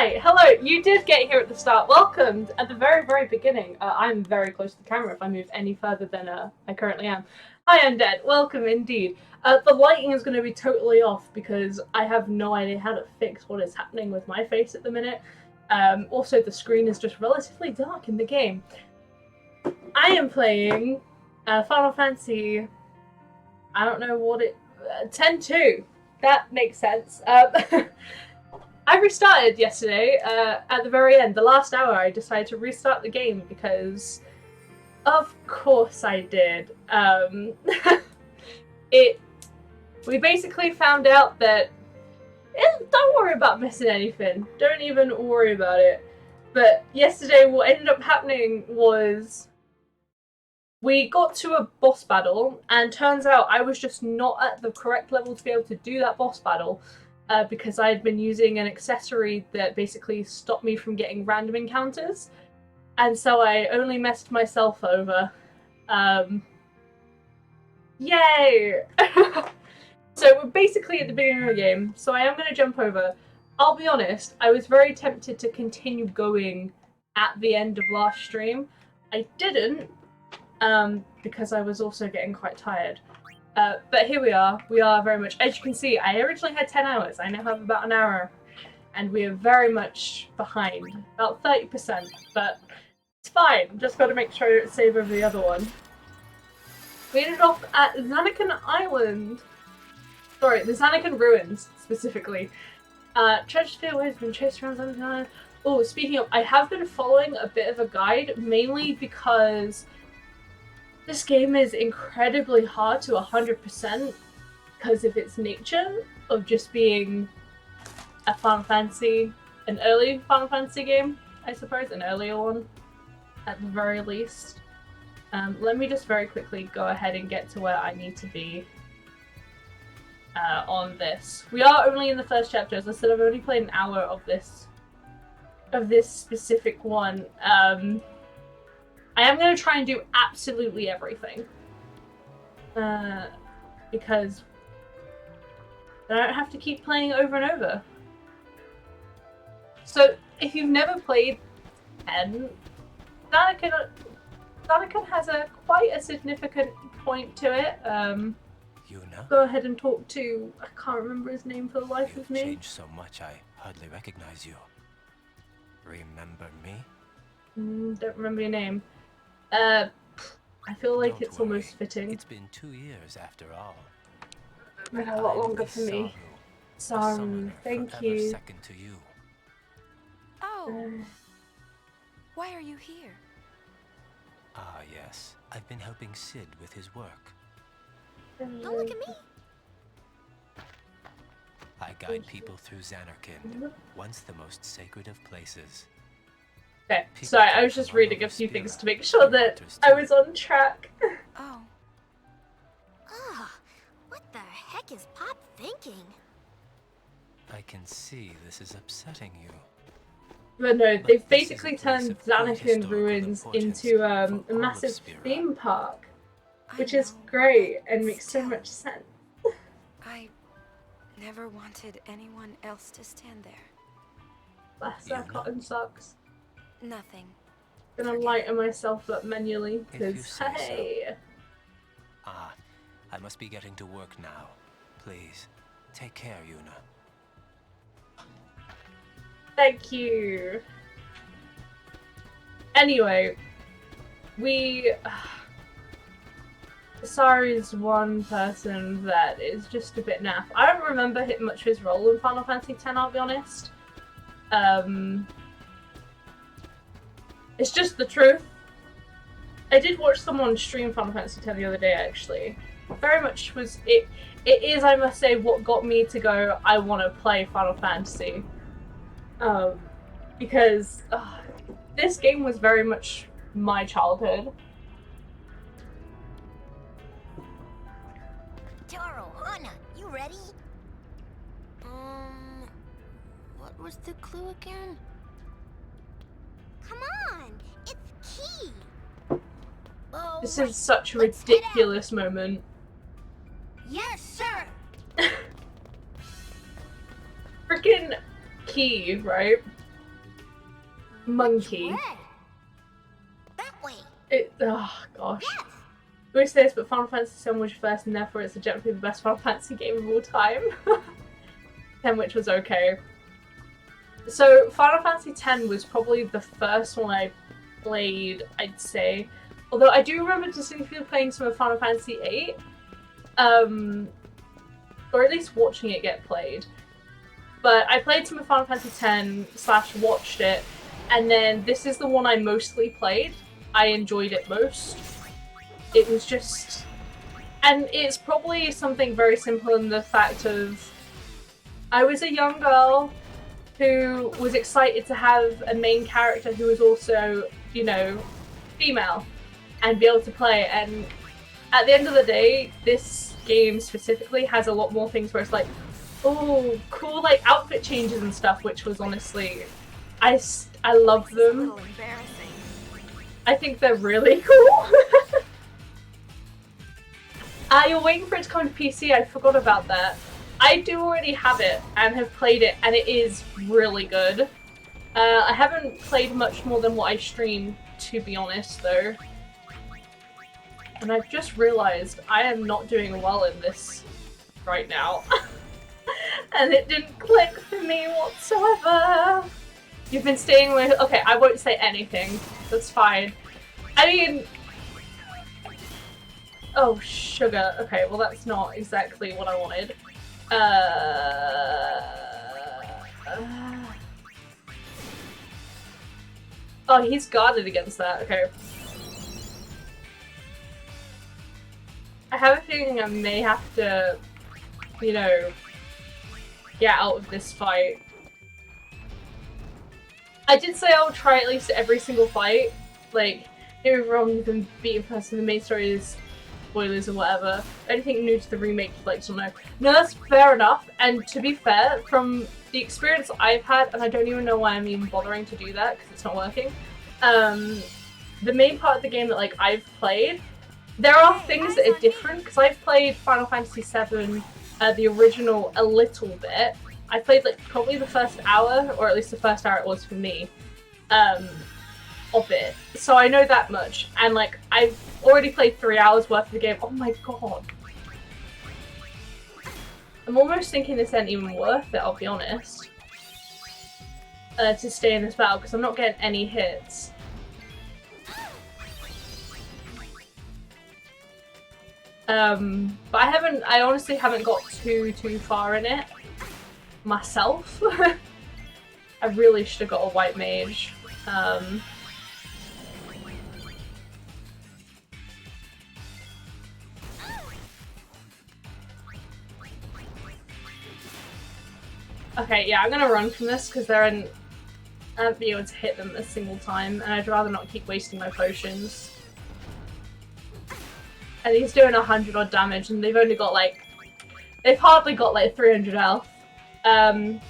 Hi, hello, you did get here at the start. Welcome at the very, very beginning. I'm very close to the camera if I move any further than I currently am. Hi, Undead. Welcome indeed. The lighting is going to be totally off because I have no idea how to fix what is happening with my face at the minute. Also, the screen is just relatively dark in the game. I am playing Final Fantasy, I don't know what it... 10-2. That makes sense. I restarted yesterday at the very end. The last hour I decided to restart the game because of course I did. We basically found out that don't worry about missing anything. Don't even worry about it. But yesterday what ended up happening was we got to a boss battle and turns out I was just not at the correct level to be able to do that boss battle. Because I had been using an accessory that basically stopped me from getting random encounters. And so I only messed myself over. Yay! So we're basically at the beginning of the game, so I am going to jump over. I'll be honest, I was very tempted to continue going at the end of last stream. I didn't, because I was also getting quite tired. But here we are very much, as you can see, I originally had 10 hours, I now have about an hour, and we are very much behind, about 30%, but it's fine, just gotta make sure I don't save over the other one. We ended off at Zanakan Island! Sorry, the Zanakan Ruins, specifically. Tragedy has been chased around Zanakan Island. Oh, speaking of, I have been following a bit of a guide, mainly because this game is incredibly hard to 100% because of its nature of just being a Final Fantasy, an early Final Fantasy game, I suppose, an earlier one, at the very least. Let me just very quickly go ahead and get to where I need to be on this. We are only in the first chapter, as I said, I've only played an hour of this specific one. I am going to try and do absolutely everything. Because I don't have to keep playing over and over. So, if you've never played 10, Zanakan has quite a significant point to it. Go ahead and talk to... I can't remember his name for the life of me. You've changed so much I hardly recognize you. Remember me? Don't remember your name. I feel like it's worry. almost fitting. It's been 2 years after all. Been a lot longer for me. Saru, thank you. Second to you. Oh, why are you here? Ah, yes. I've been helping Sid with his work. Don't look at me. I guide people through Zanarkand, once the most sacred of places. Okay, sorry, I was just reading a few things to make sure that I was on track. Oh. Ah, what the heck is Pop thinking? I can see this is upsetting you. But no, they've basically turned Zanakan Ruins into a massive theme park, which is great and makes so much sense. I never wanted anyone else to stand there. Bless that cotton socks. Nothing. Gonna lighten myself up manually, because hey! So. Ah, I must be getting to work now. Please, take care, Yuna. Thank you! Anyway, Saru's one person that is just a bit naff. I don't remember much of his role in Final Fantasy X, I'll be honest. It's just the truth. I did watch someone stream Final Fantasy X the other day, actually. Very much was... It is, I must say, what got me to go, I want to play Final Fantasy. Because this game was very much my childhood. Taro, Hana, you ready? What was the clue again? Come on, it's Key. Oh, This is such a ridiculous moment. Yes, sir. Freaking Key, right? monkey. Which way? That way. Oh gosh. Yes. We say this, but Final Fantasy VII was first, and therefore it's objectively the best Final Fantasy game of all time. 10, which was okay. So Final Fantasy X was probably the first one I played, I'd say. Although I do remember distinctly playing some of Final Fantasy VIII. Or at least watching it get played. But I played some of Final Fantasy X / watched it, and then this is the one I mostly played. I enjoyed it most. It was just... And it's probably something very simple in the fact of... I was a young girl who was excited to have a main character who was also, you know, female, and be able to play. And at the end of the day, this game specifically has a lot more things where it's like, oh, cool, like outfit changes and stuff, which was honestly, I love It's a them. little embarrassing. I think they're really cool. You're waiting for it to come to PC, I forgot about that. I do already have it and have played it, and it is really good. I haven't played much more than what I streamed, to be honest, though. And I've just realised I am not doing well in this right now. And it didn't click for me whatsoever. You've been staying with... Okay, I won't say anything. That's fine. I mean... Oh, sugar. Okay, well that's not exactly what I wanted. Oh, he's guarded against that. Okay. I have a feeling I may have to, you know, get out of this fight. I did say I'll try at least every single fight. Like, don't get me wrong, you can beat a person, the main story is spoilers or whatever. Anything new to the remake you'd like to know. No, that's fair enough. And to be fair, from the experience I've had, and I don't even know why I'm even bothering to do that because it's not working. The main part of the game that like I've played, there are things that are different because I've played Final Fantasy VII, the original, a little bit. I played like probably the first hour, or at least the first hour it was for me, of it. So I know that much, and like I've already played 3 hours worth of the game. Oh my god. I'm almost thinking this ain't even worth it, I'll be honest. To stay in this battle, because I'm not getting any hits. But I honestly haven't got too far in it myself. I really should have got a white mage. Okay, yeah, I'm gonna run from this because I won't be able to hit them a single time, and I'd rather not keep wasting my potions. And he's doing 100 odd damage, and they've only got like... They've hardly got like 300 health. But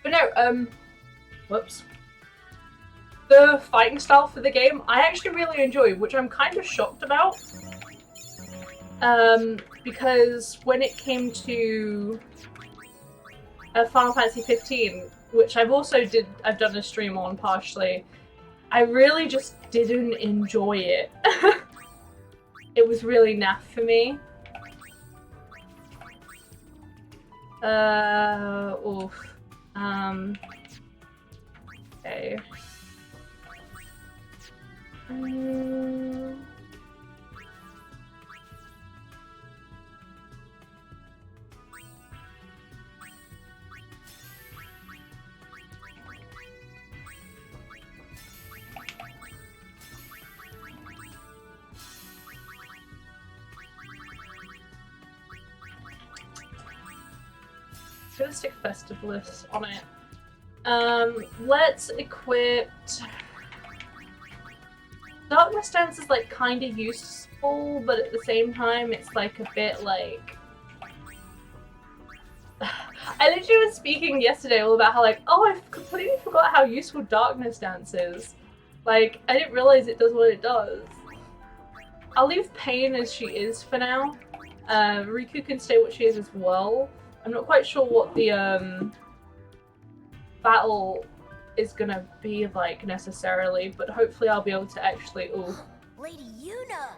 no, whoops. The fighting style for the game, I actually really enjoy, which I'm kind of shocked about. Because when it came to Final Fantasy 15, which I've done a stream on partially, I really just didn't enjoy it. It was really naff for me. Oof. Okay. Gonna stick Festivalist on it. Let's equip... Darkness Dance is like kind of useful, but at the same time it's like a bit like... I literally was speaking yesterday all about how like, oh, I completely forgot how useful Darkness Dance is. Like, I didn't realize it does what it does. I'll leave Pain as she is for now. Riku can stay what she is as well. I'm not quite sure what the battle is gonna be like necessarily, but hopefully I'll be able to actually. Ooh. Lady Yuna!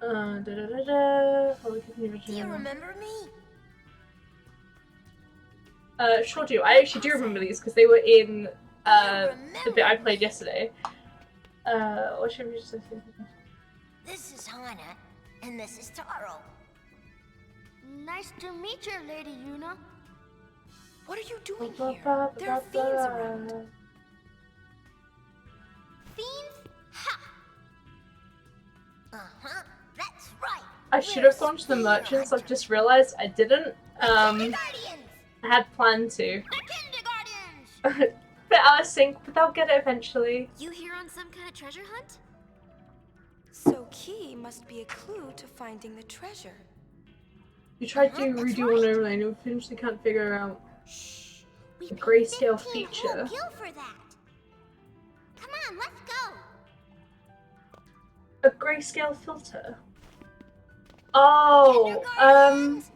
Da da da da. Do you remember me? Sure do. I actually do remember these because they were in the bit I played yesterday. What should we just say? This is Hana, and this is Taro. Nice to meet you, Lady Yuna. What are you doing here? There are fiends around. Fiends? Ha! Uh-huh, that's right. I should have gone to the merchants. I've just realized I didn't. I had planned to. The kindergartens! Bit out of sync, but they'll get it eventually. You here on some kind of treasure hunt? So key must be a clue to finding the treasure. You tried to That's redo right. one overlay and you eventually can't figure out Shh. We the paid grayscale 15 feature. whole gil for that. Come on, let's go. A grayscale filter. Oh, Kindergartens,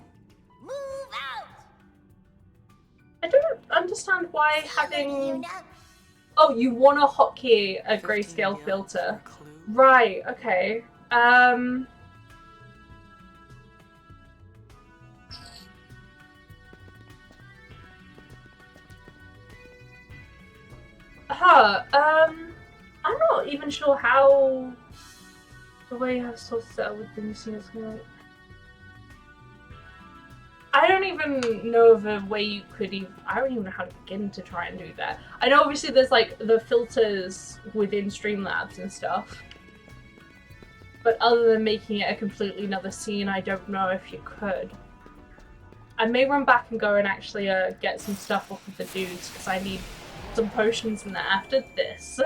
move out. I don't understand why Lady having. Yuna. Oh, you want a hotkey, a 15 grayscale gil filter. for a clue. Right, okay. I'm not even sure how the way you have sort of set up with the new scenes. I don't even know of a way you could even. I don't even know how to begin to try and do that. I know obviously there's like the filters within Streamlabs and stuff. But other than making it a completely another scene, I don't know if you could. I may run back and go and actually get some stuff off of the dudes because I need some potions in there after this.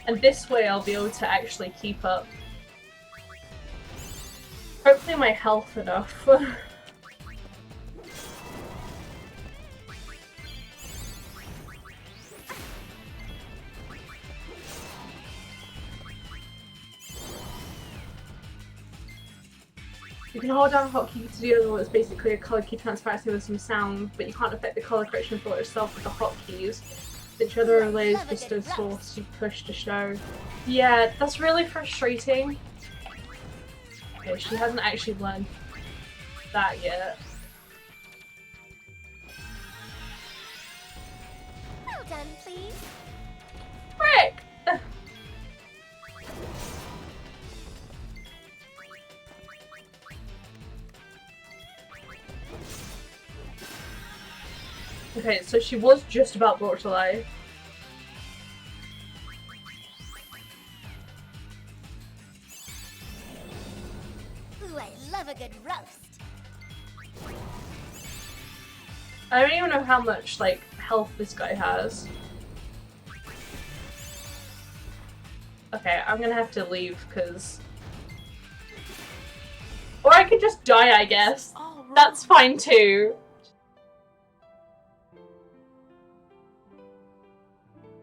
And this way I'll be able to actually keep up. Hopefully my health enough. You can hold down a hotkey to do other one. It's basically a color key transparency with some sound, but you can't affect the color correction for itself with the hotkeys. Which other relays just a source you push to show. Yeah, that's really frustrating. Okay, she hasn't actually learned that yet. Well done, please. Frick! Okay, so she was just about brought to life. Ooh, I love a good roast. I don't even know how much, like, health this guy has. Okay, I'm gonna have to leave, because... Or I could just die, I guess. All wrong. That's fine, too.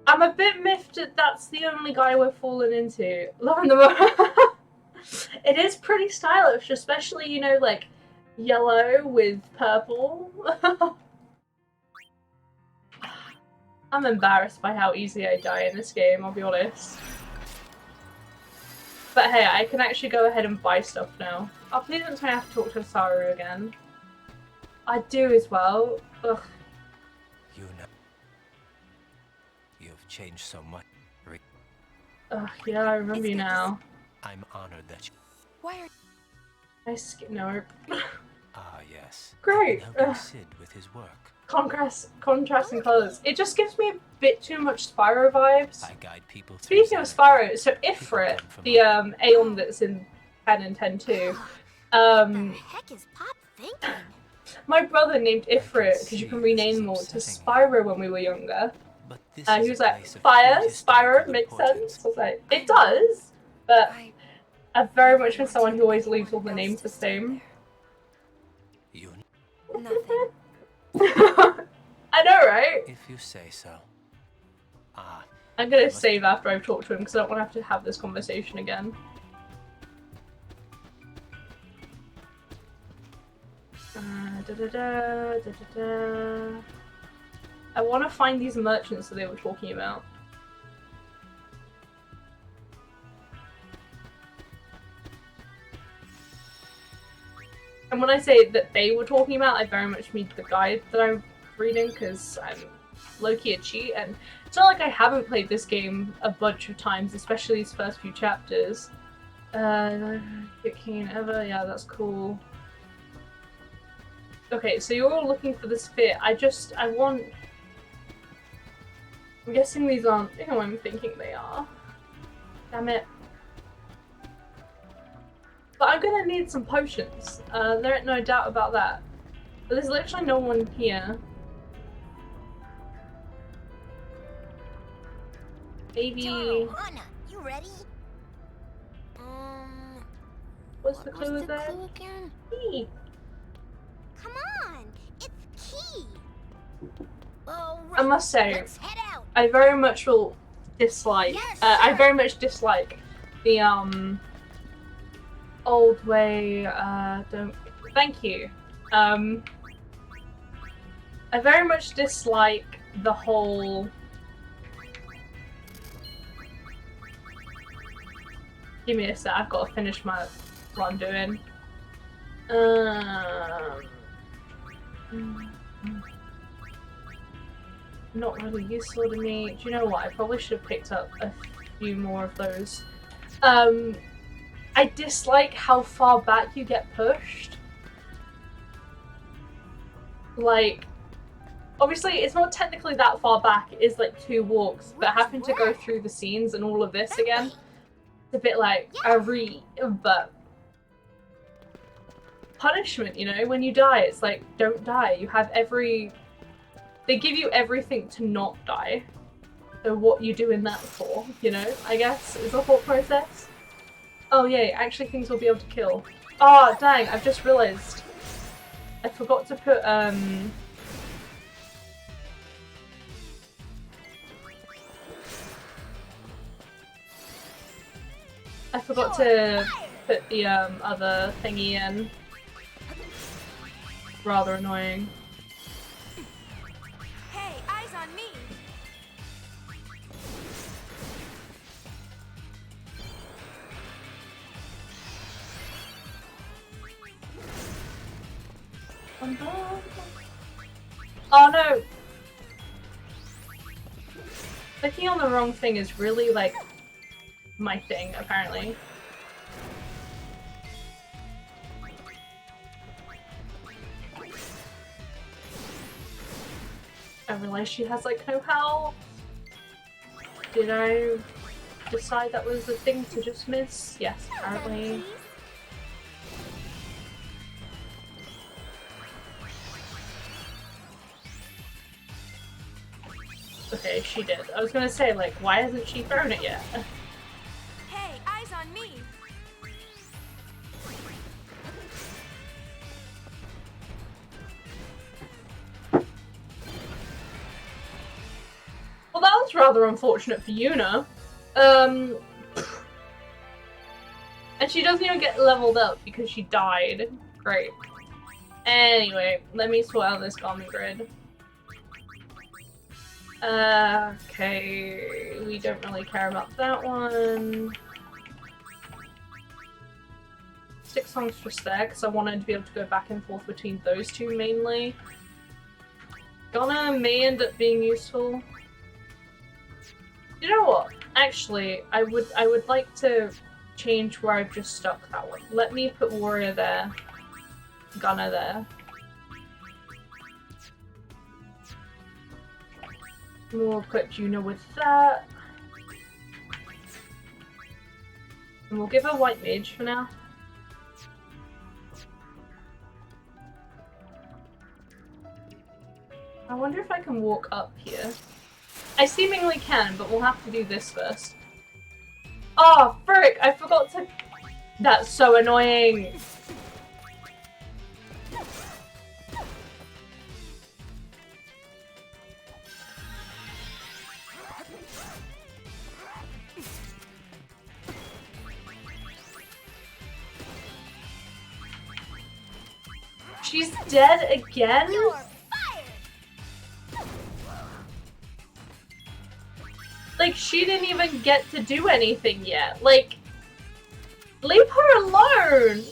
I'm a bit miffed that that's the only guy we're falling into. Loving the It is pretty stylish, especially, you know, like, yellow with purple. I'm embarrassed by how easy I die in this game, I'll be honest. But hey, I can actually go ahead and buy stuff now. Oh, please don't tell me I have to talk to Saru again. I do as well. Ugh. Yuna, you've changed so much. Ugh, yeah, I remember you now. I'm honored that you... Why are No. Ah, yes. Great. I've been helping Ugh. Sid with his work. Contrasting colours. It just gives me a bit too much Spyro vibes. I guide people through Speaking of Xanadu. Spyro, so Ifrit, the Aeon that's in 10 and 10 too, What the heck is Pop thinking? my brother named Ifrit, because you can rename them all, to Spyro when we were younger. But this And is he a was like, place of Fire, huge Spyro, historical makes importance. sense. I was like, it does, but I I've very much been someone who always leaves all the names the same. Yuna, nothing? I know, right? if you say so. Ah, I'm gonna save after I've talked to him because I don't want to have to have this conversation again. I want to find these merchants that they were talking about. And when I say that they were talking about, I very much mean the guide that I'm reading, because I'm low-key a cheat, and it's not like I haven't played this game a bunch of times, especially these first few chapters. Keen ever, yeah, that's cool. Okay, so you're all looking for the sphere. I want... I'm guessing these aren't who I'm thinking they are. Damn it. But I'm gonna need some potions. There ain't no doubt about that. But there's literally no one here. Maybe... Anna, you ready? What's the What was clue the there? clue again? Key. Come on, it's key. All I right, must say, let's head out. I very much will dislike. Yes, I sir. very much dislike the old way. Don't. Thank you. I very much dislike the whole. Give me a sec. I've got to finish what I'm doing. Not really useful to me. Do you know what? I probably should have picked up a few more of those. I dislike how far back you get pushed. Like, obviously it's not technically that far back, it is like 2 walks, but having to go through the scenes and all of this again, it's a bit like but punishment, you know, when you die, it's like, don't die. You have they give you everything to not die. So what you doing that for, you know, I guess, is the thought process. Oh yay, actually things will be able to kill. Oh dang, I've just realised. I forgot to put, I forgot to put the other thingy in. Rather annoying. Hey, eyes on me. Oh no! Clicking on the wrong thing is really like my thing, apparently. I realized she has like no health. Did I decide that was the thing to just miss? Yes, apparently. Okay, she did. I was gonna say, like, why hasn't she thrown it yet? Hey, eyes on me. Well, that was rather unfortunate for Yuna. And she doesn't even get leveled up because she died. Great. Anyway, let me sort out this garment grid. Okay, we don't really care about that one. 6 songs just there, because I wanted to be able to go back and forth between those two mainly. Ghana may end up being useful. You know what? Actually, I would like to change where I've just stuck that one. Let me put Warrior there. Gunner there. We'll put Juna with that. And we'll give her White Mage for now. I wonder if I can walk up here. I seemingly can, but we'll have to do this first. Oh, frick! I forgot to... That's so annoying! She's dead again? You are fired! Like, she didn't even get to do anything yet. Like, leave her alone!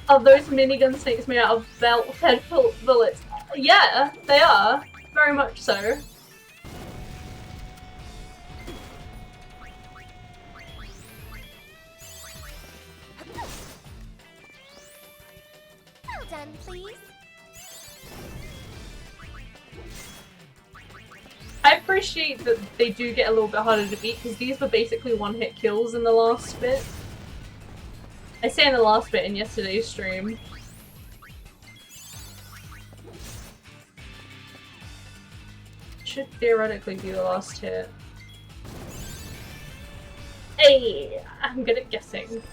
Are those minigun snakes made out of fed bullets? Yeah, they are. Very much so. Well done, please. I appreciate that they do get a little bit harder to beat, because these were basically one-hit kills in the last bit. I say in the last bit in yesterday's stream. Should theoretically be the last hit. Hey! I'm good at guessing.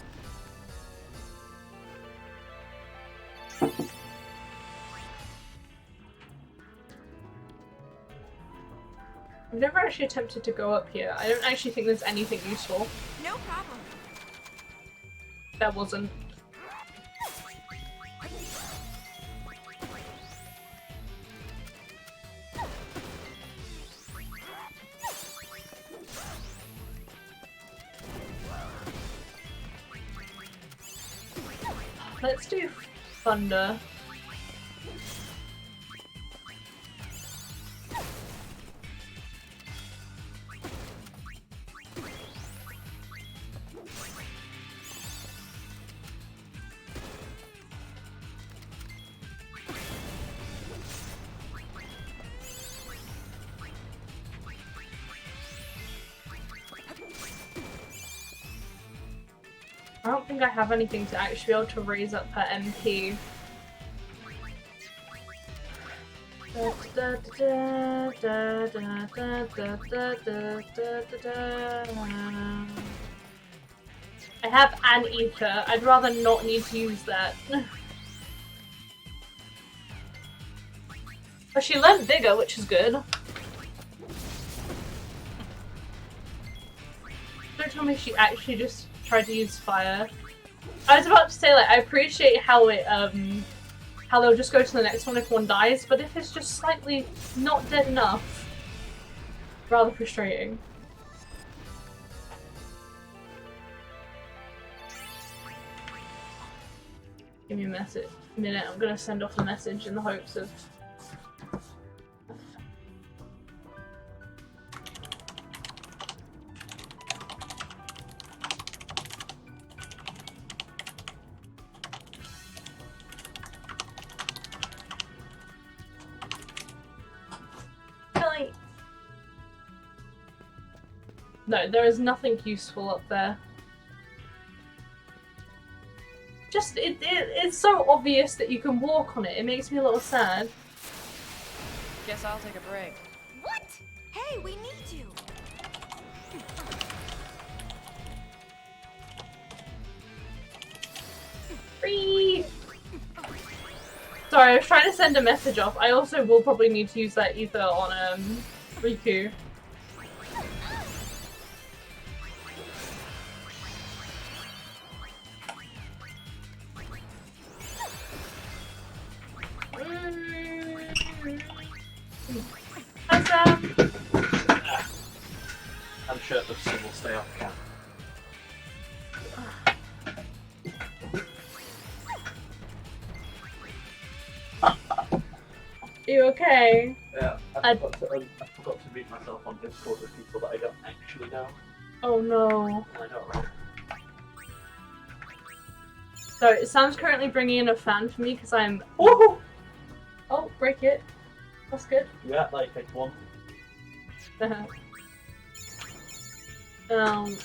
I've never actually attempted to go up here. I don't actually think there's anything useful. No problem. That wasn't. Let's do thunder. I don't think I have anything to actually be able to raise up her MP. I have an ether. I'd rather not need to use that. But she learned vigor, which is good. Don't tell me she actually just tried to use fire. I was about to say, like, I appreciate how it, how they'll just go to the next one if one dies, but if it's just slightly not dead enough, rather frustrating. Give me a minute, I'm gonna send off a message in the hopes of... No, there is nothing useful up there. Just, it's so obvious that you can walk on it. It makes me a little sad. Guess I'll take a break. What? Hey, we need you. Free! Sorry, I was trying to send a message off. I also will probably need to use that ether on, Riku. I'm shirtless, so we'll stay off camera. You okay? Yeah, I forgot to mute myself on Discord with people that I don't actually know. Oh no. I know, right? So, Sam's currently bringing in a fan for me because I'm... Oh! Oh, break it. That's good. Yeah, like one.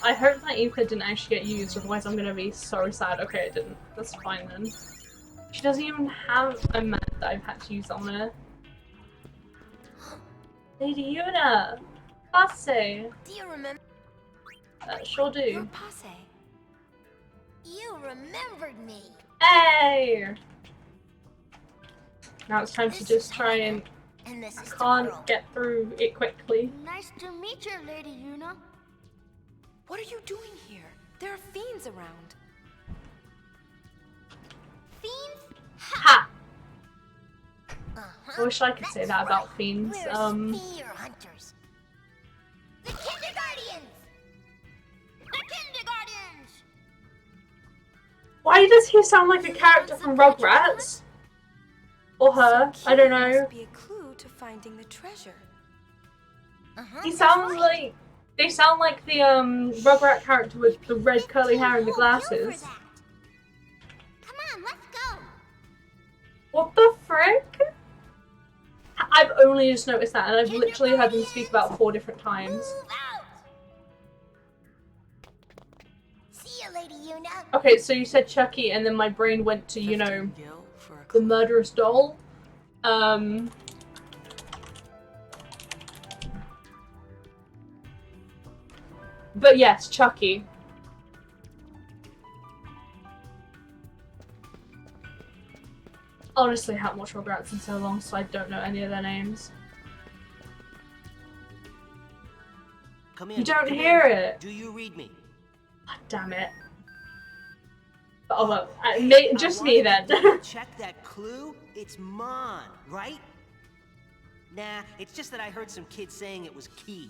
I hope that ether didn't actually get used, otherwise I'm gonna be so sad. Okay, it didn't. That's fine then. She doesn't even have a map that I've had to use on her. Lady Yuna! Passe! Do you remember? Sure You're do. passe. You remembered me. Hey! Now it's time to This just is try and... And this I is the can't girl. get through it quickly. Nice to meet you, Lady Yuna. What are you doing here? There are fiends around. Ha! Uh-huh. I wish I could say That's that about right. fiends. We're spear hunters. The Kindergartens! The Kindergartens! Why does he sound like a character from Rugrats? Or her? So I don't key know. must be a clue to finding the treasure. Uh-huh. He that's sounds right. like they sound like the Rugrat character with the red curly hair and the Whole bill for glasses. that. Come on, let's go. What the frick? I've only just noticed that, and I've literally heard them speak about 4 different times. Move out. See you, Lady Yuna. Okay, so you said Chucky, and then my brain went to, you know, the murderous doll. But yes, Chucky. Honestly, I haven't watched Rugrats in so long, so I don't know any of their names. Come in. You don't come hear in. it. Do you read me? God damn it. Oh well, Hey, just I me wanted to then. double check that clue. It's Mon, right? Nah, it's just that I heard some kids saying it was key.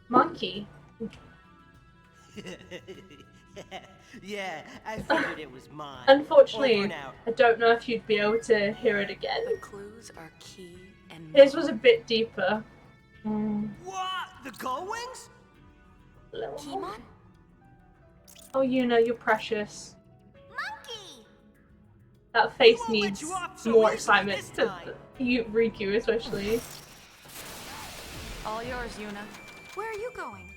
Monkey. Yeah, I figured it was Mon. Unfortunately, Over and out. I don't know if you'd be able to hear it again. The clues are key and His was a bit deeper. What? The Gullwings? Kimon? Oh, Yuna, you're precious. Monkey. That face We won't let needs you off so more easily excitement. this To time. you, Riku, especially. All yours, Yuna. Where are you going?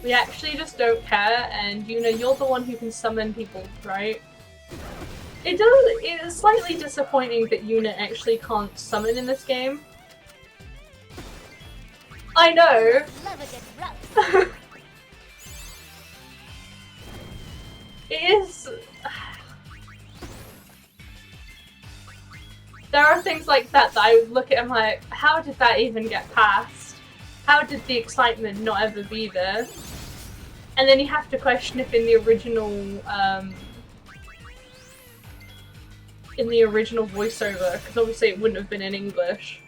We actually just don't care, and Yuna, you're the one who can summon people, right? It is slightly disappointing that Yuna actually can't summon in this game. I know! Love a good roast. It is... There are things like that I would look at and like, how did that even get passed? How did the excitement not ever be there? And then you have to question if in the original voiceover, because obviously it wouldn't have been in English,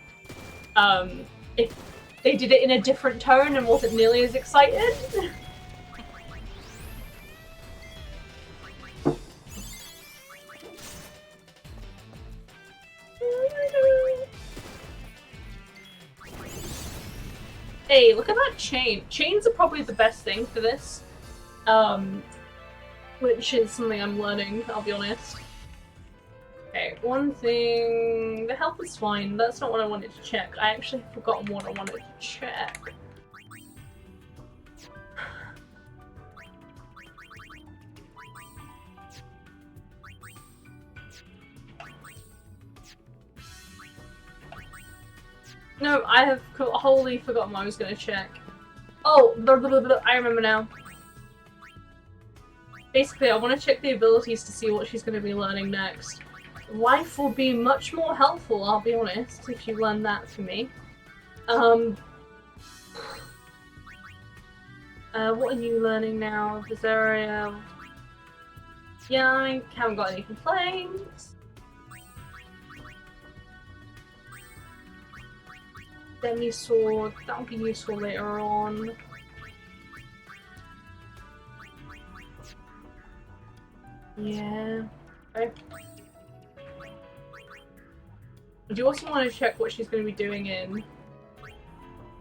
if they did it in a different tone and wasn't nearly as excited. Hey, look at that chain. Chains are probably the best thing for this. Which is something I'm learning, I'll be honest. Okay, one thing... The health is fine. That's not what I wanted to check. I actually have forgotten what I wanted to check. No, I have wholly forgotten what I was going to check. Oh, I remember now. Basically, I want to check the abilities to see what she's going to be learning next. Life will be much more helpful, I'll be honest, if you learn that for me. What are you learning now? Visaria? Yeah, I haven't got any complaints. Demi sword, that'll be useful later on. Yeah. Okay. I do also want to check what she's going to be doing in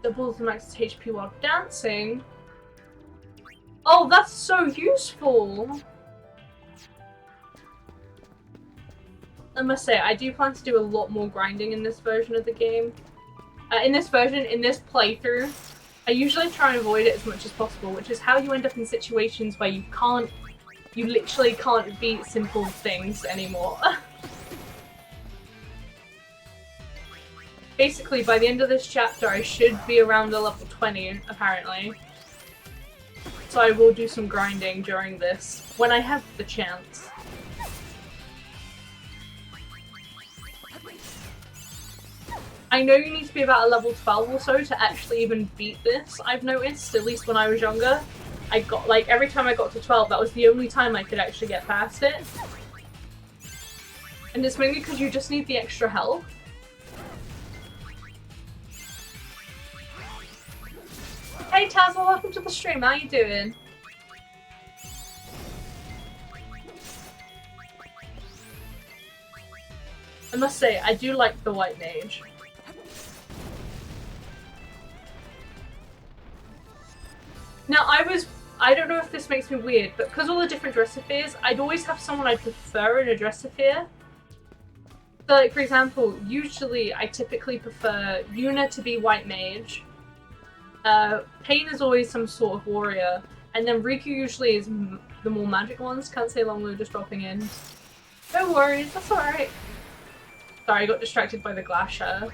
doubles the max HP while dancing. Oh, that's so useful! I must say, I do plan to do a lot more grinding in this version of the game. In this playthrough, I usually try and avoid it as much as possible, which is how you end up in situations where you literally can't beat simple things anymore. Basically, by the end of this chapter, I should be around a level 20, apparently. So I will do some grinding during this, when I have the chance. I know you need to be about a level 12 or so to actually even beat this, I've noticed, at least when I was younger. I got, like, every time I got to 12, that was the only time I could actually get past it. And it's mainly because you just need the extra health. Hey Tazza, welcome to the stream, how you doing? I must say, I do like the white mage. Now, I don't know if this makes me weird, but because all the different Dressophirs, I'd always have someone I prefer in a Dressophir. So, like, for example, usually I typically prefer Yuna to be white mage. Pain is always some sort of warrior. And then Riku usually is the more magic ones. Can't say long, we're just dropping in. No worries, that's alright. Sorry, I got distracted by the glass shatter.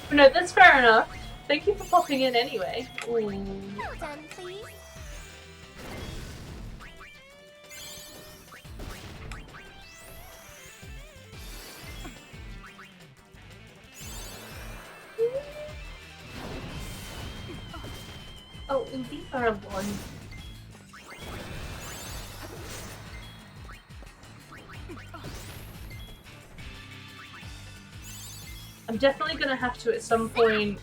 But no, that's fair enough. Thank you for popping in anyway. Ooh. Well done, please. Oh, these are one. I'm definitely gonna have to at some point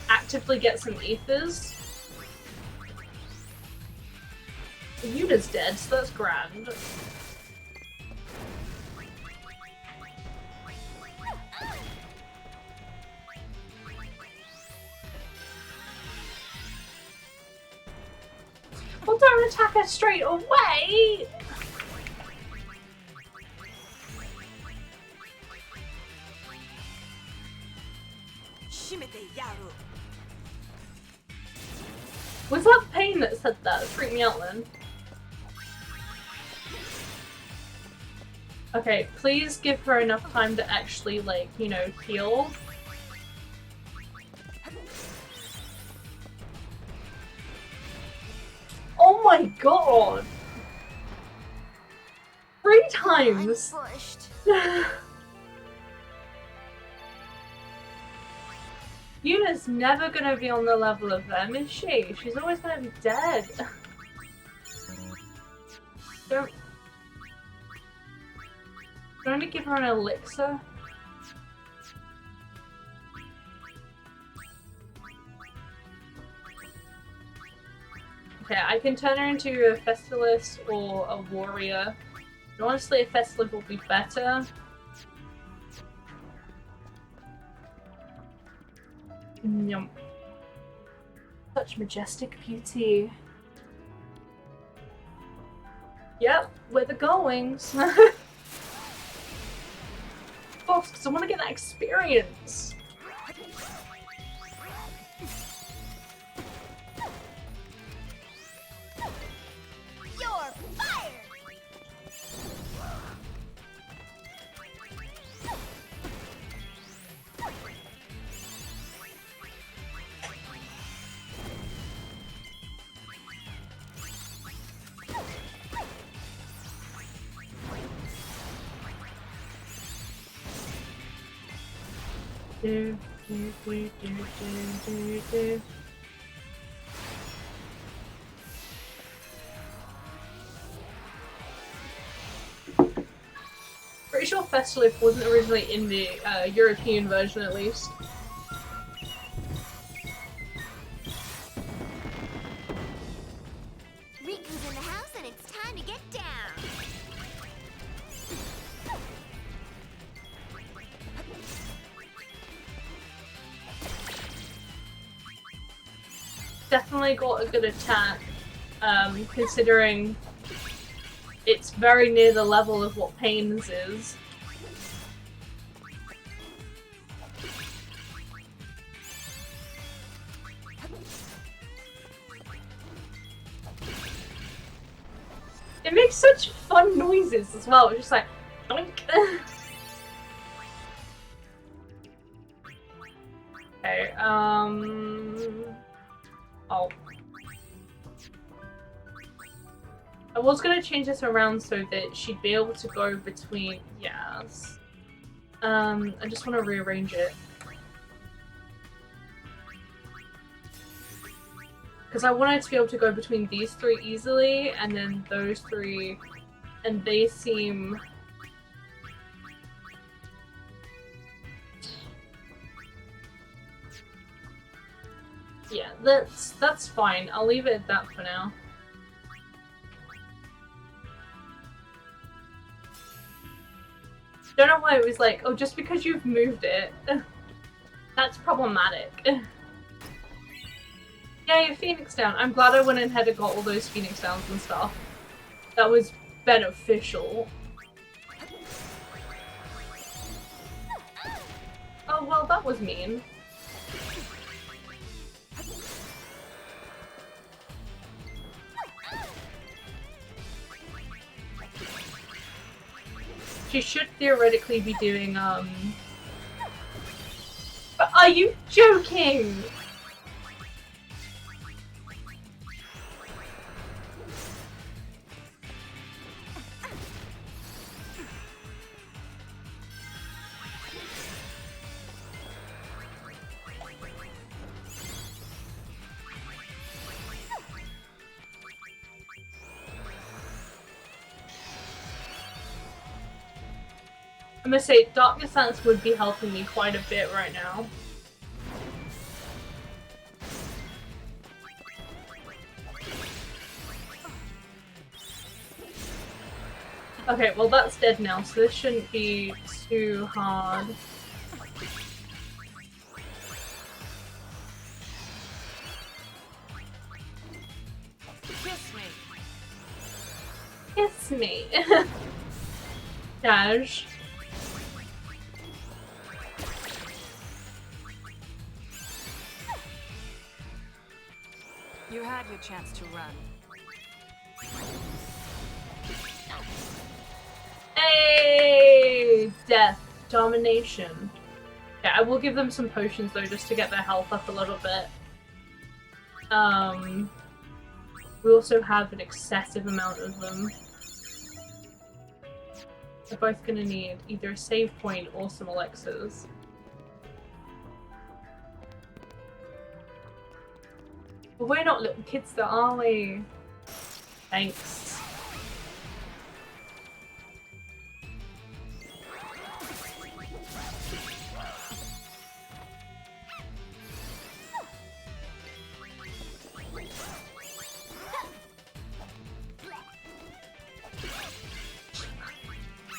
actively get some ethers. Yuna's dead, so that's grand. Well, don't attack her straight away! Was that Pain that said that? It freaked me out then. Okay, please give her enough time to actually, like, you know, heal. Oh my god! 3 times! I'm pushed. Yuna's never gonna be on the level of them, is she? She's always gonna be dead. Don't I need to give her an elixir? Okay, I can turn her into a Festalist or a warrior. And honestly, a Festalist will be better. Yum. Such majestic beauty. Yep, we're the goings. Of course, because I want to get that experience. You're fired! Do, do, do, do, do, do. Pretty sure Festalif wasn't originally in the European version, at least. Riku's in the house and it's time to get down. Definitely got a good attack, considering it's very near the level of what Pain's is. It makes such fun noises as well, it's just like doink. Okay, oh. I was gonna change this around so that she'd be able to go between, yes. I just want to rearrange it. Because I wanted to be able to go between these three easily, and then those three, and they seem... Yeah, that's fine. I'll leave it at that for now. Don't know why it was like, oh, just because you've moved it, that's problematic. Yay, Phoenix down. I'm glad I went ahead and got all those Phoenix downs and stuff. That was beneficial. Oh, well, that was mean. She should theoretically be doing, But are you joking? I'm gonna say Darkness Dance would be helping me quite a bit right now. Okay, well that's dead now, so this shouldn't be too hard. Kiss me. Kiss me. Dash. You had your chance to run. Hey! Death. Domination. Yeah, I will give them some potions though, just to get their health up a little bit. We also have an excessive amount of them. We're both gonna need either a save point or some elixirs. But we're not little kids though, are we? Thanks.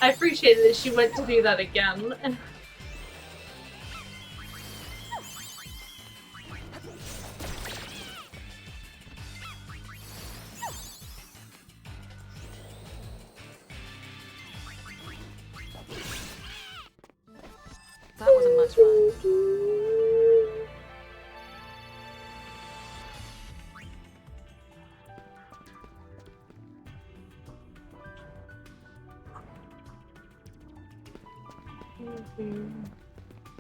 I appreciate that she went to do that again. That wasn't much fun.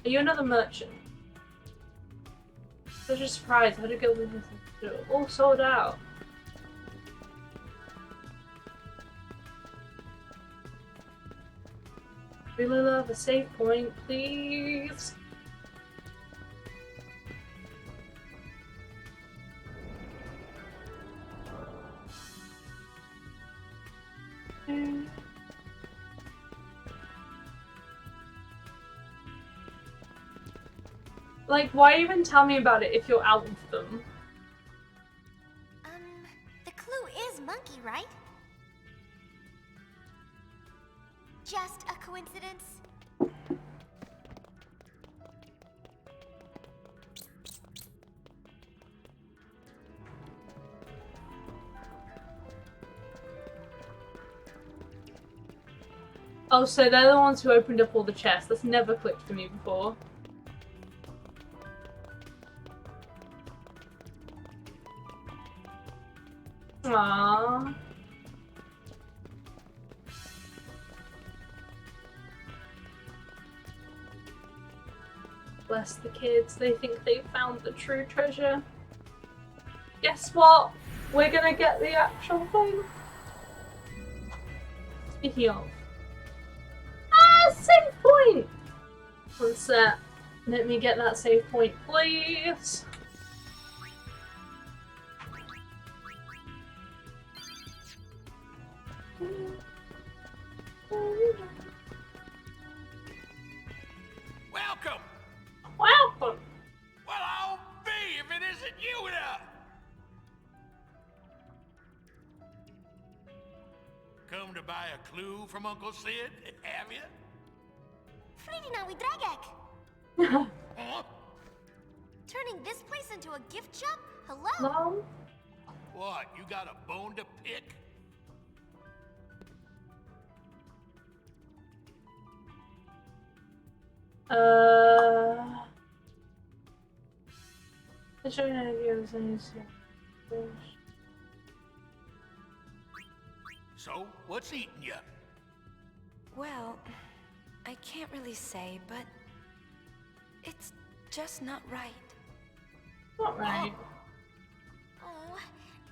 Are you another merchant? Such a surprise. How did you get this? All sold out. Really love a save point, please. Like, why even tell me about it if you're out of them? The clue is monkey, right? Just a coincidence? Oh, so they're the ones who opened up all the chests. That's never clicked for me before. Aww. Bless the kids, they think they found the true treasure. Guess what? We're gonna get the actual thing. Speaking of. Save point! One sec. Let me get that save point, please. a clue from Uncle Sid, have you? Fridina with Dragek. Huh? Turning this place into a gift shop? Hello? No. What, you got a bone to pick? So, what's eating you? Well, I can't really say, but it's just not right. Not right. Oh,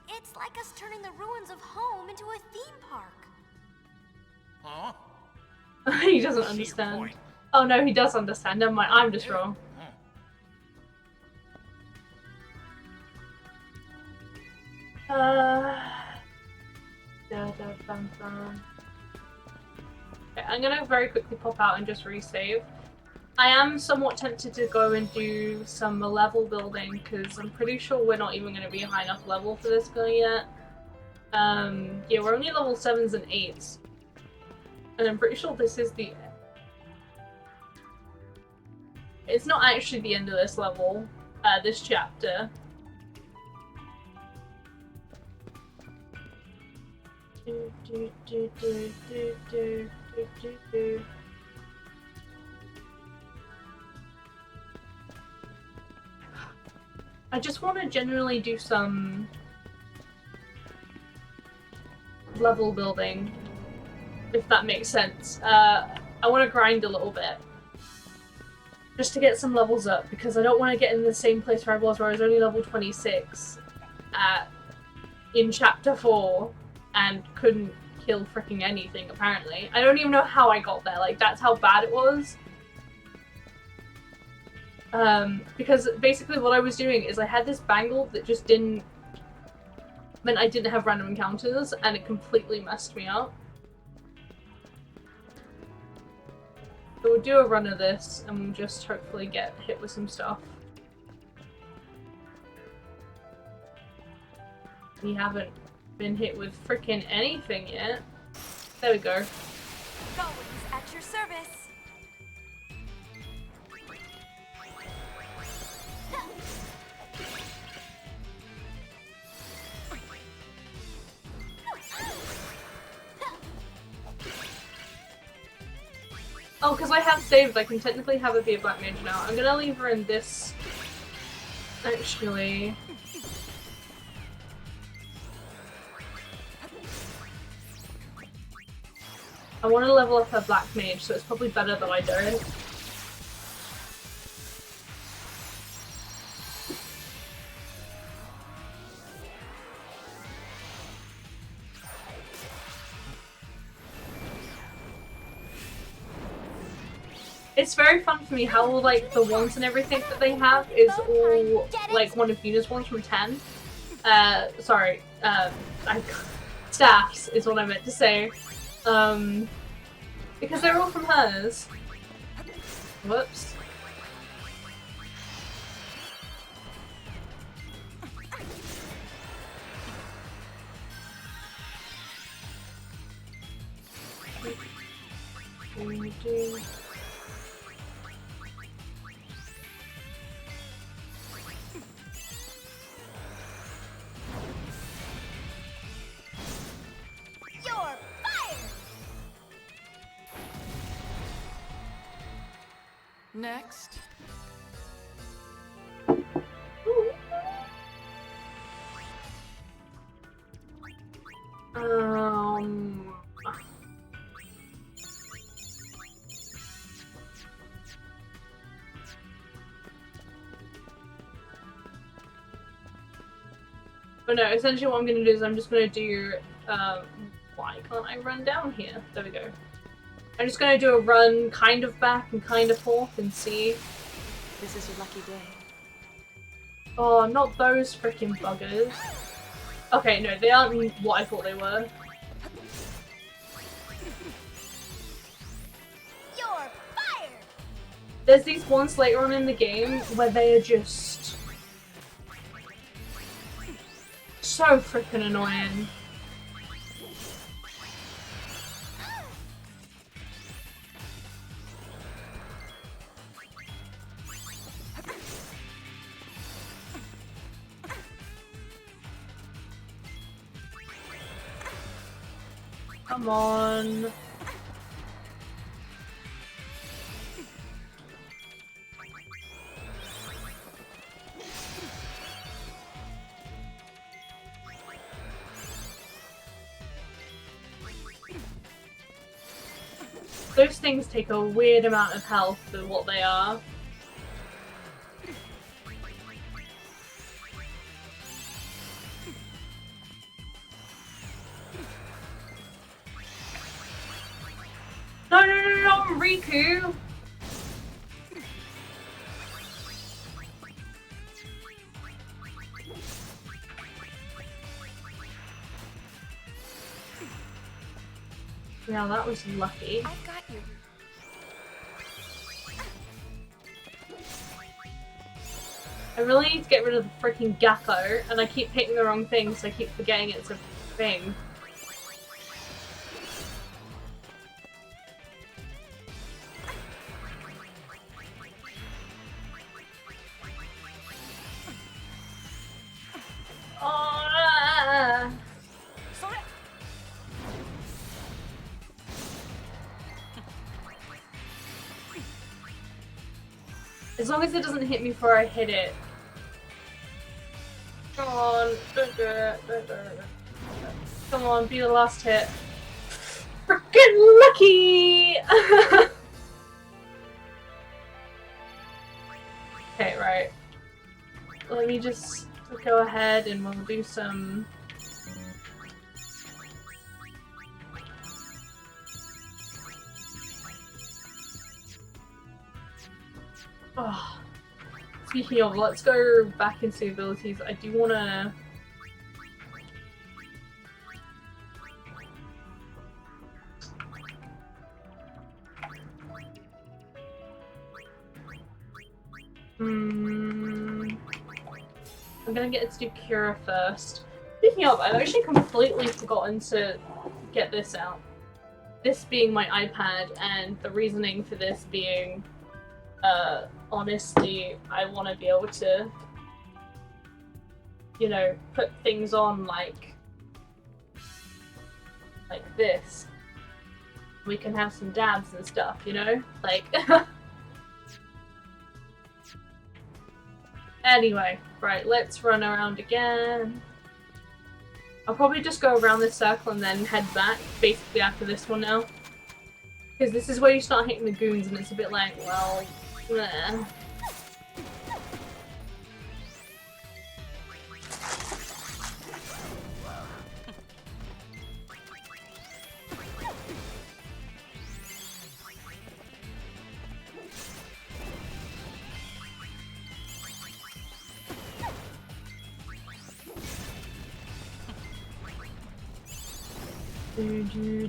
it's like us turning the ruins of home into a theme park. Huh? He doesn't I see your understand. point. Oh no, he does understand. Never mind, I'm just wrong. Okay, I'm gonna very quickly pop out and just resave. I am somewhat tempted to go and do some level building because I'm pretty sure we're not even going to be a high enough level for this guy yet. Yeah, we're only level 7s and 8s. And I'm pretty sure this is the... It's not actually the end of this level, this chapter. I just want to generally do some level building, if that makes sense. I want to grind a little bit, just to get some levels up, because I don't want to get in the same place where I was only level 26 in chapter 4 and couldn't kill freaking anything, apparently. I don't even know how I got there, like, that's how bad it was. Because basically what I was doing is I had this bangle that just meant I didn't have random encounters, and it completely messed me up. So we'll do a run of this, and we'll just hopefully get hit with some stuff. We haven't been hit with frickin' anything yet. There we go. Always at your service. Oh, because I have saved, I can technically have her be a black mage now. I'm gonna leave her in this... Actually... I want to level up her black mage, so it's probably better that I don't. It's very fun for me how, like, the wands and everything that they have is all, like, one of Yuna's wands from 10. Sorry, staffs is what I meant to say. Because they're all from hers. Whoops. Next. But no, essentially what I'm gonna do is I'm just gonna do, why can't I run down here? There we go. I'm just gonna do a run kind of back and kind of forth and see. This is your lucky day. Oh, not those freaking buggers. Okay, no, they aren't what I thought they were. You're fired! There's these ones later on in the game where they are just so freaking annoying. Come on. Those things take a weird amount of health for what they are. No, no, no, no, Riku! Yeah, that was lucky. I've got you. I really need to get rid of the freaking Gakko, and I keep hitting the wrong thing, so I keep forgetting it's a thing. As long as it doesn't hit me before I hit it. Come on. Come on, be the last hit. Freaking lucky! Okay, right. Let me just go ahead and we'll do some... Oh. Speaking of, let's go back into abilities. I do wanna... I'm gonna get it to do Cura first. Speaking of, I've actually completely forgotten to get this out. This being my iPad, and the reasoning for this being, honestly, I want to be able to, you know, put things on like this. We can have some dabs and stuff, you know? Like... Anyway, right, let's run around again. I'll probably just go around this circle and then head back, basically after this one now. Because this is where you start hitting the goons and it's a bit like, well, meh.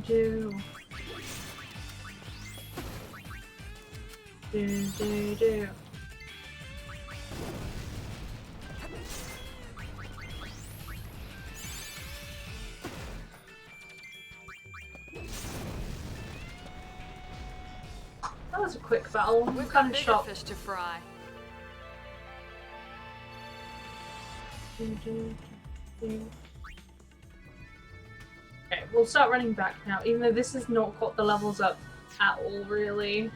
Do. That was a quick battle. I'm kind of shocked. Fish to fry. Okay, we'll start running back now, even though this has not got the levels up at all, really.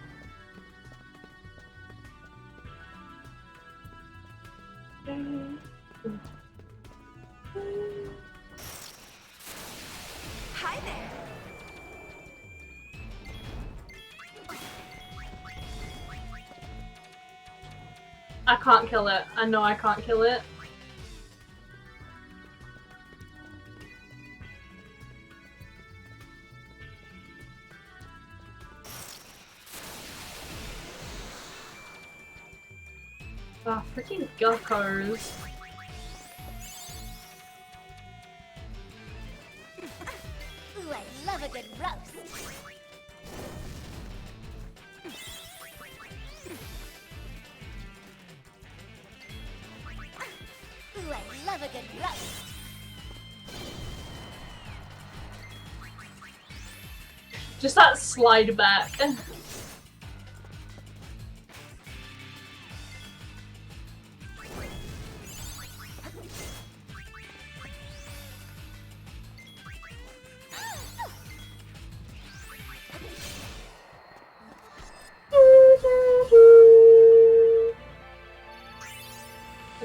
Hi there. I can't kill it. I know I can't kill it. Ah, freaking Gakkos. Ooh, I love a good roast. Ooh, I love a good roast. Just that slide back.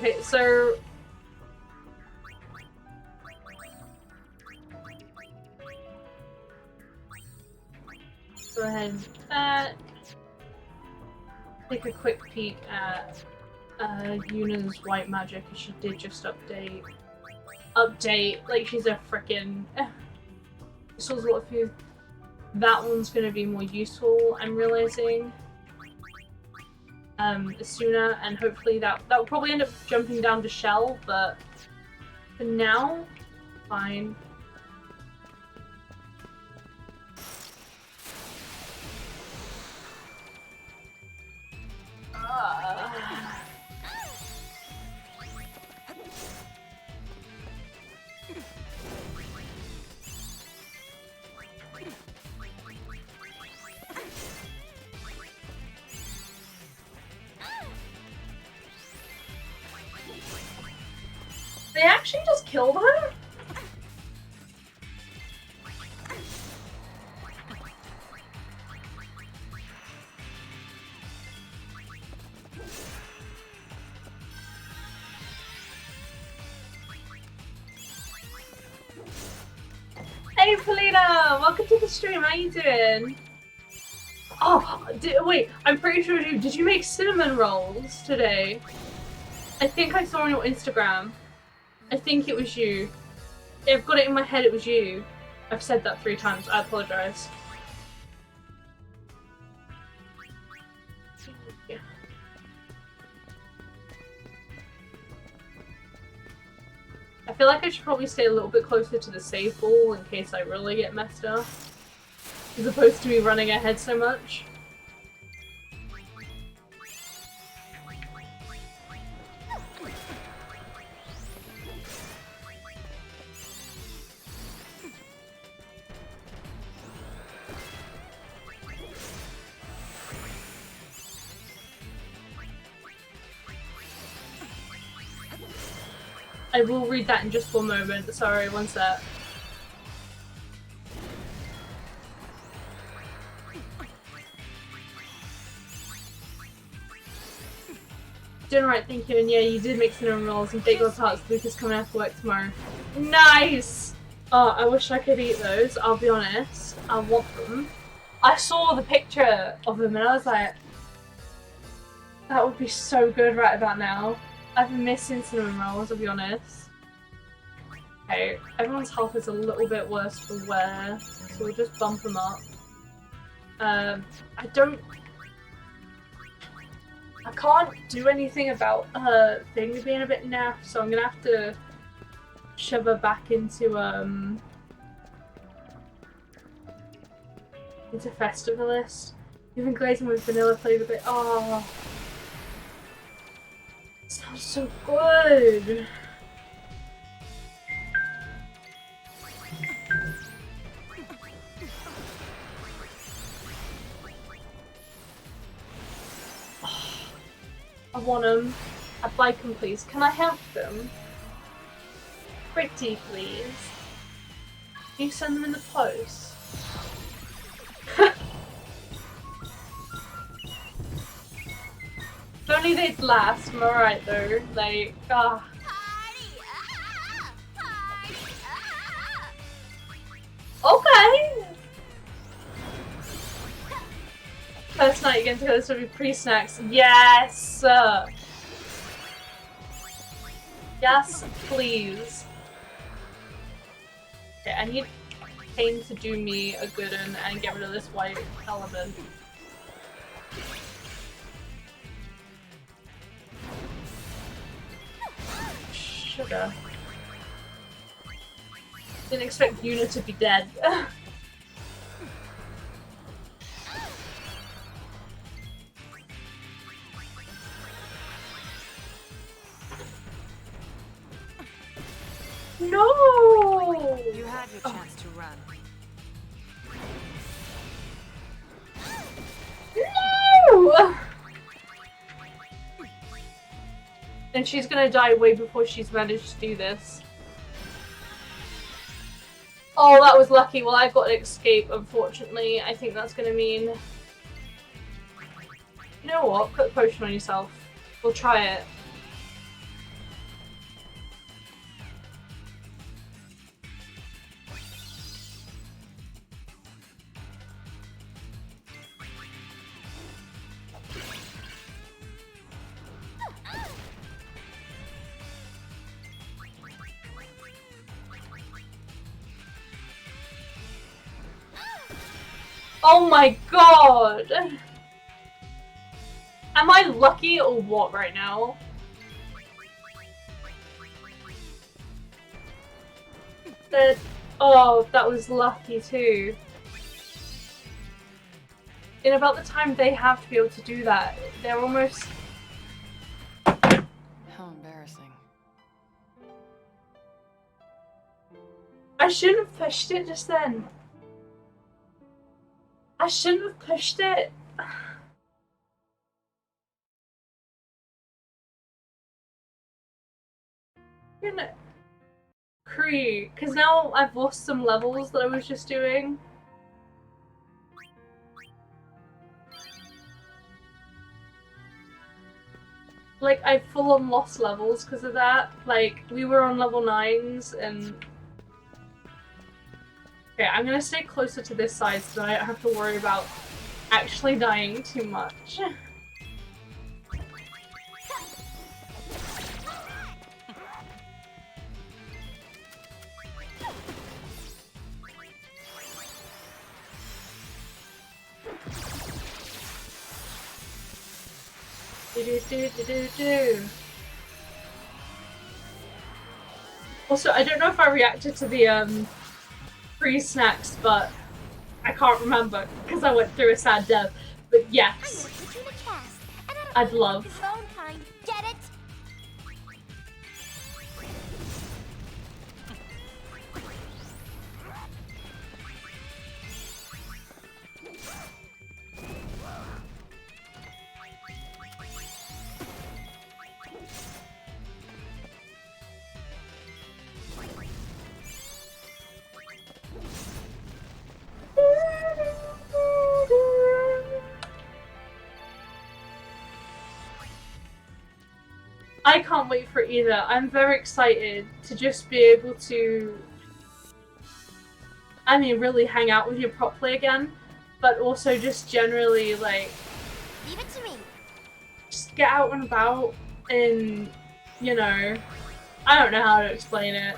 Okay, so go ahead and do that. Take a quick peek at Yuna's white magic, because she did just update. Like she's a frickin' crystals a lot few. That one's gonna be more useful, I'm realizing. Sooner, and hopefully that will probably end up jumping down to Shell, but for now, fine. They actually just killed her? Hey Polina! Welcome to the stream, how you doing? Oh, wait, I'm pretty sure did you make cinnamon rolls today? I think I saw on your Instagram. I think it was you. I've got it in my head it was you. I've said that 3 times, I apologise. Yeah. I feel like I should probably stay a little bit closer to the save ball in case I really get messed up. As opposed to me running ahead so much. I will read that in just one moment. Sorry, one sec. Doing right, thank you. And yeah, you did make cinnamon rolls and bake those hearts. Luke is coming after work tomorrow. Nice! Oh, I wish I could eat those, I'll be honest. I want them. I saw the picture of them and I was like, that would be so good right about now. I've been missing cinnamon rolls, I'll be honest. Okay, everyone's health is a little bit worse for wear, so we'll just bump them up. I can't do anything about her thing being a bit naff, so I'm gonna have to shove her back into Festivalist. Even glazing with vanilla flavour, but oh, it sounds so good. I want them. I'd like them, please. Can I help them? Pretty, please. Can you send them in the post? If only they'd last. I'm alright though. Like, ah. Okay! First night again together, so we pre-snacks. Yes! Yes, please. Okay, I need Kane to do me a good one and get rid of this white element. Sugar. Didn't expect Yuna to be dead. No! You had your chance to run. No! And she's gonna die way before she's managed to do this. Oh, that was lucky. Well, I got an escape, unfortunately. I think that's gonna mean... You know what? Put a potion on yourself. We'll try it. Oh my god! Am I lucky or what right now? That, oh, that was lucky too. In about the time they have to be able to do that, they're almost... How embarrassing. I shouldn't have pushed it just then. I shouldn't have pushed it. I'm gonna... Cree, because now I've lost some levels that I was just doing. Like, I full on lost levels because of that. Like, we were on level 9s and... Okay, I'm gonna stay closer to this side so I don't have to worry about actually dying too much. Also, I don't know if I reacted to the free snacks, but I can't remember because I went through a sad death. But yes, I'd love. Get it? I can't wait for it either. I'm very excited to just be able to, I mean, really hang out with you properly again, but also just generally, like, Leave it to me. just get out and about and, you know, I don't know how to explain it.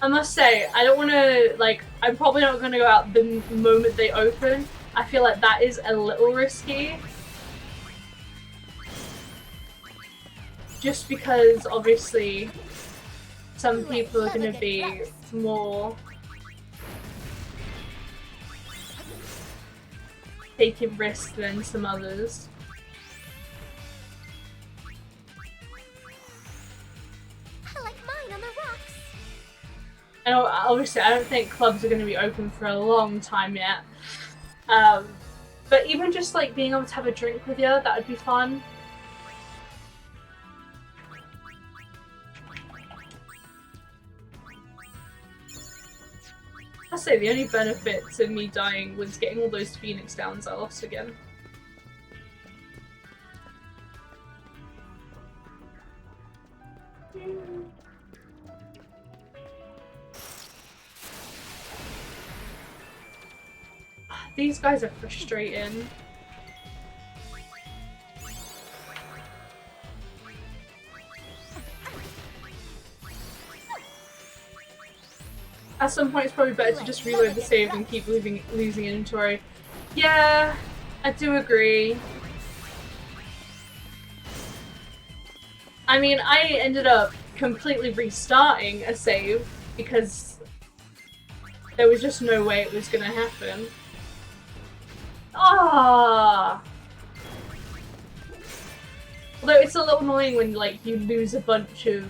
I must say, I don't want to, like, I'm probably not going to go out the moment they open. I feel like that is a little risky. Just because, obviously, some people are going to be more taking risks than some others. I like mine on the rocks. And obviously, I don't think clubs are going to be open for a long time yet. But even just like being able to have a drink with you, that would be fun. I'll say the only benefit to me dying was getting all those Phoenix downs I lost again. These guys are frustrating. At some point it's probably better to just reload the save and keep losing inventory. Yeah, I do agree. I mean, I ended up completely restarting a save because there was just no way it was gonna happen. Ah! Although it's a little annoying when like you lose a bunch of...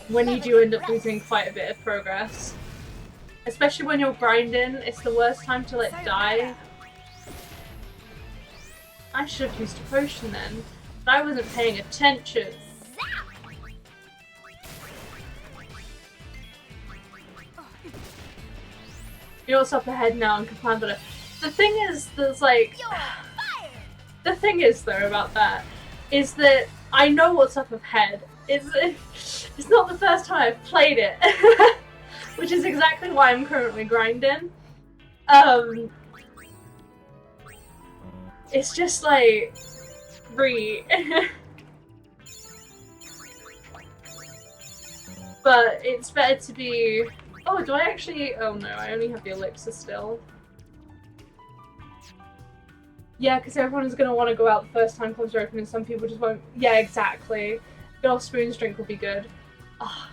when you do end up losing quite a bit of progress. Especially when you're grinding, it's the worst time to let die. I should have used a potion then, but I wasn't paying attention. You know what's up ahead now and can plan better. The thing is, there's like... The thing is though about that, is that I know what's up ahead. It's not the first time I've played it. Which is exactly why I'm currently grinding. It's just like... But it's better to be... Oh, do I actually... Oh no, I only have the elixir still. Yeah, because everyone's going to want to go out the first time clubs are open and some people just won't... Yeah, exactly. Good old spoons drink will be good. Oh.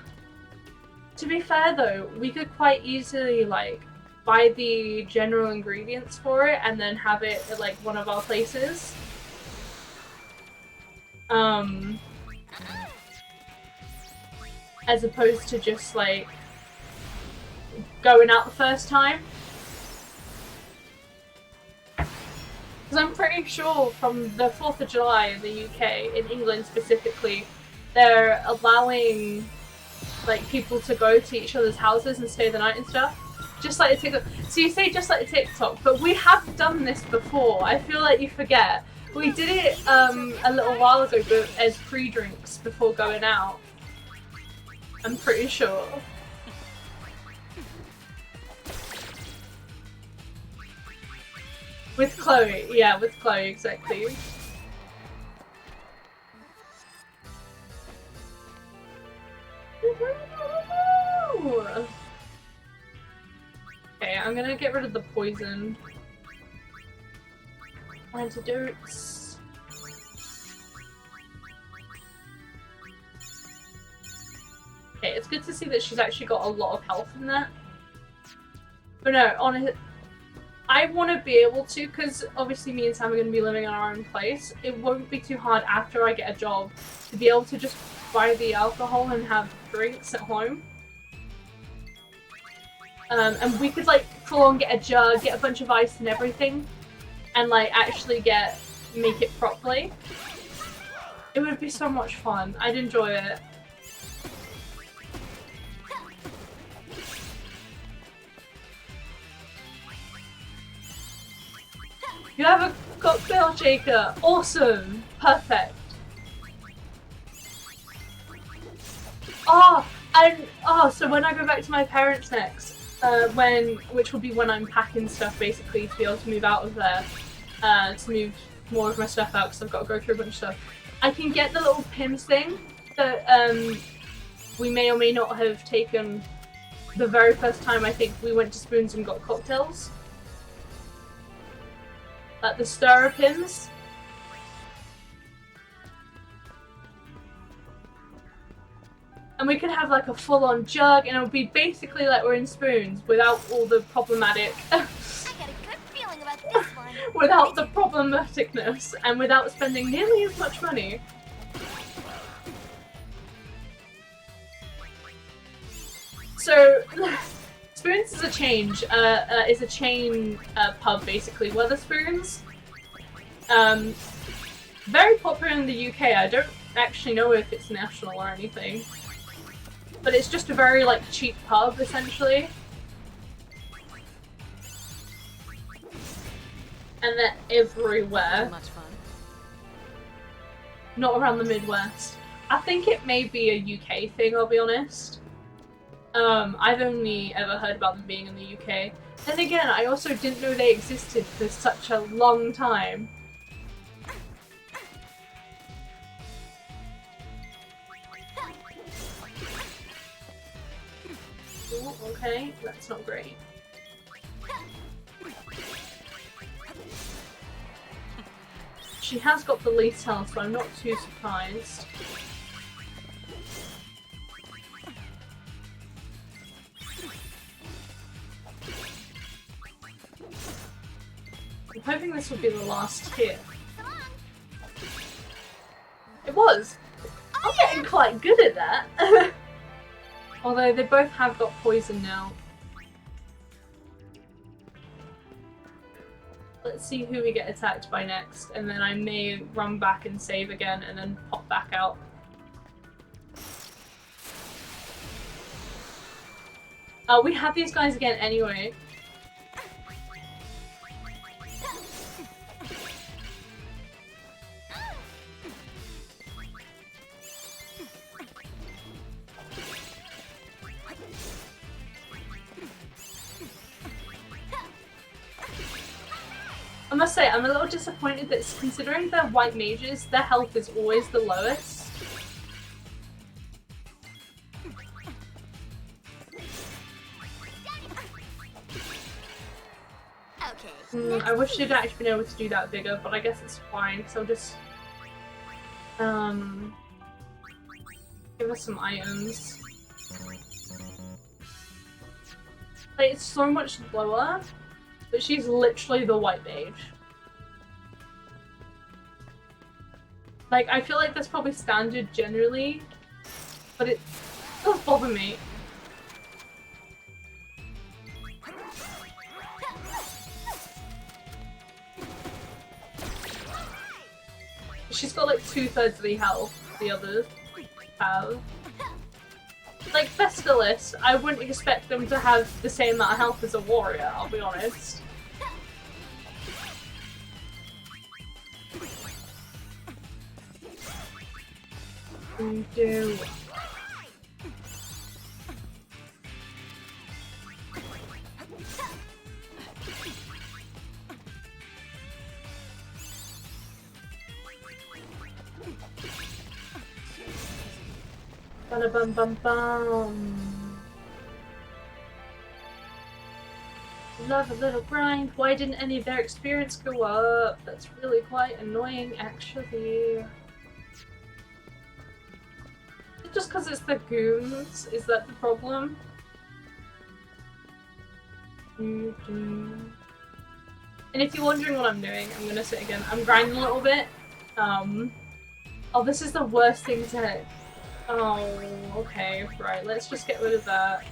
To be fair though, we could quite easily like buy the general ingredients for it and then have it at like one of our places. As opposed to just like going out the first time. Because I'm pretty sure from the 4th of July in the UK, in England specifically, they're allowing like people to go to each other's houses and stay the night and stuff. Just like a TikTok. So you say just like a TikTok, but we have done this before. I feel like you forget. We did it a little while ago but as free drinks before going out. I'm pretty sure. With Chloe, yeah, with Chloe, exactly. Okay, I'm gonna get rid of the poison. Antidotes. Okay, it's good to see that she's actually got a lot of health in that. But no, honestly, I want to be able to, because obviously me and Sam are going to be living in our own place. It won't be too hard after I get a job to be able to just buy the alcohol and have drinks at home. And we could like full on get a jug, get a bunch of ice and everything, and like actually make it properly. It would be so much fun. I'd enjoy it. You have a cocktail shaker. Awesome. Perfect. So when I go back to my parents next, which will be when I'm packing stuff basically to be able to move out of there, to move more of my stuff out because I've got to go through a bunch of stuff. I can get the little Pims thing that we may or may not have taken the very first time I think we went to Spoons and got cocktails. Like the stirrer Pims. And we could have like a full-on jug and it would be basically like we're in Spoons without all the problematic I got a good feeling about this one. without the problematicness and without spending nearly as much money. So Spoons is a chain pub basically. Wetherspoons. Very popular in the UK. I don't actually know if it's national or anything. But it's just a very like cheap pub essentially. And they're everywhere. Much fun. Not around the Midwest. I think it may be a UK thing, I'll be honest. I've only ever heard about them being in the UK. Then again, I also didn't know they existed for such a long time. Ooh, okay, that's not great. She has got the least health, so I'm not too surprised. I'm hoping this will be the last hit. It was! I'm getting quite good at that. Although they both have got poison now. Let's see who we get attacked by next, and then I may run back and save again and then pop back out. We have these guys again anyway. I must say, I'm a little disappointed that considering they're white mages, their health is always the lowest. Okay. I wish I'd actually been able to do that bigger, but I guess it's fine, so I'll just give us some items. Like, it's so much lower, but she's literally the white mage. Like, I feel like that's probably standard generally, but it does bother me. She's got like 2/3 of the health the others have. Like, Vestalis, I wouldn't expect them to have the same amount of health as a warrior, I'll be honest. Do. Bada bum bum bum. Love a little grind. Why didn't any of their experience go up? That's really quite annoying, actually. Just because it's the goons, is that the problem? And if you're wondering what I'm doing, I'm gonna say again, I'm grinding a little bit. Oh, this is the worst thing to... Oh, okay, right, let's just get rid of that.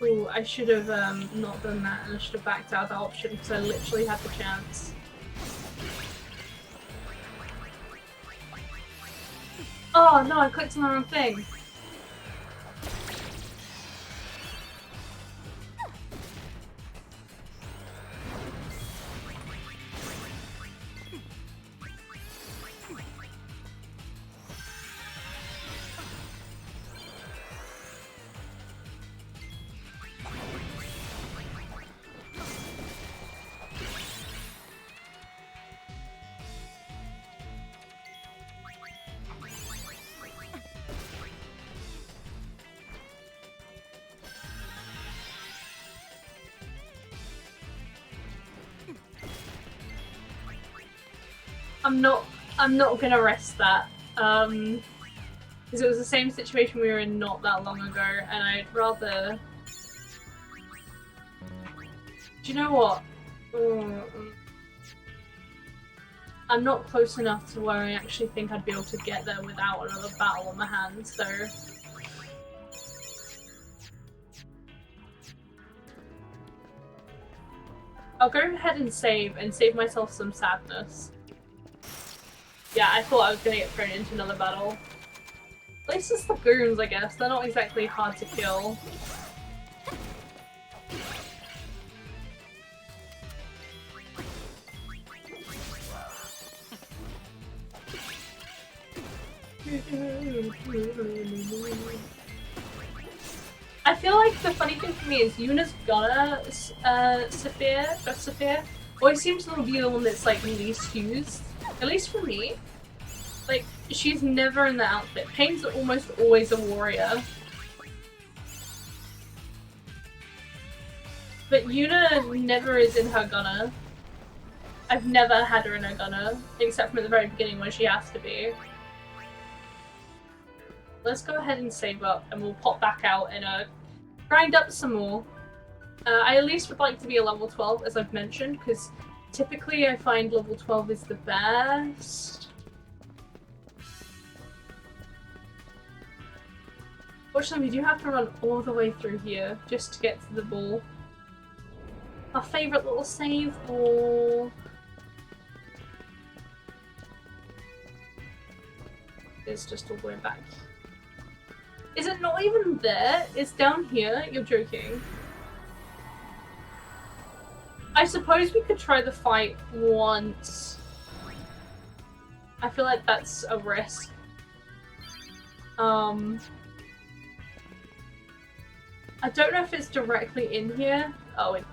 Ooh, I should have not done that, and I should have backed out that option because I literally had the chance. Oh no, I clicked on the wrong thing. I'm not gonna rest that. Because it was the same situation we were in not that long ago, and I'd rather... Do you know what? I'm not close enough to where I actually think I'd be able to get there without another battle on my hands, so... I'll go ahead and save myself some sadness. Yeah, I thought I was gonna get thrown into another battle. At least it's the goons, I guess. They're not exactly hard to kill. I feel like the funny thing for me is Yuna's got a Saphir always seems to be the one that's like least used. At least for me. Like, she's never in the outfit. Payne's almost always a warrior. But Yuna never is in her gunner. I've never had her in her gunner, except from at the very beginning when she has to be. Let's go ahead and save up and we'll pop back out and grind up some more. I at least would like to be a level 12, as I've mentioned, because typically I find level 12 is the best. Fortunately, we do have to run all the way through here just to get to the ball. Our favourite little save ball. It's just all the way back. Is it not even there? It's down here? You're joking. I suppose we could try the fight once. I feel like that's a risk. I don't know if it's directly in here. Oh, it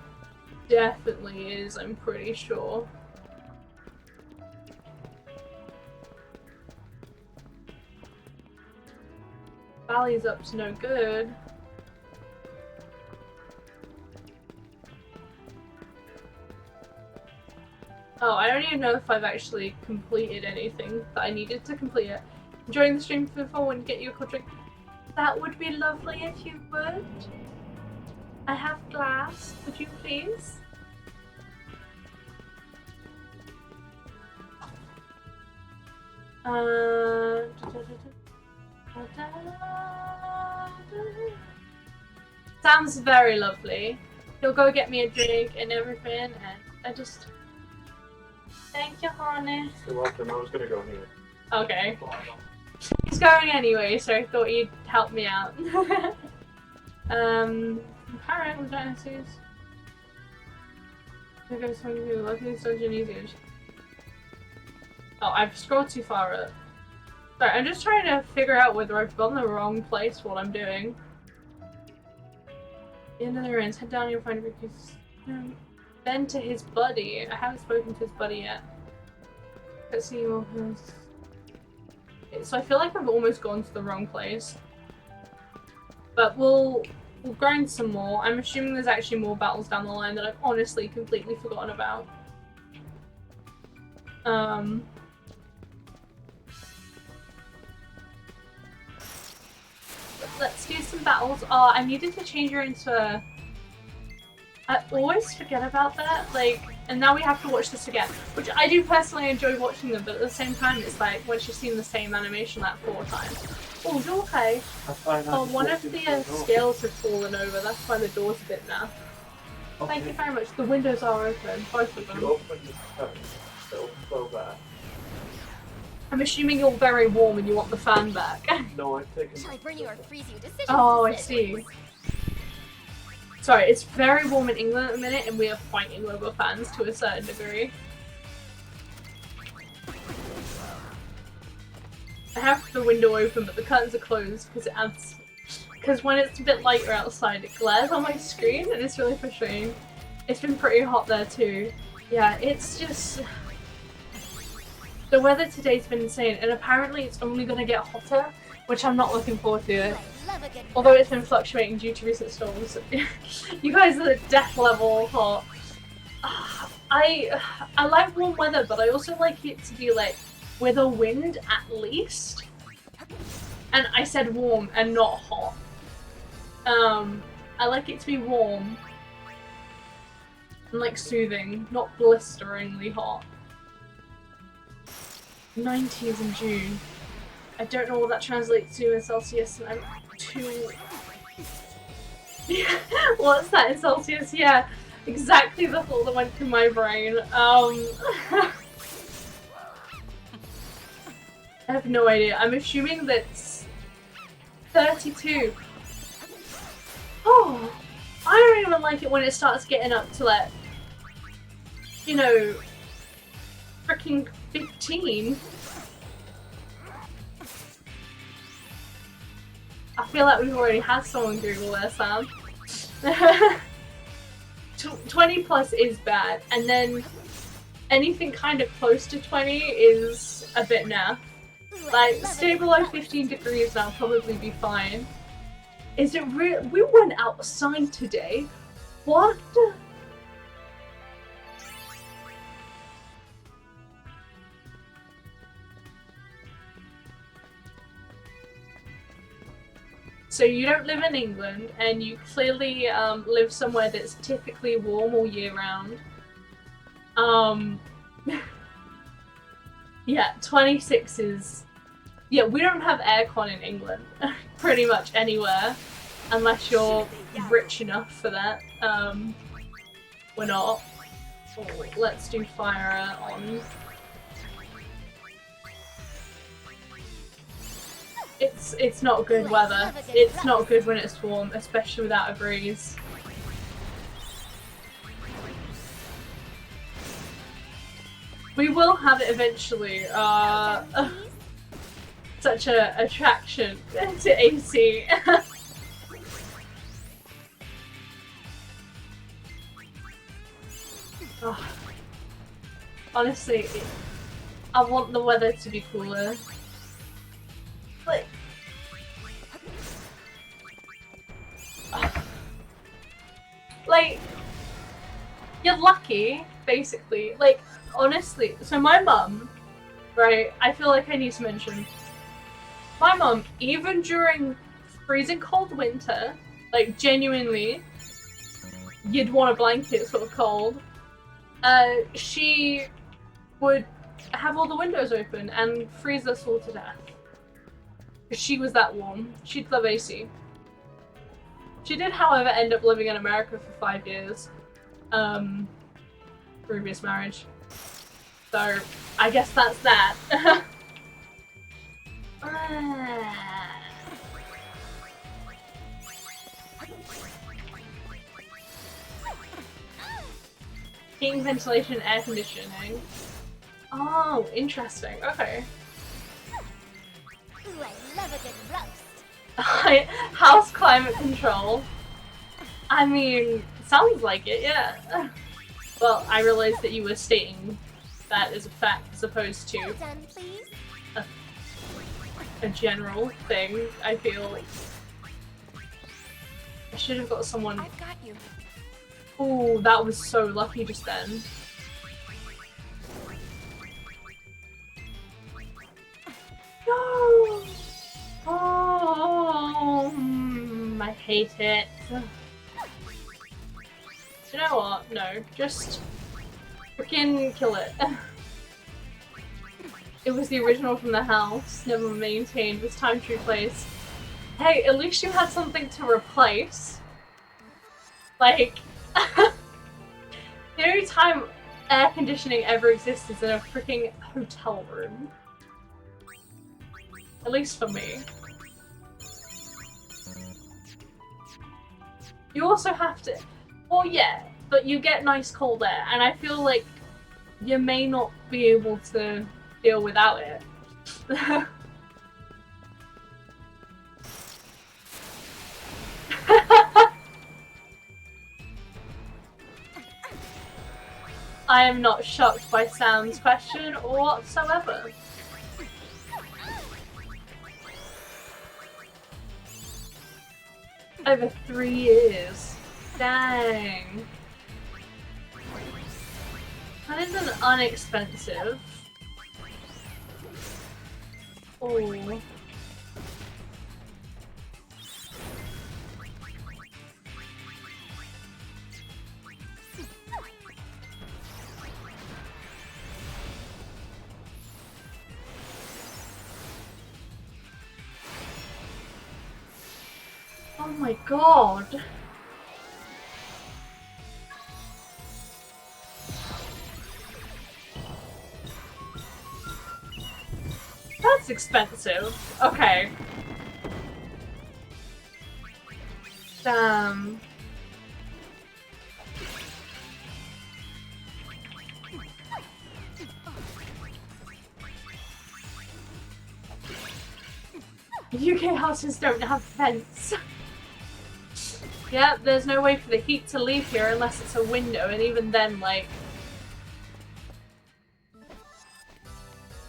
definitely is, I'm pretty sure. Valley's up to no good. Oh, I don't even know if I've actually completed anything that I needed to complete it. Enjoying the stream for fun and get you a cold drink. That would be lovely if you would. I have glass. Would you please? Sounds very lovely. He'll go get me a drink and everything, and I just... Thank you, honey. You're welcome, I was gonna go here. Okay. He's going anyway, so I thought you'd help me out. Apparent with dinosaurs. There goes something new. Look at this dungeon easier. Oh, I've scrolled too far up. Sorry, I'm just trying to figure out whether I've gone the wrong place for what I'm doing. The end of the ruins. Head down and you'll find Ricky's. Then to his buddy. I haven't spoken to his buddy yet. Let's see what happens. So I feel like I've almost gone to the wrong place. But we'll grind some more. I'm assuming there's actually more battles down the line that I've honestly completely forgotten about. Let's do some battles. Oh, I needed to change her into a... I always forget about that, like, and now we have to watch this again, which I do personally enjoy watching them, but at the same time it's like, once you've seen the same animation like 4 times. Oh, you're okay. Oh, one of the scales have fallen over, that's why the door's a bit now. Okay. Thank you very much. The windows are open, both of them. You open the curtain, it'll go back. I'm assuming you're very warm and you want the fan back. No, I've taken... Shall I burn you or freeze you? Decisions Oh, I decisions. see. Sorry, it's very warm in England at the minute and we are fighting over fans to a certain degree. I have the window open but the curtains are closed because it adds... Because when it's a bit lighter outside it glares on my screen and it's really frustrating. It's been pretty hot there too. Yeah, it's just... The weather today's been insane and apparently it's only going to get hotter, which I'm not looking forward to. Although it's been fluctuating due to recent storms. You guys are the death level hot. I like warm weather, but I also like it to be like with a wind at least. And I said warm and not hot. I like it to be warm and like soothing, not blisteringly hot. 90s in June. I don't know what that translates to in Celsius, and I'm too... What's that in Celsius? Yeah, exactly the thought that went through my brain. I have no idea. I'm assuming that's 32. Oh, I don't even like it when it starts getting up to like, you know, freaking 15. I feel like we've already had someone Google there, Sam. 20 plus is bad, and then anything kind of close to 20 is a bit naff. Like, stay below 15 degrees and I'll probably be fine. Is it real? We went outside today? What? So you don't live in England, and you clearly live somewhere that's typically warm all year round. Yeah, 26 is... Yeah, we don't have aircon in England, pretty much anywhere, unless you're rich enough for that. We're not. Oh, let's do fire on. It's not good weather. It's not good when it's warm, especially without a breeze. We will have it eventually. Such a attraction to AC. Oh. Honestly, I want the weather to be cooler. Like, you're lucky basically, like, honestly, so my mum, right, I feel like I need to mention, my mum, even during freezing cold winter, like, genuinely, you'd want a blanket sort of cold, she would have all the windows open and freeze us all to death. She was that warm. She'd love AC. She did, however, end up living in America for 5 years. Previous marriage. So, I guess that's that. Heating, ventilation, air conditioning. Oh, interesting. Okay. Ooh, I love a good roast. House climate control. I mean, sounds like it, yeah. Well, I realized that you were stating that as a fact as opposed to Well done, please. a general thing, I feel. I should have got someone. I've got you. Ooh, that was so lucky just then. No! Oh, I hate it. Do you know what? No, just freaking kill it. It was the original from the house, never maintained, it was time to replace. Hey, at least you had something to replace. Like, the only time air conditioning ever exists is in a freaking hotel room. At least for me. You also have to... Well, yeah, but you get nice cold air, and I feel like you may not be able to deal without it. I am not shocked by Sam's question whatsoever. Over 3 years. Dang. That isn't unexpensive. Oh. Oh my god. That's expensive. Okay. Damn. UK houses don't have vents. Yeah, there's no way for the heat to leave here unless it's a window, and even then, like...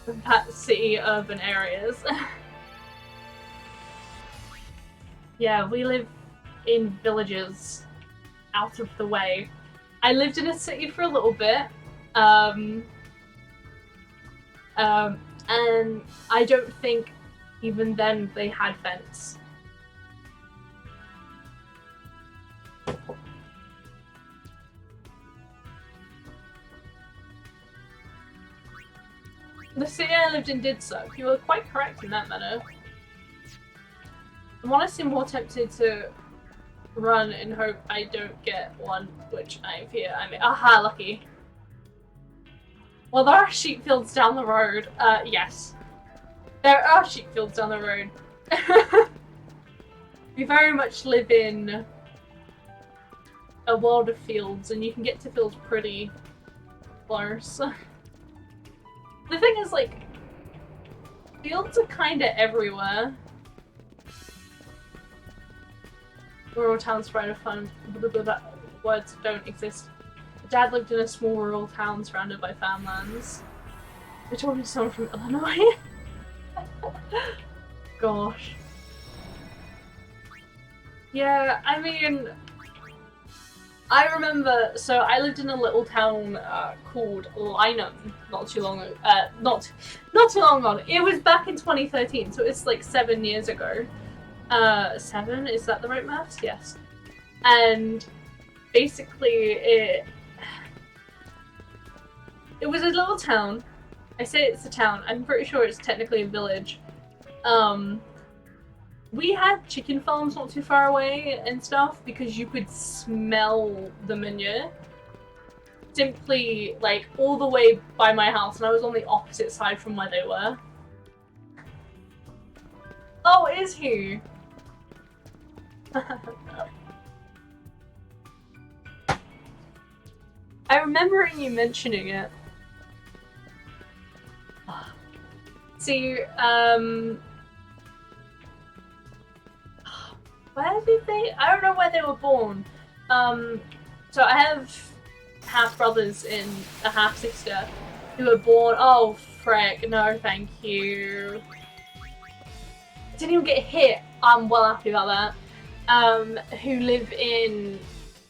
that city urban areas. Yeah, we live in villages out of the way. I lived in a city for a little bit, and I don't think even then they had vents. The city I lived in did suck. You were quite correct in that manner. I'm honestly more tempted to run and hope I don't get one, which I fear I may. Aha, lucky. Well, there are sheep fields down the road. Yes. There are sheep fields down the road. We very much live in a world of fields, and you can get to fields pretty close. The thing is, like, fields are kinda everywhere. Rural towns provide a fun... words don't exist. Dad lived in a small rural town surrounded by farmlands. I told me someone from Illinois. Gosh. Yeah, I mean... I remember, so I lived in a little town called Lynham not too long ago. Not too long ago. It was back in 2013, so it's like 7 years ago. 7? Is that the right maths? Yes. And basically, it was a little town. I say it's a town. I'm pretty sure it's technically a village. We had chicken farms not too far away and stuff because you could smell the manure. Simply, like, all the way by my house, and I was on the opposite side from where they were. Oh, is he? I remember you mentioning it. See, where did they? I don't know where they were born. So I have half brothers and a half sister who were born. Oh frick! No, thank you. Didn't even get hit. I'm well happy about that. Who live in?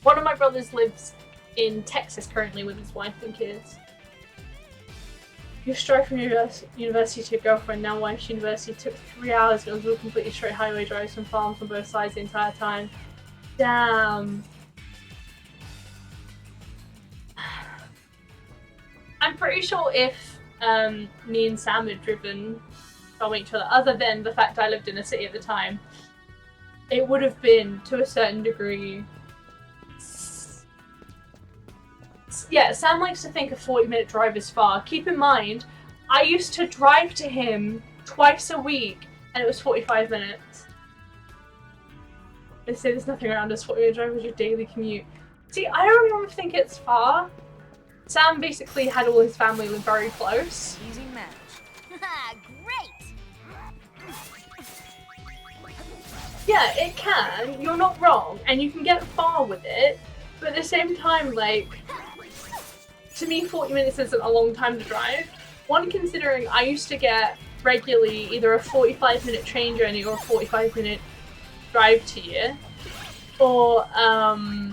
One of my brothers lives in Texas currently with his wife and kids. You drive from university to your girlfriend, now wife's university. Took 3 hours and it was all completely straight highway drives from farms on both sides the entire time. Damn. I'm pretty sure if me and Sam had driven from each other, other than the fact I lived in a city at the time, it would have been, to a certain degree... Yeah, Sam likes to think a 40-minute drive is far. Keep in mind, I used to drive to him twice a week, and it was 45 minutes. They say there's nothing around us. 40-minute drive was your daily commute. See, I don't even think it's far. Sam basically had all his family live very close. Easy match. Great! Yeah, it can. You're not wrong, and you can get far with it. But at the same time, like, to me 40 minutes isn't a long time to drive. One, considering I used to get regularly either a 45-minute train journey or a 45-minute drive to you. Or, I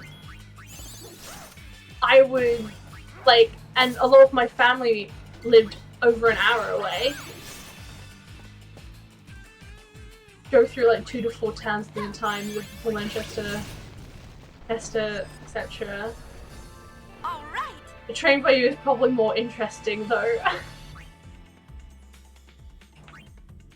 would, like, and a lot of my family lived over an hour away. Go through like 2 to 4 towns at a time, Liverpool, Manchester, Chester, etc. All right! The train by you is probably more interesting though.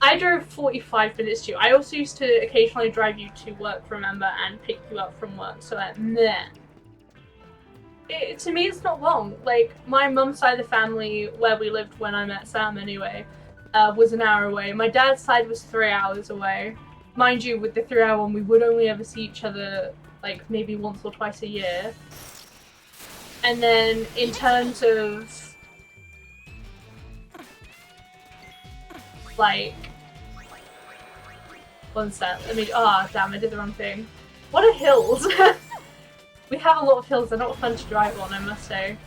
I drove 45 minutes to you. I also used to occasionally drive you to work, remember, and pick you up from work, so meh. To me it's not long. Like, my mum's side of the family, where we lived when I met Sam anyway, was an hour away. My dad's side was 3 hours away. Mind you, with the 3 hour one, we would only ever see each other like maybe once or twice a year. And then in terms of like, one sec, damn, I did the wrong thing. What are hills? We have a lot of hills, they're not fun to drive on, I must say.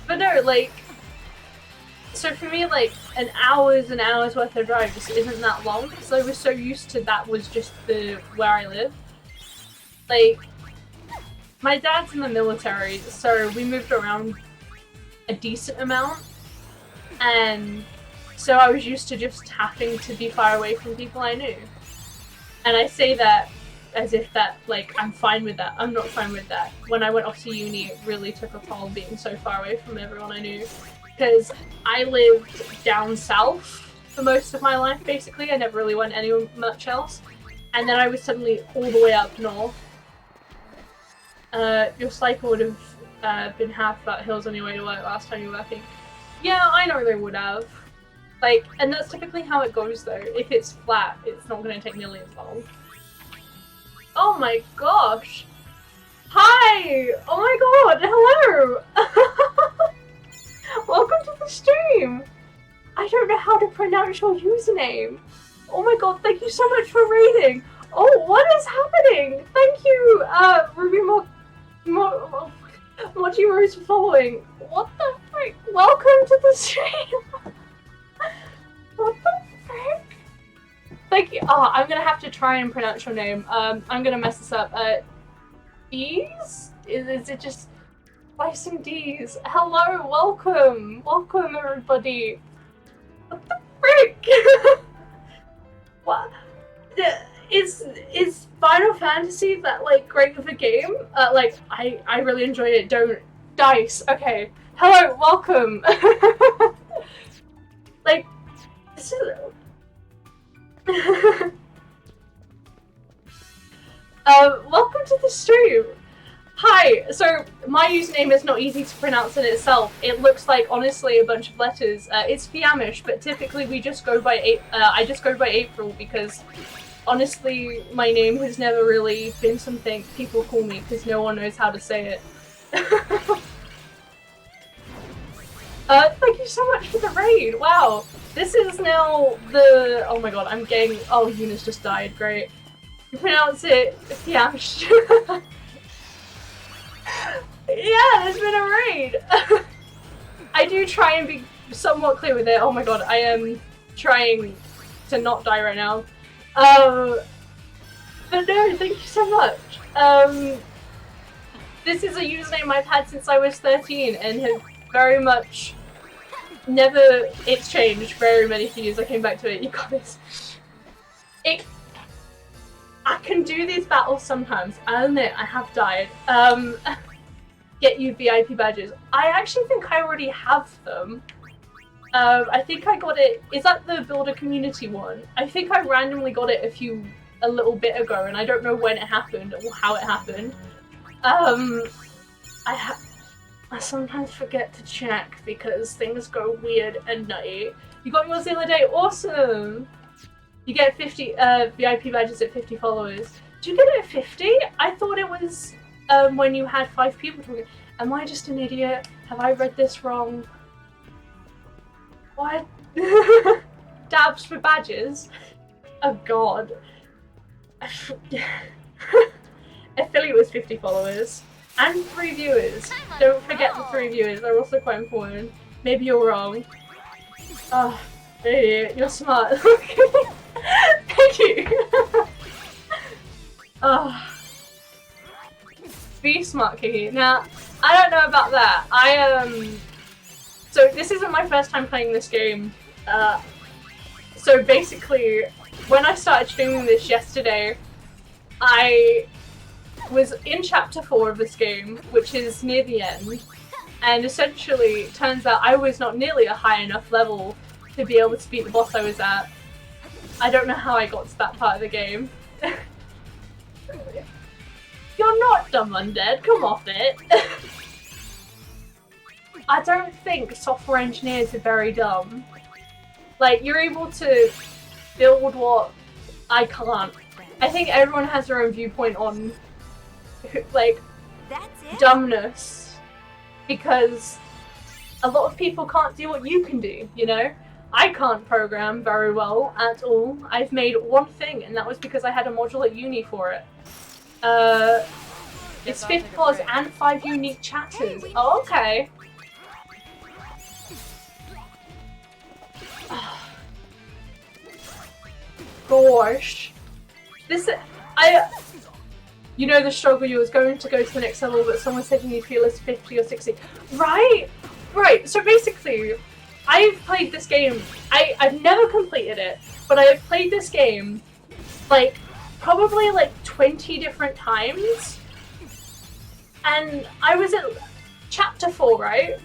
But no, like, so for me, like, an hour's worth of drive just isn't that long, because I was so used to that was just where I live. Like, my dad's in the military, so we moved around a decent amount, and so I was used to just having to be far away from people I knew. And I say that as if that, like, I'm fine with that. I'm not fine with that. When I went off to uni, it really took a toll being so far away from everyone I knew. Because I lived down south for most of my life, basically. I never really went anywhere much else. And then I was suddenly all the way up north. Your cycle would have been half that hills on your way to work last time you were working. Yeah, I know they would have. Like, and that's typically how it goes though. If it's flat, it's not going to take nearly as long. Oh my gosh! Hi! Oh my god, hello! Welcome to the stream! I don't know how to pronounce your username. Oh my god, thank you so much for raiding! Oh, what is happening? Thank you, Ruby Mochi Rose for following. What the frick? Welcome to the stream! What the frick? Thank you. Oh, I'm gonna have to try and pronounce your name. I'm gonna mess this up. D's? Is it just Bison D's? Hello, welcome! Welcome, everybody! What the frick? What? Is Final Fantasy that, like, great of a game? Like, I really enjoy it. Don't. Dice. Okay. Hello, welcome! Like, this is... welcome to the stream! Hi! So, my username is not easy to pronounce in itself. It looks like, honestly, a bunch of letters. It's Fiamish, but typically we just go by I just go by April because, honestly, my name has never really been something people call me because no one knows how to say it. Thank you so much for the raid! Wow! This is now the... Oh my god, I'm getting... Oh, Yuna's just died, great. You pronounce it Fiamish. Yeah, there's been a raid! I do try and be somewhat clear with it. Oh my god, I am trying to not die right now. But no, thank you so much. This is a username I've had since I was 13 and have very much never... It's changed very many years. I came back to it. You got this. I can do these battles sometimes. I admit I have died. Get you VIP badges. I actually think I already have them. I think I got it... Is that the Builder Community one? I think I randomly got it a little bit ago, and I don't know when it happened or how it happened. I sometimes forget to check because things go weird and nutty. You got yours the other day? Awesome! You get 50 VIP badges at 50 followers. Did you get it at 50? I thought it was when you had 5 people talking. Am I just an idiot? Have I read this wrong? What? Dabs for badges? Oh god. Affiliate was 50 followers. And 3 viewers. Don't forget the 3 viewers, they're also quite important. Maybe you're wrong. Oh, idiot, you're smart. Thank you! Oh. Be smart, Kiki. Now, I don't know about that. So this isn't my first time playing this game. So basically, when I started streaming this yesterday, I was in chapter 4 of this game, which is near the end, and essentially it turns out I was not nearly a high enough level to be able to beat the boss I was at. I don't know how I got to that part of the game. You're not dumb, undead, come off it. I don't think software engineers are very dumb. Like, you're able to build what I can't. I think everyone has their own viewpoint on like dumbness, because a lot of people can't do what you can do, you know? I can't program very well at all. I've made one thing, and that was because I had a module at uni for it. It's 50 followers and 5 unique chatters. Oh, okay. Gosh. You know the struggle, you was going to go to the next level, but someone said you need fearless 50 or 60. Right! Right, so basically, I've played this game, I've never completed it, but I've played this game, like, probably like 20 different times, and I was at chapter 4, right?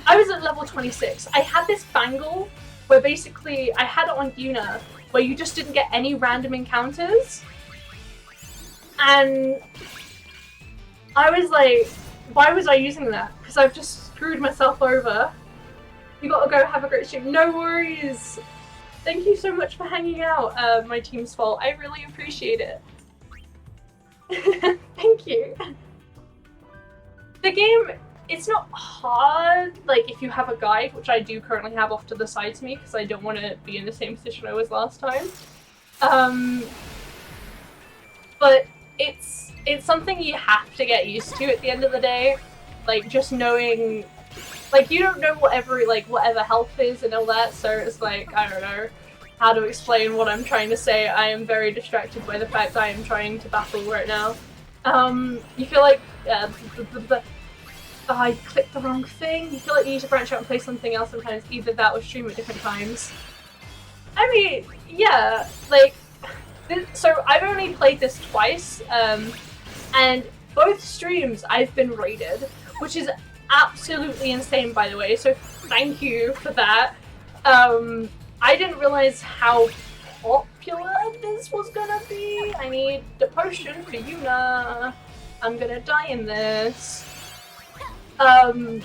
I was at level 26. I had this bangle where basically I had it on Yuna, where you just didn't get any random encounters. And I was like, why was I using that? Because I've just screwed myself over. You gotta go, have a great stream. No worries! Thank you so much for hanging out, my team's fault. I really appreciate it. Thank you. The game, it's not hard, like if you have a guide, which I do currently have off to the side to me because I don't want to be in the same position I was last time. But it's something you have to get used to at the end of the day. Like, just knowing, like, you don't know whatever health is and all that, so it's like, I don't know, how to explain what I'm trying to say. I am very distracted by the fact I am trying to battle right now. You feel like I clicked the wrong thing. You feel like you need to branch out and play something else sometimes, either that or stream at different times. I mean, yeah, like, so I've only played this twice, and both streams I've been rated, which is absolutely insane, by the way, so thank you for that. I didn't realize how popular this was gonna be. I need the potion for Yuna. I'm gonna die in this. And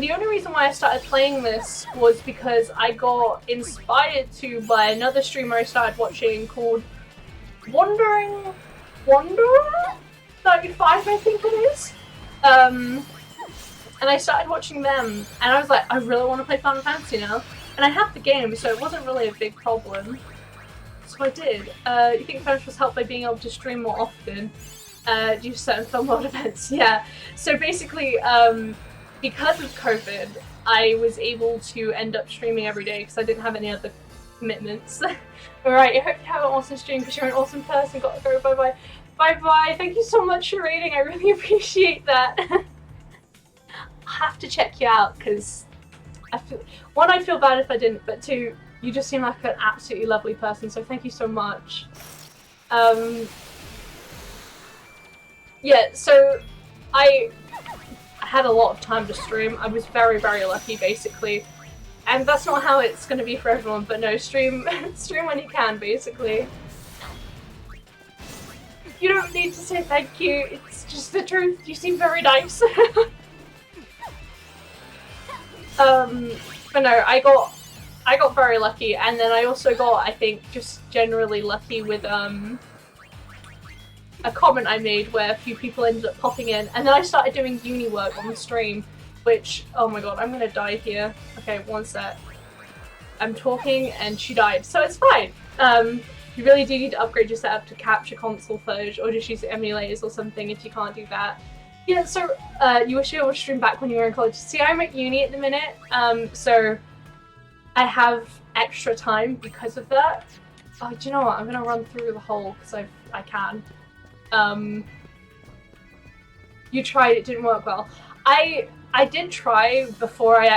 the only reason why I started playing this was because I got inspired to by another streamer I started watching called Wandering Wanderer 35, I think it is. And I started watching them, and I was like, I really want to play Final Fantasy now. And I have the game, so it wasn't really a big problem. So I did. You think French was helped by being able to stream more often due to certain film world events? Yeah. So basically, because of COVID, I was able to end up streaming every day because I didn't have any other commitments. Alright, I hope you have an awesome stream because you're an awesome person. Gotta go, bye bye. Bye bye, thank you so much for rating, I really appreciate that. I have to check you out because one, I feel bad if I didn't, but two, you just seem like an absolutely lovely person, so thank you so much. Yeah, so I had a lot of time to stream. I was very, very lucky, basically. And that's not how it's going to be for everyone, but no, stream when you can, basically. You don't need to say thank you, it's just the truth. You seem very nice. But no, I got very lucky, and then I also got, I think, just generally lucky with a comment I made where a few people ended up popping in, and then I started doing uni work on the stream, which, oh my god, I'm gonna die here. Okay, one sec. I'm talking and she died, so it's fine. You really do need to upgrade your setup to capture console footage, or just use emulators or something if you can't do that. Yeah, so you wish you would stream back when you were in college. See, I'm at uni at the minute, so I have extra time because of that. Oh, do you know what? I'm gonna run through the whole because I can. You tried, it didn't work well. I did try before I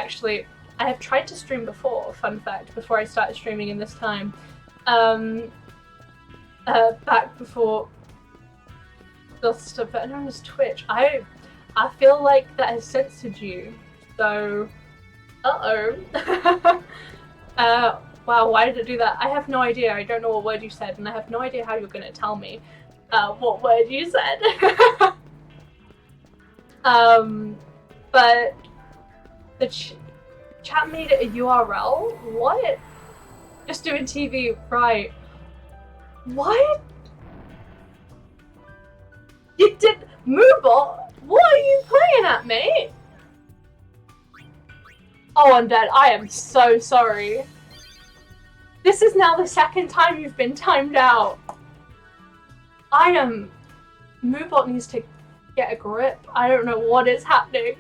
have tried to stream before, fun fact, before I started streaming in this time. Back before the stuff that known as Twitch. I feel like that has censored you, so uh-oh. Wow, why did it do that? I have no idea. I don't know what word you said, and I have no idea how you're gonna tell me what word you said. But the chat made it a URL? What? Just doing TV, right. What? You did Moobot? What are you playing at, mate? Oh, I'm dead. I am so sorry. This is now the second time you've been timed out. Moobot needs to get a grip. I don't know what is happening.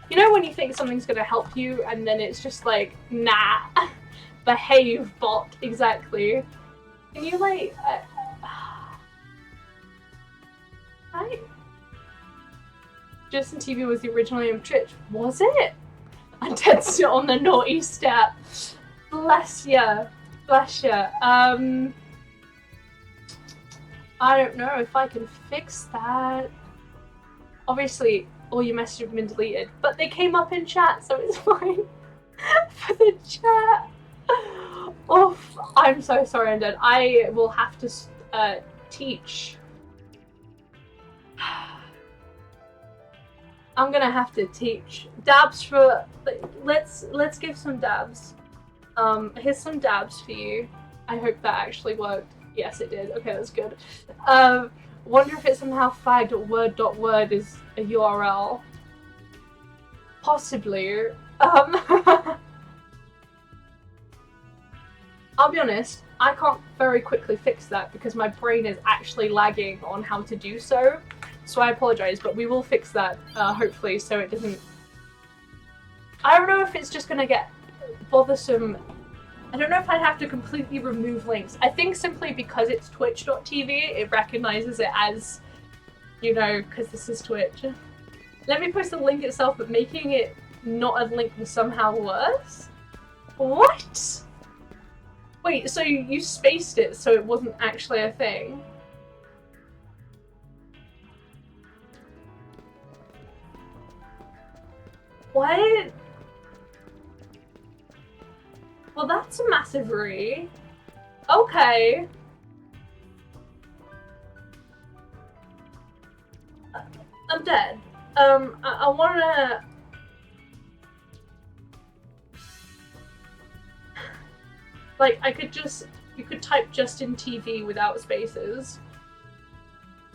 You know when you think something's gonna help you and then it's just like, nah. Behave, bot. Exactly. Can you like... right? Justin TV was the original name of Twitch. Was it? I'm dead still on the naughty step. Bless ya. Bless ya. I don't know if I can fix that. Obviously, all your messages have been deleted, but they came up in chat, so it's fine. For the chat. Oof, I'm so sorry, I'm dead. I will have to teach. I'm gonna have to teach dabs for. Let's give some dabs. Here's some dabs for you. I hope that actually worked. Yes, it did. Okay, that's good. Wonder if it somehow flagged word.word is a URL. Possibly. I'll be honest, I can't very quickly fix that because my brain is actually lagging on how to do so. So I apologize, but we will fix that, hopefully, so it doesn't... I don't know if it's just gonna get bothersome I don't know if I'd have to completely remove links. I think simply because it's twitch.tv, it recognizes it as, you know, because this is Twitch. Let me post the link itself, but making it not a link was somehow worse? What? Wait, so you spaced it so it wasn't actually a thing? What? Well, that's a massive re. Okay. I'm dead. I wanna... Like, I could just... You could type Justin TV without spaces.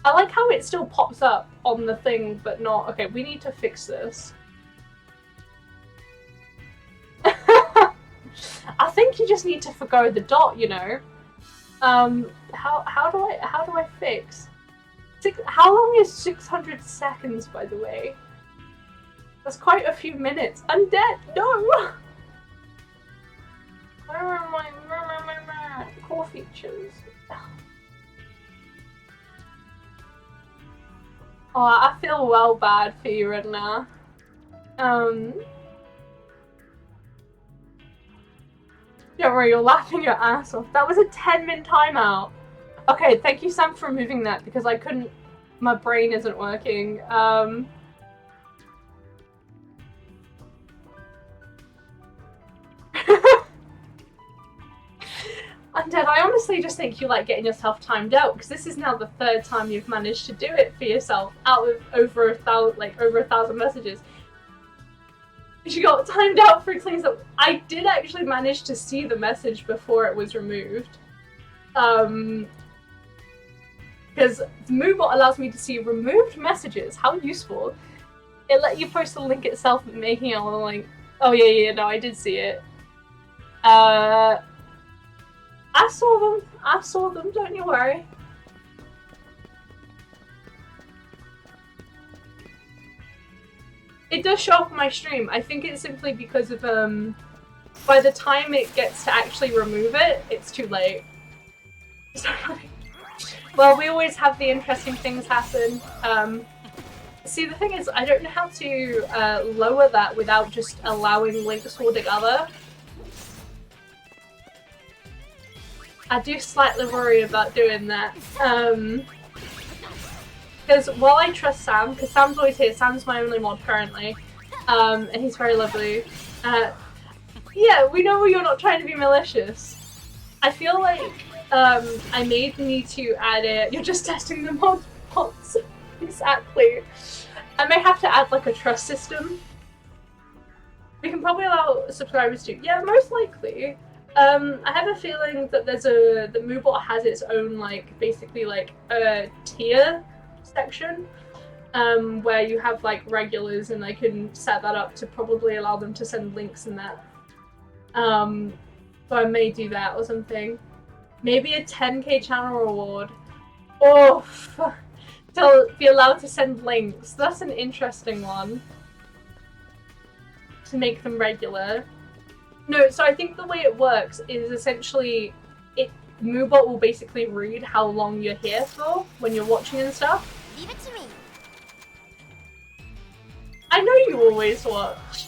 I like how it still pops up on the thing, but not... Okay, we need to fix this. I think you just need to forgo the dot, you know. How do I fix? How long is 600 seconds, by the way? That's quite a few minutes. I'm dead. No. Where are my core features? Oh, I feel well bad for you right now. Don't worry, you're laughing your ass off. That was a 10-minute timeout. Okay, thank you, Sam, for removing that because I couldn't. My brain isn't working. I'm dead. I honestly just think you like getting yourself timed out because this is now the 3rd time you've managed to do it for yourself out of over 1,000 messages. She got timed out for things that I did actually manage to see the message before it was removed. Because Moobot allows me to see removed messages. How useful. It let you post the link itself, making it all like, oh yeah, no, I did see it. I saw them, don't you worry. It does show up on my stream. I think it's simply because of, by the time it gets to actually remove it, it's too late. Well, we always have the interesting things happen. See, the thing is, I don't know how to lower that without just allowing links altogether. I do slightly worry about doing that. Because while I trust Sam, because Sam's always here, Sam's my only mod currently, and he's very lovely. Yeah, we know you're not trying to be malicious. I feel like I may need to add it. You're just testing the mods. Exactly. I may have to add like a trust system. We can probably allow subscribers to. Yeah, most likely. I have a feeling that the Moobot has its own like basically like a tier section where you have like regulars, and I can set that up to probably allow them to send links and that. So I may do that or something. Maybe a 10k channel reward. Oh, to be allowed to send links. That's an interesting one. To make them regular. No, so I think the way it works is essentially Moobot will basically read how long you're here for when you're watching and stuff. Leave it to me. I know you always watch.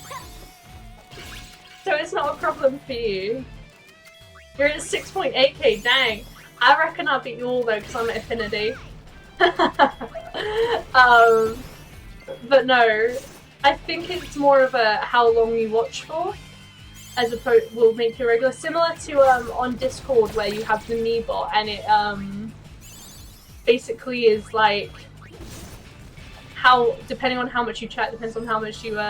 So it's not a problem for you. You're at 6.8k, dang. I reckon I'll beat you all though, because I'm at Affinity. But no, I think it's more of a how long you watch for, as opposed will make you regular. Similar to on Discord where you have the Meebot and it basically is like how, depending on how much you chat, depends on how much you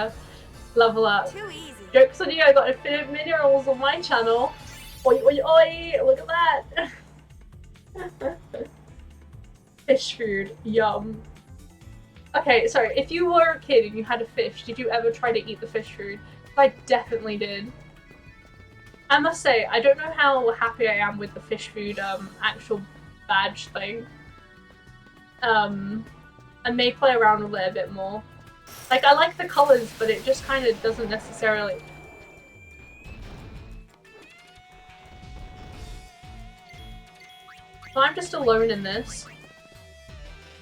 level up. Too easy. Jokes on you, I got infinite minerals on my channel. Oi oi oi, look at that! Fish food, yum. Okay, sorry, if you were a kid and you had a fish, did you ever try to eat the fish food? I definitely did. I must say, I don't know how happy I am with the fish food actual badge thing. I may play around with it a bit more. Like, I like the colours, but it just kind of doesn't necessarily... So I'm just alone in this.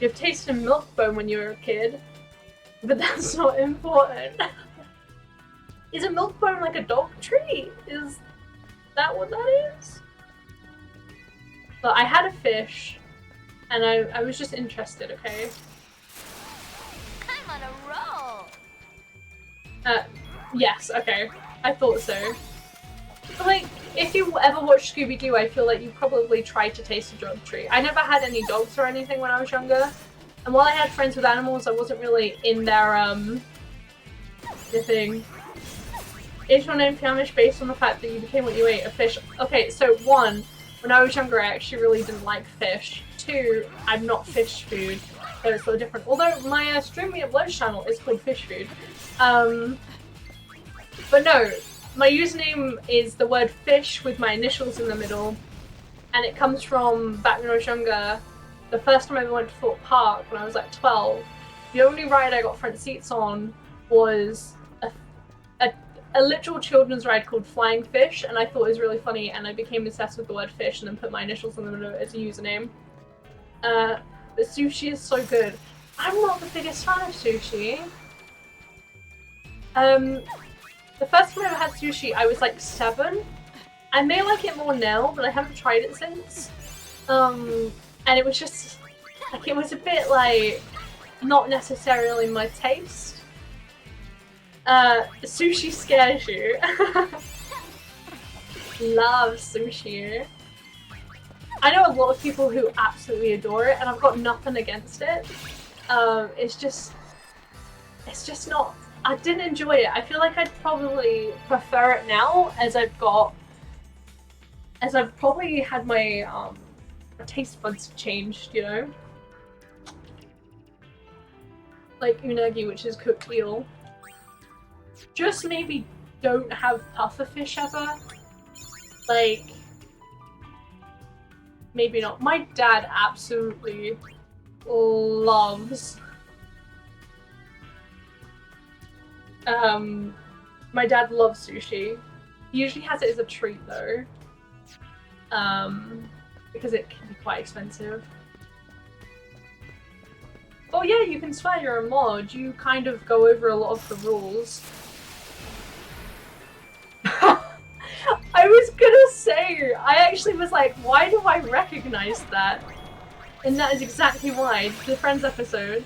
You've tasted milk bone when you were a kid, but that's not important. Is a milk bone like a dog treat? Is that what that is? But I had a fish, and I was just interested, okay? I'm on a roll. Yes, okay. I thought so. But like, if you ever watched Scooby-Doo, I feel like you probably tried to taste a dog treat. I never had any dogs or anything when I was younger. And while I had friends with animals, I wasn't really in their thing. Is your name Fiamish based on the fact that you became what you ate, a fish? Okay, so one, when I was younger, I actually really didn't like fish. Two, I'm not fish food, so it's a little different. Although my Stream Me Up Lunch channel is called Fish Food. But no, my username is the word fish with my initials in the middle, and it comes from back when I was younger. The first time I ever went to Thorpe Park when I was like 12, the only ride I got front seats on was a literal children's ride called Flying Fish, and I thought it was really funny, and I became obsessed with the word fish and then put my initials in the middle as a username. But sushi is so good. I'm not the biggest fan of sushi. The first time I ever had sushi, I was like 7. I may like it more now, but I haven't tried it since. And it was just, like, it was a bit, like, not necessarily my taste. Sushi scares you. Love sushi. I know a lot of people who absolutely adore it, and I've got nothing against it. It's just not, I didn't enjoy it. I feel like I'd probably prefer it now as I've probably had my taste buds changed, you know? Like unagi, which is cooked eel. Just maybe don't have pufferfish ever. Like, maybe not. My dad absolutely loves my dad loves sushi. He usually has it as a treat though. Because it can be quite expensive. Oh yeah, you can swear you're a mod. You kind of go over a lot of the rules. I was gonna say, I actually was like, why do I recognize that? And that is exactly why. The Friends episode,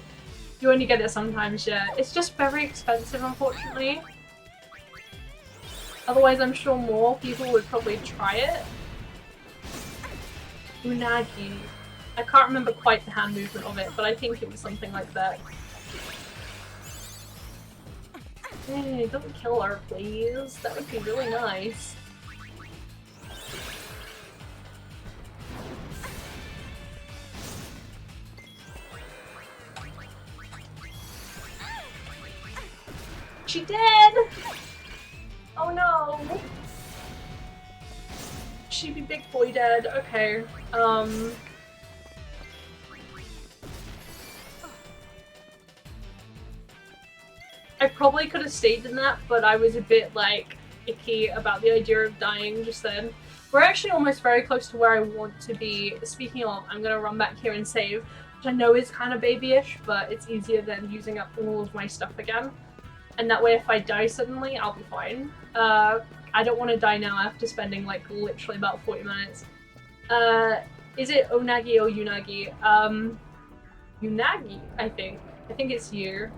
you only get it sometimes, yeah. It's just very expensive, unfortunately. Otherwise, I'm sure more people would probably try it. Unagi. I can't remember quite the hand movement of it, but I think it was something like that. Hey, don't kill her, please. That would be really nice. She did! Oh no! She be big boy dead. Okay. I probably could have stayed in that, but I was a bit, like, icky about the idea of dying just then. We're actually almost very close to where I want to be. Speaking of, I'm gonna run back here and save, which I know is kind of babyish, but it's easier than using up all of my stuff again. And that way if I die suddenly, I'll be fine. I don't want to die now after spending, like, literally about 40 minutes. Is it Onagi or Unagi? Unagi, I think. I think it's you.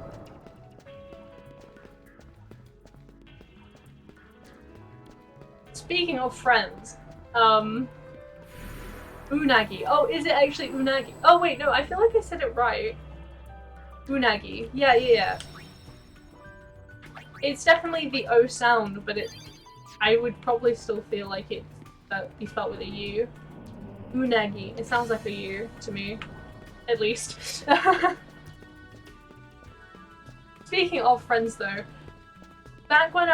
Speaking of friends, Unagi. Oh, is it actually Unagi? Oh wait, no, I feel like I said it right. Unagi. Yeah. It's definitely the O sound, but I would probably still feel like it be spelled with a U. Unagi. It sounds like a U to me, at least. Speaking of friends, though, back when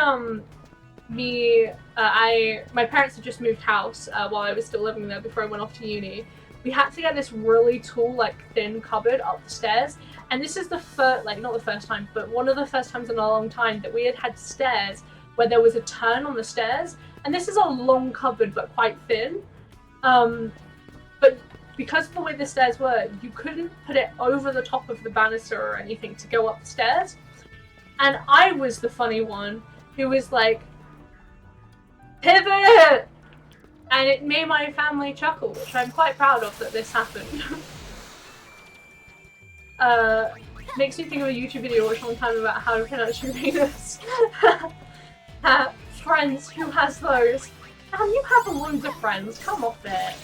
my parents had just moved house while I was still living there before I went off to uni. We had to get this really tall, like, thin cupboard up the stairs, and this is the first, like, not the first time, but one of the first times in a long time that we had stairs where there was a turn on the stairs, and this is a long cupboard but quite thin. But because of the way the stairs were, you couldn't put it over the top of the banister or anything to go up the stairs. And I was the funny one who was like, pivot! And it made my family chuckle, which I'm quite proud of that this happened. Makes me think of a YouTube video I watched one time about how to pronounce Uranus. Friends, who has those? Damn, you have loads of friends, come off it.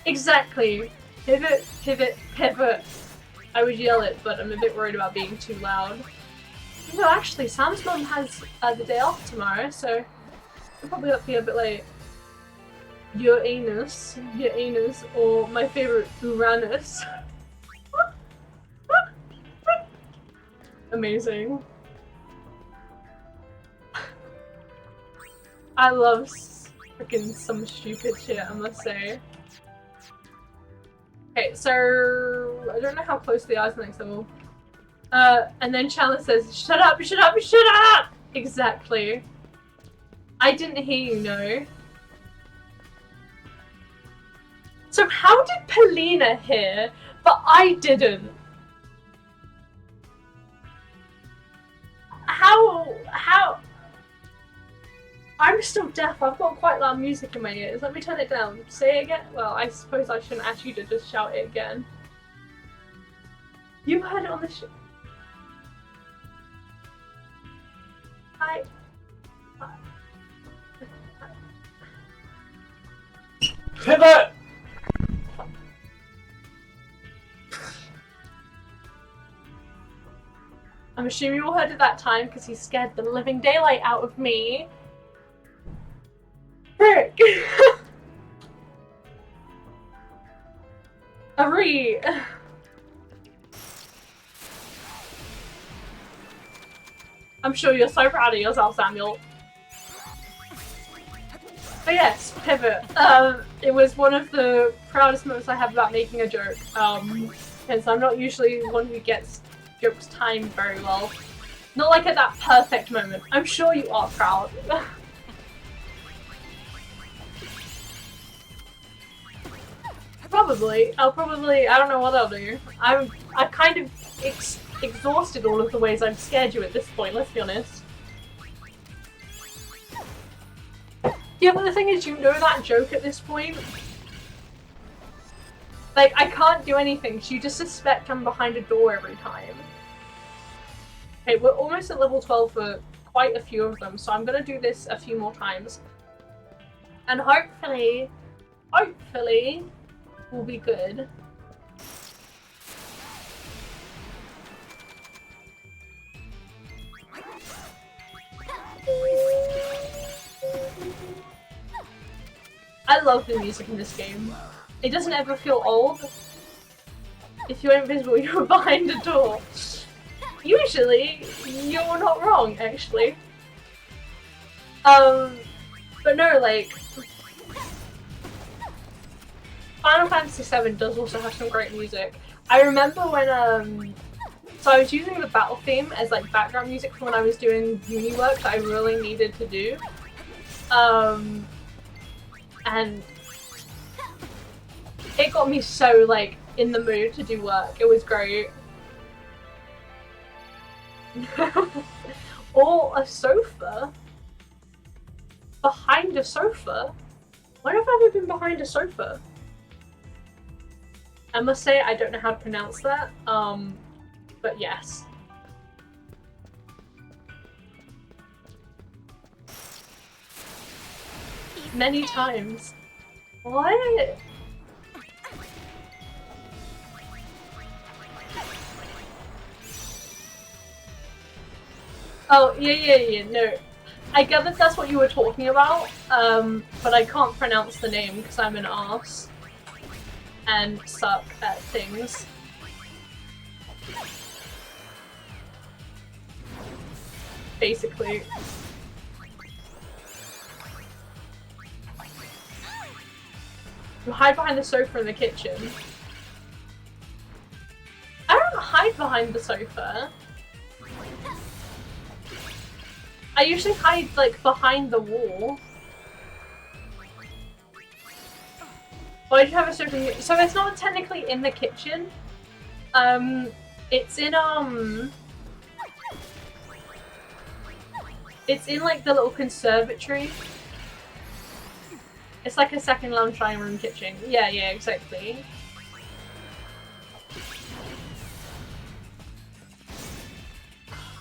Exactly. Pivot, pivot, pivot. I would yell it, but I'm a bit worried about being too loud. No, actually, Sam's mum has the day off tomorrow, so I'll probably be a bit late. Uranus, or my favorite, Uranus. Amazing. I love freaking some stupid shit, I must say. Okay, so I don't know how close they are to the next level. And then Chandler says, "Shut up, shut up, shut up!" Exactly. I didn't hear you, no. So how did Polina hear, but I didn't? How? I'm still deaf. I've got quite loud music in my ears. Let me turn it down. Say it again. Well, I suppose I shouldn't ask you to just shout it again. You heard it on the show. Pivot! I'm assuming you all heard it that time because he scared the living daylight out of me. Frick! Hurry! I'm sure you're so proud of yourself, Samuel. But yes, pivot. It was one of the proudest moments I have about making a joke. Because I'm not usually one who gets jokes timed very well. Not like at that perfect moment. I'm sure you are proud. Probably. I don't know what I'll do. I've kind of exhausted all of the ways I've scared you at this point, let's be honest. Yeah, but the thing is, you know that joke at this point. Like, I can't do anything, so you just suspect I'm behind a door every time. Okay, we're almost at level 12 for quite a few of them, so I'm gonna do this a few more times. And hopefully, we'll be good. I love the music in this game. It doesn't ever feel old. If you're invisible, you're behind a door. Usually, you're not wrong, actually. But no, like, Final Fantasy VII does also have some great music. I remember when, so I was using the battle theme as like background music for when I was doing uni work that I really needed to do. And it got me so like in the mood to do work. It was great. Or a sofa. Behind a sofa? When have I ever been behind a sofa? I must say I don't know how to pronounce that, but yes. Many times. What? Oh, yeah, no. I get that that's what you were talking about, but I can't pronounce the name because I'm an arse. And suck at things. Basically. You hide behind the sofa in the kitchen. I don't hide behind the sofa. I usually hide, like, behind the wall. Why do you have a sofa? So it's not technically in the kitchen. It's in it's in like the little conservatory. It's like a second lounge dining room kitchen. Yeah, exactly.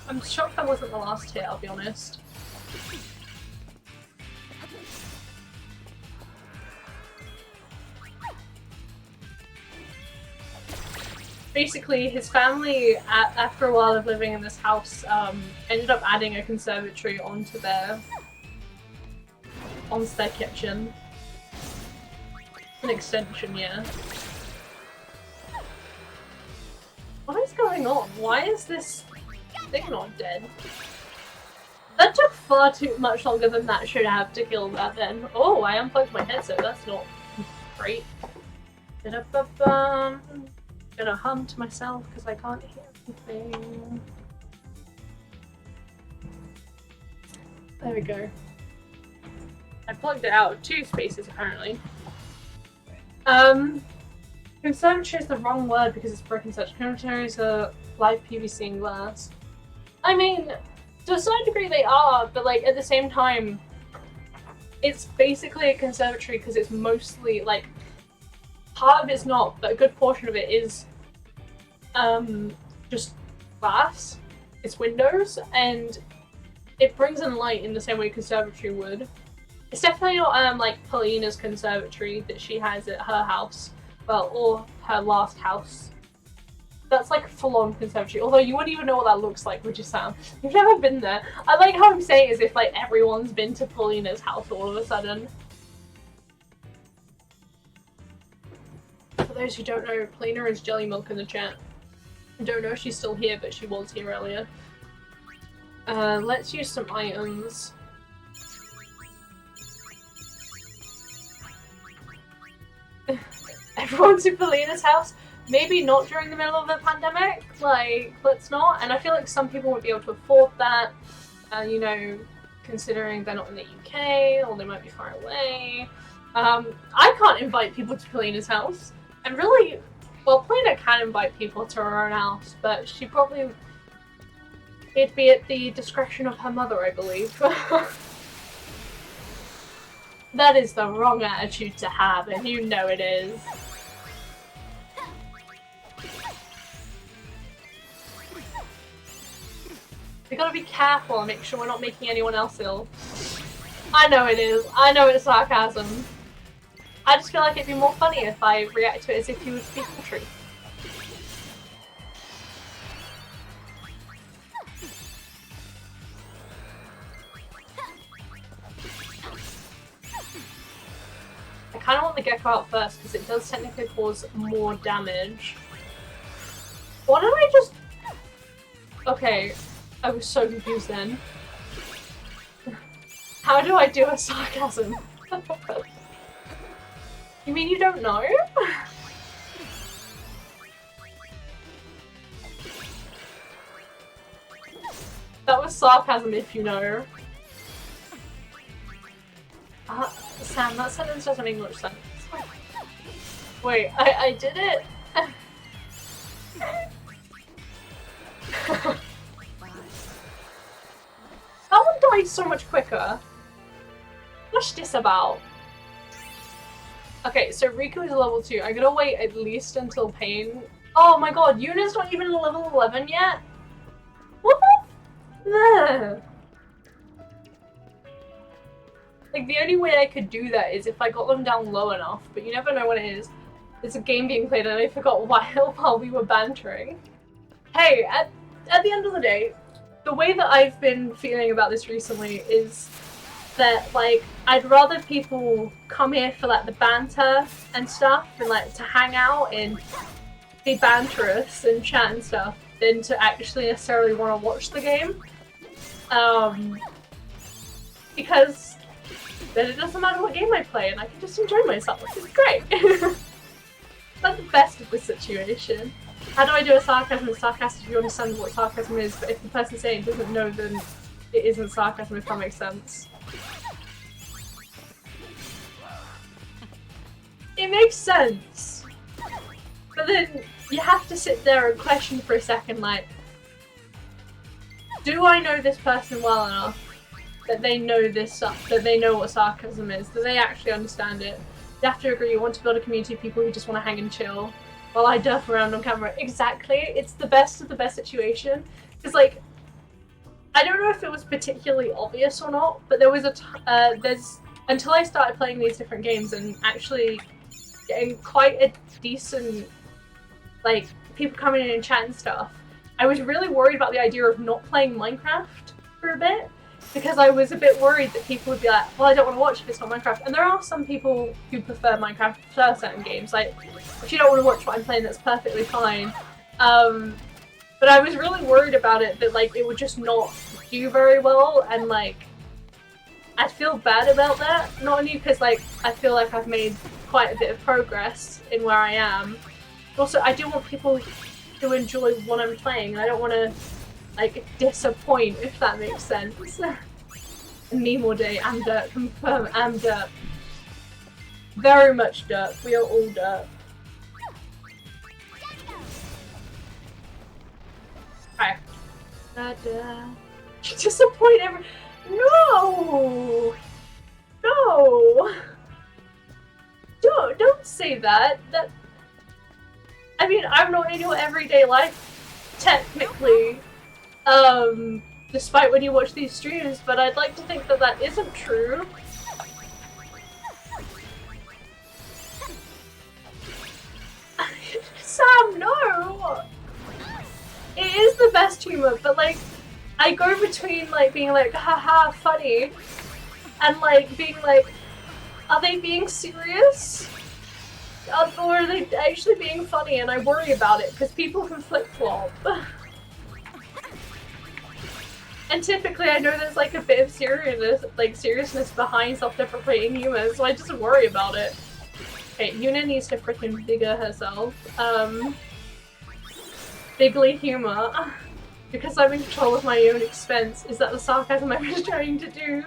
I'm shocked that wasn't the last hit, I'll be honest. Basically, his family, after a while of living in this house, ended up adding a conservatory onto their kitchen. An extension, yeah. What is going on? Why is this thing not dead? That took far too much longer than that should have to kill that then. Oh, I unplugged my headset, that's not great. Gonna hum to myself because I can't hear anything. There we go. I plugged it out 2 spaces apparently. Conservatory is the wrong word because it's broken such. Conservatories are live PVC and glass. I mean, to a certain degree they are, but like at the same time, it's basically a conservatory because it's mostly like, part of it's not, but a good portion of it is just glass. It's windows, and it brings in light in the same way a conservatory would. It's definitely not like Paulina's conservatory that she has at her house, well, or her last house. That's like a full-on conservatory, although you wouldn't even know what that looks like, would you, Sam? You've never been there. I like how I'm saying it as if like everyone's been to Paulina's house all of a sudden. For those who don't know, Paulina is Jelly Milk in the chat. I don't know if she's still here, but she was here earlier. Let's use some items. Everyone's in Paulina's house? Maybe not during the middle of the pandemic, like, let's not. And I feel like some people would be able to afford that, you know, considering they're not in the UK, or they might be far away. I can't invite people to Paulina's house. And really, well, Paulina can invite people to her own house, but she probably... it'd be at the discretion of her mother, I believe. That is the wrong attitude to have, and you know it is. We gotta be careful and make sure we're not making anyone else ill. I know it is. I know it's sarcasm. I just feel like it'd be more funny if I react to it as if you were speaking the truth. I kind of want the gecko out first because it does technically cause more damage. Why don't I just... Okay, I was so confused then. How do I do a sarcasm? You mean you don't know? That was sarcasm if you know. Sam, that sentence doesn't make much sense. Wait, I did it? That one died so much quicker. What's this about? Okay, so Riku is a level 2. I'm gonna wait at least until Pain. Oh my god, Yuna's not even level 11 yet? What the? Like, the only way I could do that is if I got them down low enough, but you never know when it is. It's a game being played and I forgot while we were bantering. Hey, at the end of the day, the way that I've been feeling about this recently is that, like, I'd rather people come here for, like, the banter and stuff, and, like, to hang out and be banterous and chat and stuff, than to actually necessarily want to watch the game. Because then it doesn't matter what game I play, and I can just enjoy myself, which is great. That's the best of the situation. How do I do a sarcasm? It's sarcastic if you understand what sarcasm is, but if the person saying it doesn't know, then it isn't sarcasm, if that makes sense. it makes sense. But then you have to sit there and question for a second, like, do I know this person well enough that they know that they know what sarcasm is, that they actually understand it? You have to agree, you want to build a community of people who just want to hang and chill while I derp around on camera. Exactly, it's the best of the best situation. Because, like, I don't know if it was particularly obvious or not, but there was until I started playing these different games and actually getting quite a decent, like, people coming in and chatting stuff, I was really worried about the idea of not playing Minecraft for a bit, because I was a bit worried that people would be like, well, I don't want to watch if it's not Minecraft. And there are some people who prefer Minecraft for certain games. Like, if you don't want to watch what I'm playing, that's perfectly fine. But I was really worried about it, that, like, it would just not do very well, and, like, I'd feel bad about that. Not only because, like, I feel like I've made quite a bit of progress in where I am, but also I do want people to enjoy what I'm playing, and I don't want to, like, disappoint, if that makes sense. Nemo Day, I'm dirt, confirm, I'm dirt. Very much dirt, we are all dirt. Okay. You disappoint every- No! No! Don't say that. I mean, I'm not in your everyday life, technically. Despite when you watch these streams, but I'd like to think that that isn't true. Sam, no! It is the best humor, but, like, I go between, like, being like, haha, funny, and, like, being like, are they being serious? Or are they actually being funny? And I worry about it, because people can flip-flop. And typically I know there's, like, a bit of seriousness behind self-deprecating humor, so I just worry about it. Okay, Yuna needs to freaking figure herself. Bigly humor. Because I'm in control of my own expense. Is that the sarcasm I was trying to do?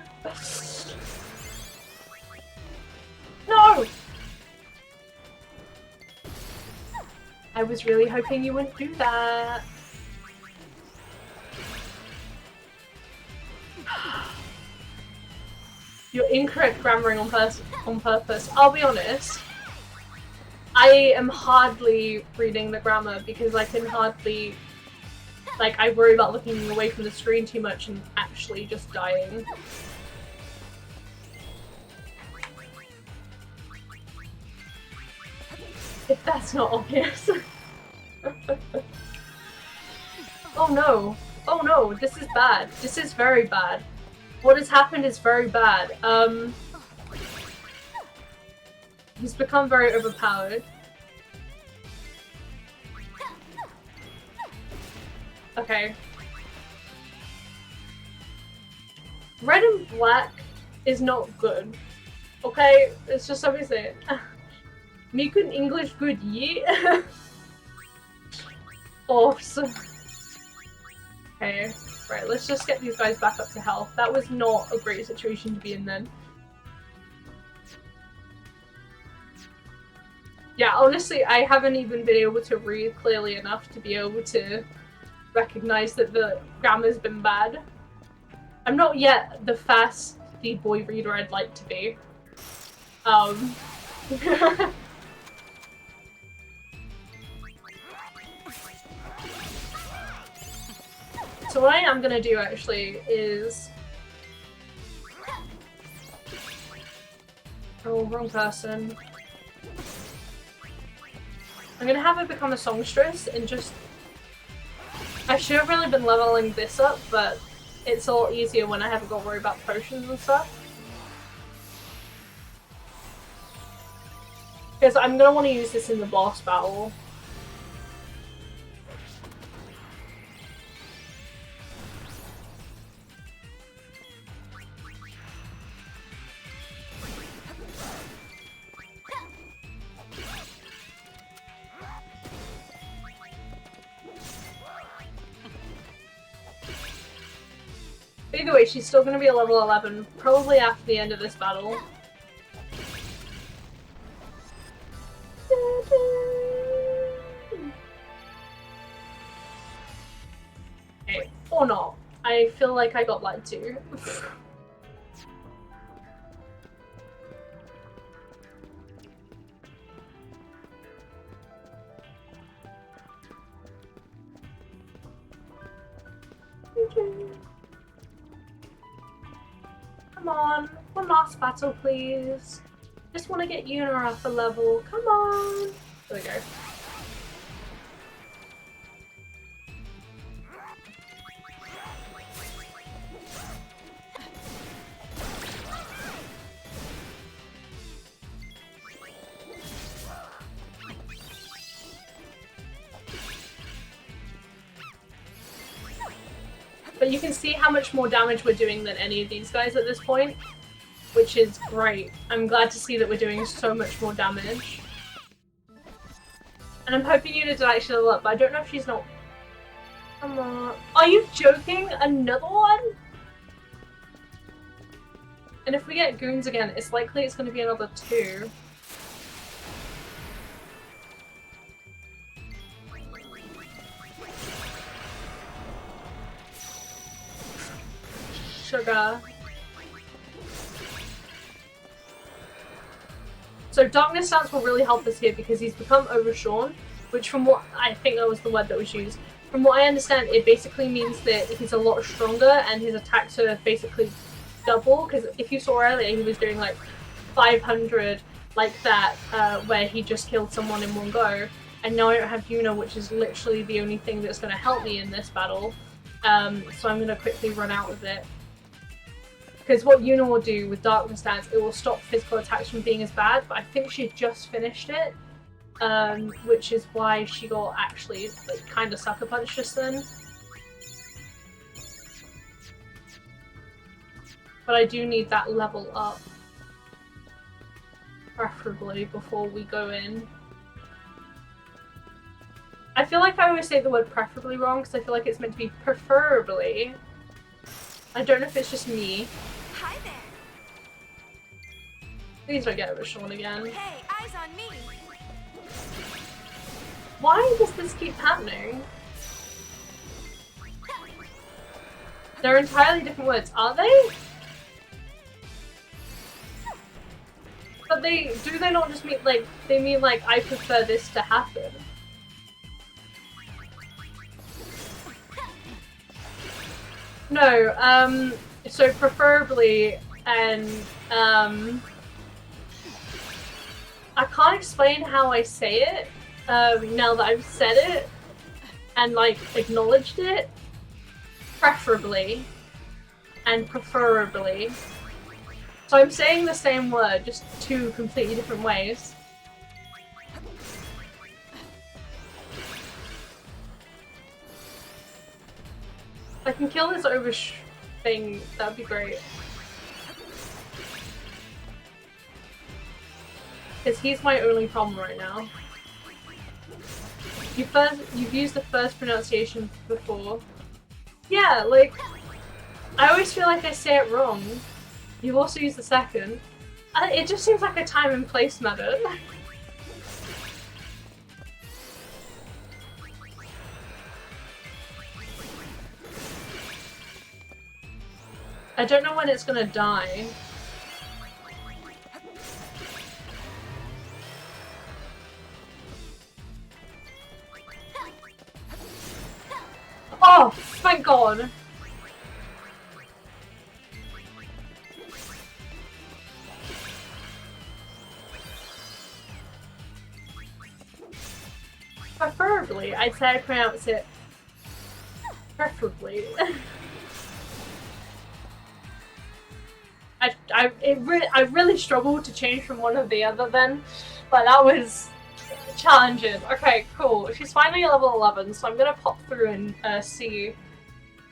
No! I was really hoping you wouldn't do that. You're incorrect grammaring on purpose. I'll be honest. I am hardly reading the grammar because I can hardly... Like, I worry about looking away from the screen too much and actually just dying. If that's not obvious. Oh no. Oh no, this is bad. This is very bad. What has happened is very bad. He's become very overpowered. Okay. Red and black is not good. Okay? It's just something to say. Me good English good ye? Awesome. Okay. Right, let's just get these guys back up to health. That was not a great situation to be in then. Yeah, honestly, I haven't even been able to read clearly enough to be able to recognize that the grammar's been bad. I'm not yet the fast boy reader I'd like to be. So what I am gonna do actually is... Oh, wrong person. I'm gonna have it become a songstress and just... I should have really been leveling this up, but it's a lot easier when I haven't got to worry about potions and stuff. Because I'm gonna want to use this in the boss battle. Either way, she's still gonna be a level 11, probably after the end of this battle. Or not. I feel like I got lied to. Come on, one last battle, please. Just want to get Yuna up a level. Come on. There we go. But you can see how much more damage we're doing than any of these guys at this point, which is great. I'm glad to see that we're doing so much more damage. And I'm hoping Yuna did actually level up, but I don't know if she's not... Come on. Are you joking? Another one? And if we get goons again, it's likely it's going to be another 2. Sugar. So Darkness Stance will really help us here because he's become overshorn, which from what I think that was the word that was used. From what I understand, it basically means that he's a lot stronger and his attacks are basically double, because if you saw earlier he was doing like 500 like that, where he just killed someone in one go, and now I don't have Yuna, which is literally the only thing that's going to help me in this battle, so I'm going to quickly run out of it. Because what Yuna will do with Darkness Stance, it will stop physical attacks from being as bad, but I think she just finished it, which is why she got actually like, kind of sucker punched just then. But I do need that level up, preferably before we go in. I feel like I always say the word preferably wrong because I feel like it's meant to be preferably. I don't know if it's just me. Hi there. Please don't get overshorn again. Hey, eyes on me. Why does this keep happening? They're entirely different words, are they? But do they not just mean like, they mean like, I prefer this to happen? No, so preferably, and, I can't explain how I say it, now that I've said it, and, like, acknowledged it. Preferably, and preferably. So I'm saying the same word, just 2 completely different ways. If I can kill this thing, that'd be great. Because he's my only problem right now. You've used the first pronunciation before. Yeah, like, I always feel like I say it wrong. You've also used the second. It just seems like a time and place matter. I don't know when it's gonna die. Oh, thank God! Preferably, I'd say I pronounce it preferably. I really struggled to change from one to the other then, but that was challenging. Okay, cool. She's finally at level 11, so I'm gonna pop through and see.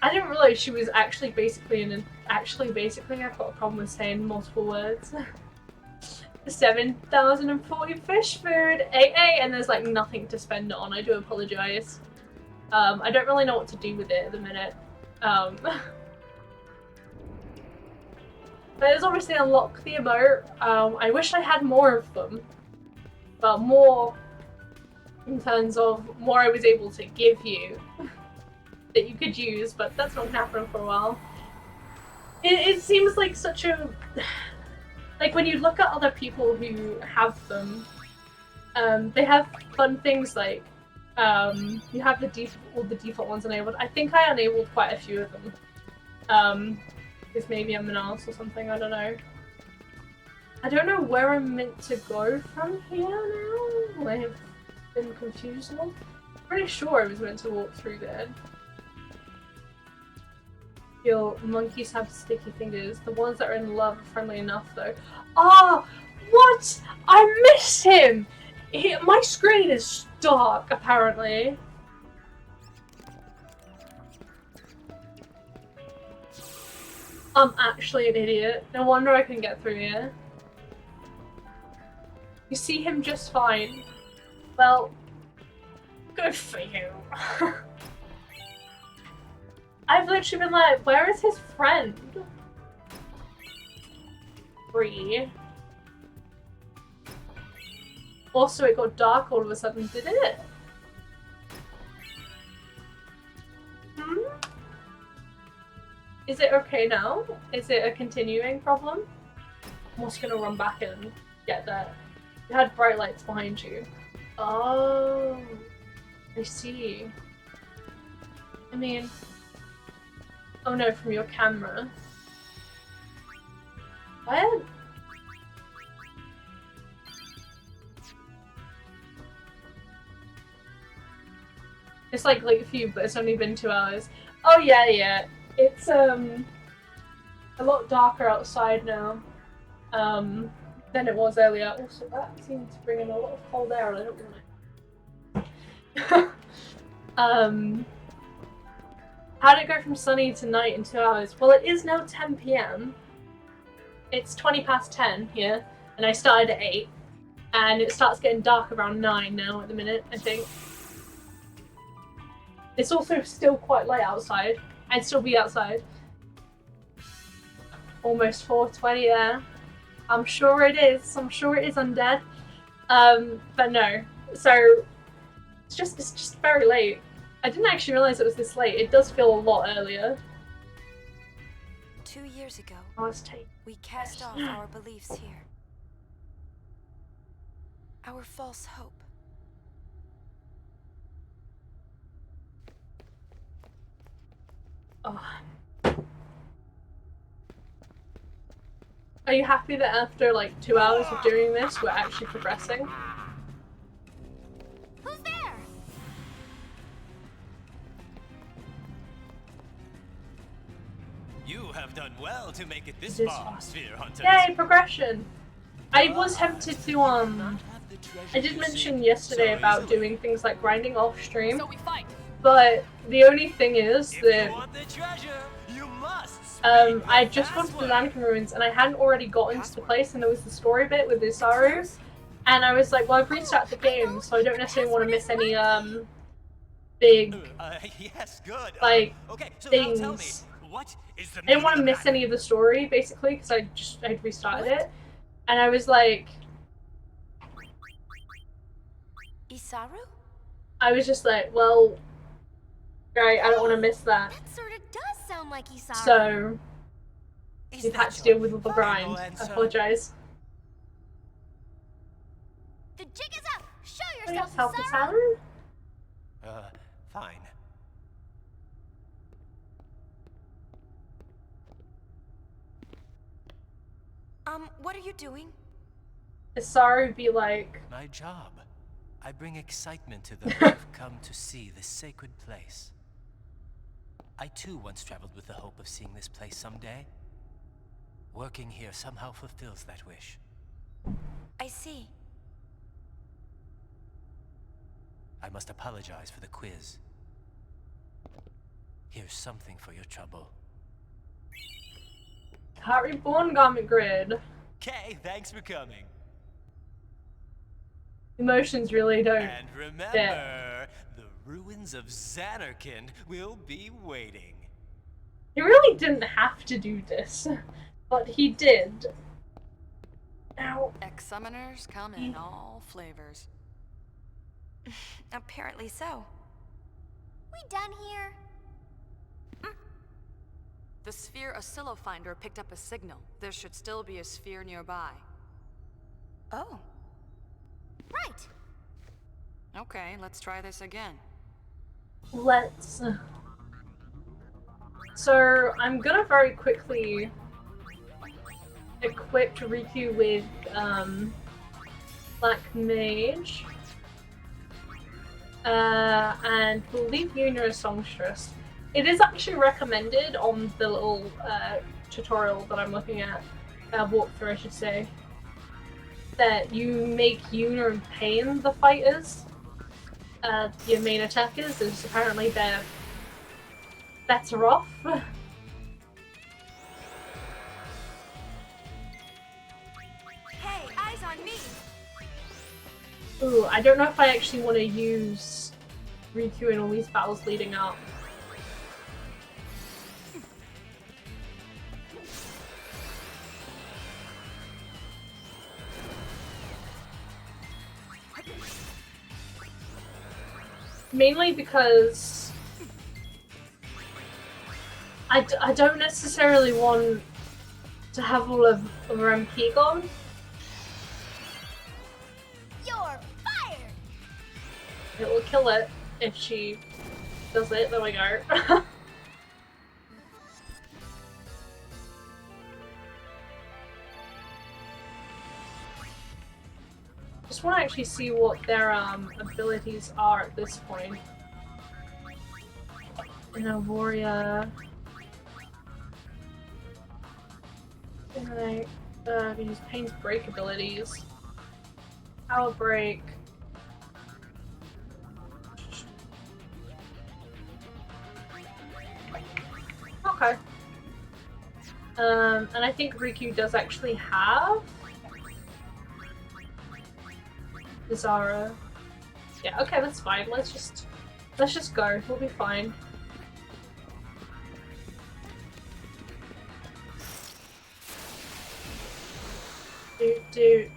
I didn't realize she was actually basically I've got a problem with saying multiple words. 7,040 fish food, AA, and there's like nothing to spend it on. I do apologize. I don't really know what to do with it at the minute. But it's obviously unlocked the emote. I wish I had more of them, but more in terms of more I was able to give you that you could use, but that's not gonna happen for a while. It seems like such a... Like, when you look at other people who have them, they have fun things like, you have all the default ones enabled. I think I enabled quite a few of them. Because maybe I'm an arse or something, I don't know. I don't know where I'm meant to go from here now. I have been confused a lot. I'm pretty sure I was meant to walk through there. Feel monkeys have sticky fingers. The ones that are in love are friendly enough though. Ah! What? I missed him! My screen is dark, apparently. I'm actually an idiot. No wonder I couldn't get through here. You see him just fine. Well, good for you. I've literally been like, where is his friend? Free. Also, it got dark all of a sudden, did it? Hmm? Is it okay now? Is it a continuing problem? I'm just gonna run back and get that. You had bright lights behind you. Oh, I see. I mean, oh no, from your camera. What? It's like late for you, but it's only been 2 hours. Oh yeah. It's a lot darker outside now than it was earlier. Also, that seems to bring in a lot of cold air. I don't want it. How did it go from sunny to night in 2 hours? Well, it is now 10 PM. It's 20 past 10 here, and I started at 8, and it starts getting dark around 9 now at the minute, I think. It's also still quite light outside. I'd still be outside. Almost 4:20 there. I'm sure it is. I'm sure it is undead. But no. So it's just very late. I didn't actually realize it was this late. It does feel a lot earlier. 2 years ago, Take. we cast off our beliefs here. Our false hope. Oh. Are you happy that after like 2 hours of doing this, we're actually progressing? Who's there? You have done well to make it this This far, far. Sphere Hunters. Yay, progression! I was tempted to I did mention yesterday about doing things like grinding off stream. So we fight. But the only thing is If that you want the treasure, you must I just gone to the Vatican ruins and I hadn't already gotten to the place, and there was the story bit with Isaru, and I was like, well, I've restarted the game, so I don't necessarily want to miss any big yes, good. like okay, so now tell me, things. what is the I didn't want to miss any of the story basically because I'd restarted it, and I was like, Isaru? I was just like, well, right, I don't want to miss that. That sort of does sound like Isaru. So Is we've that had to deal with your the grind. final I answer? apologize. The jig is up. Show Anybody else yourself, help Isaru. Isaru? Fine. What are you doing? Isaru be like, My job. I bring excitement to those who've come to see this sacred place. I too once traveled with the hope of seeing this place someday. Working here somehow fulfills that wish. I see. I must apologize for the quiz. Here's something for your trouble. Heart Reborn Garment Grid. Okay, thanks for coming. Emotions really don't. And remember, the ruins of Xanarkand will be waiting. He really didn't have to do this, but he did. Ow. Ex-summoners come in all flavors. Apparently so. We done here? The sphere oscillo finder picked up a signal. There should still be a sphere nearby. Oh. Right. Okay, let's try this again. Let's. So I'm gonna very quickly equip Riku with Black Mage, and we'll leave Yuna as Songstress. It is actually recommended on the little tutorial that I'm looking at, walkthrough I should say, that you make Yuna and Pain the fighters, your main attackers, as apparently they're better off. Hey, eyes on me! Ooh, I don't know if I actually want to use Riku in all these battles leading up. Mainly because I don't necessarily want to have all of her MP gone. You're fired! It will kill it if she does it. There we go. Just want to actually see what their abilities are at this point. You know, warrior. Can I use Pain's break abilities? Power break. Okay. And I think Riku does actually have Zara. Yeah, okay, that's fine. Let's just go. We'll be fine. Do.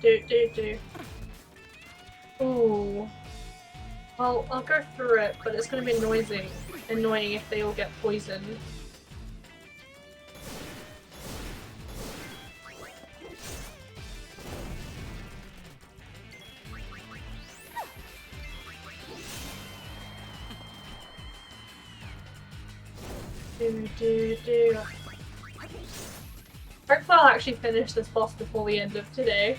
Ooh. Well, I'll go through it, but it's gonna be annoying if they all get poisoned. Do. Hopefully I'll actually finish this boss before the end of today.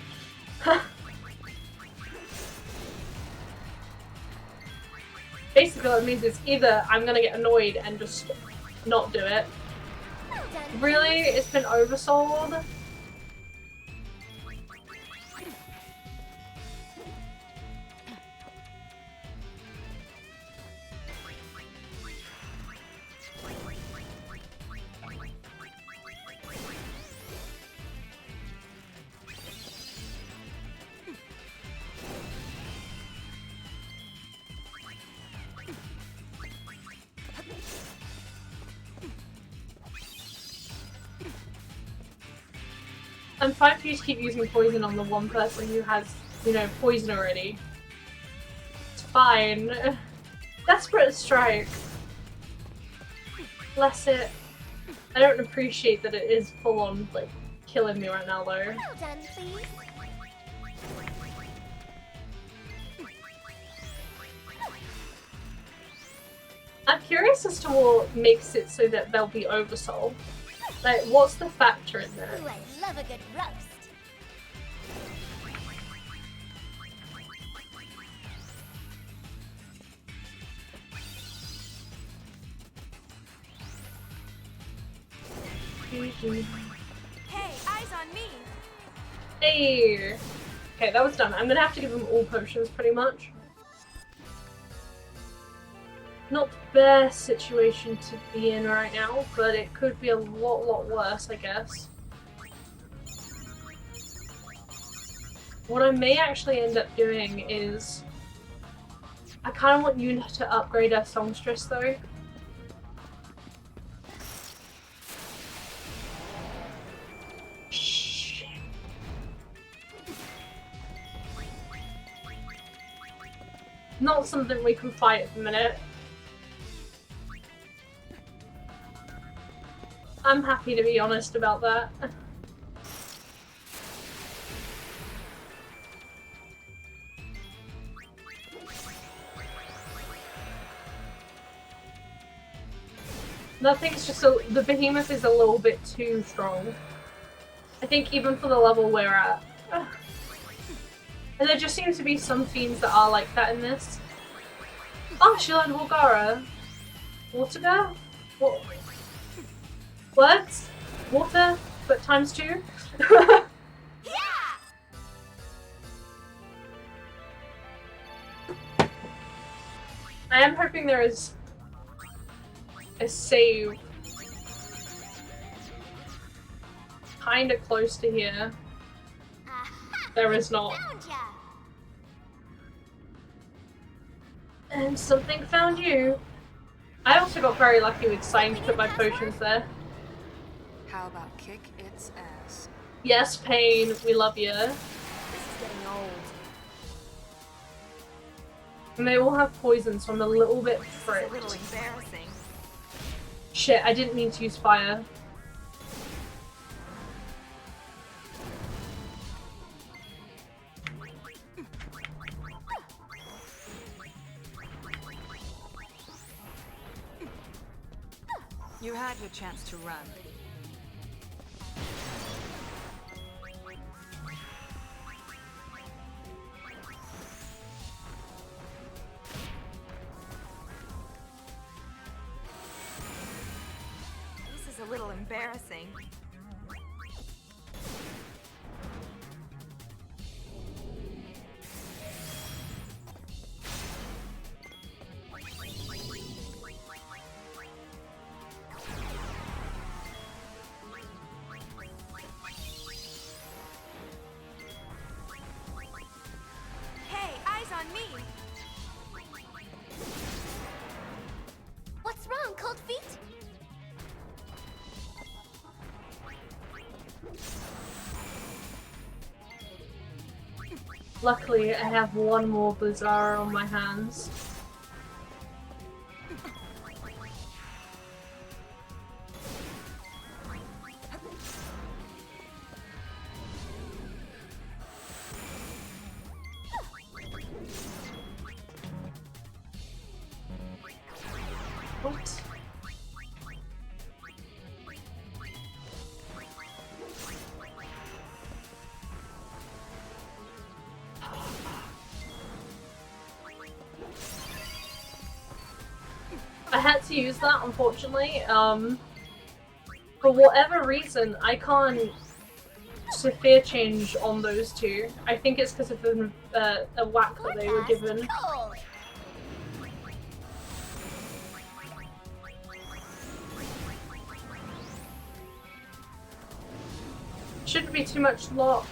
Basically what it means is either I'm gonna get annoyed and just not do it. Well done. Really? It's been oversold? I'm fine for you to keep using poison on the one person who has, you know, poison already. It's fine. Desperate strike. Bless it. I don't appreciate that it is full on, like, killing me right now though. Well done, please. I'm curious as to what makes it so that they'll be oversold. Like, what's the factor in there? Ooh, I love a good roast. Hey, eyes on me! Hey! Okay, that was done. I'm gonna have to give them all potions, pretty much. Not the best situation to be in right now, but it could be a lot worse, I guess. What I may actually end up doing is... I kind of want Yuna to upgrade her songstress, though. Shit. Not something we can fight at the minute. I'm happy to be honest about that. That thing's just the behemoth is a little bit too strong. I think even for the level we're at. And there just seems to be some fiends that are like that in this. Oh, she learned Walgara. Water girl? What? Words? Water, but times 2? I am hoping there is a save kinda close to here. There is not. Found ya. And something found you. I also got very lucky with deciding to put my potions there. How about kick its ass? Yes, Pain, we love you. This is getting old. And they all have poison, so I'm a little bit It's a fricked. little embarrassing. Shit, I didn't mean to use fire. You had your chance to run. This is a little embarrassing. Hey, eyes on me! What's wrong, Cold Feet? Luckily, I have one more Blizzara on my hands. Oops. I had to use that, unfortunately. For whatever reason, I can't Sophia change on those two. I think it's because of a whack that they were given. Cold. Shouldn't be too much lot.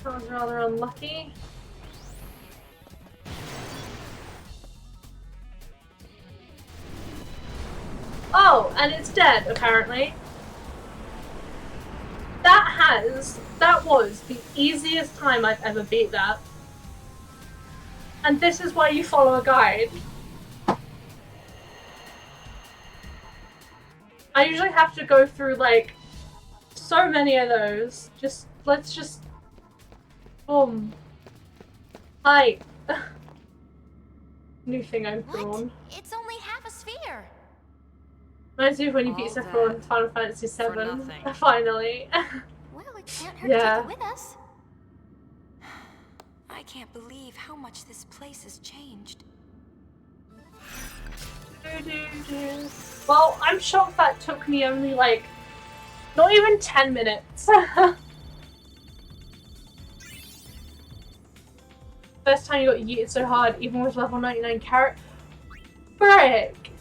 That was rather unlucky. Oh, and it's dead, apparently. That was the easiest time I've ever beat that. And this is why you follow a guide. I usually have to go through, like, so many of those. Let's just... Boom. Hi. New thing I've drawn. It's only half a sphere. Reminds me of when you beat All Sephiroth in dead. Final Fantasy For VII. nothing. Finally. Well, it can't hurt Yeah. to take it with us. I can't believe how much this place has changed. Well, I'm shocked that took me only, like, not even 10 minutes. First time you got yeeted so hard, even with level 99 character. Frick!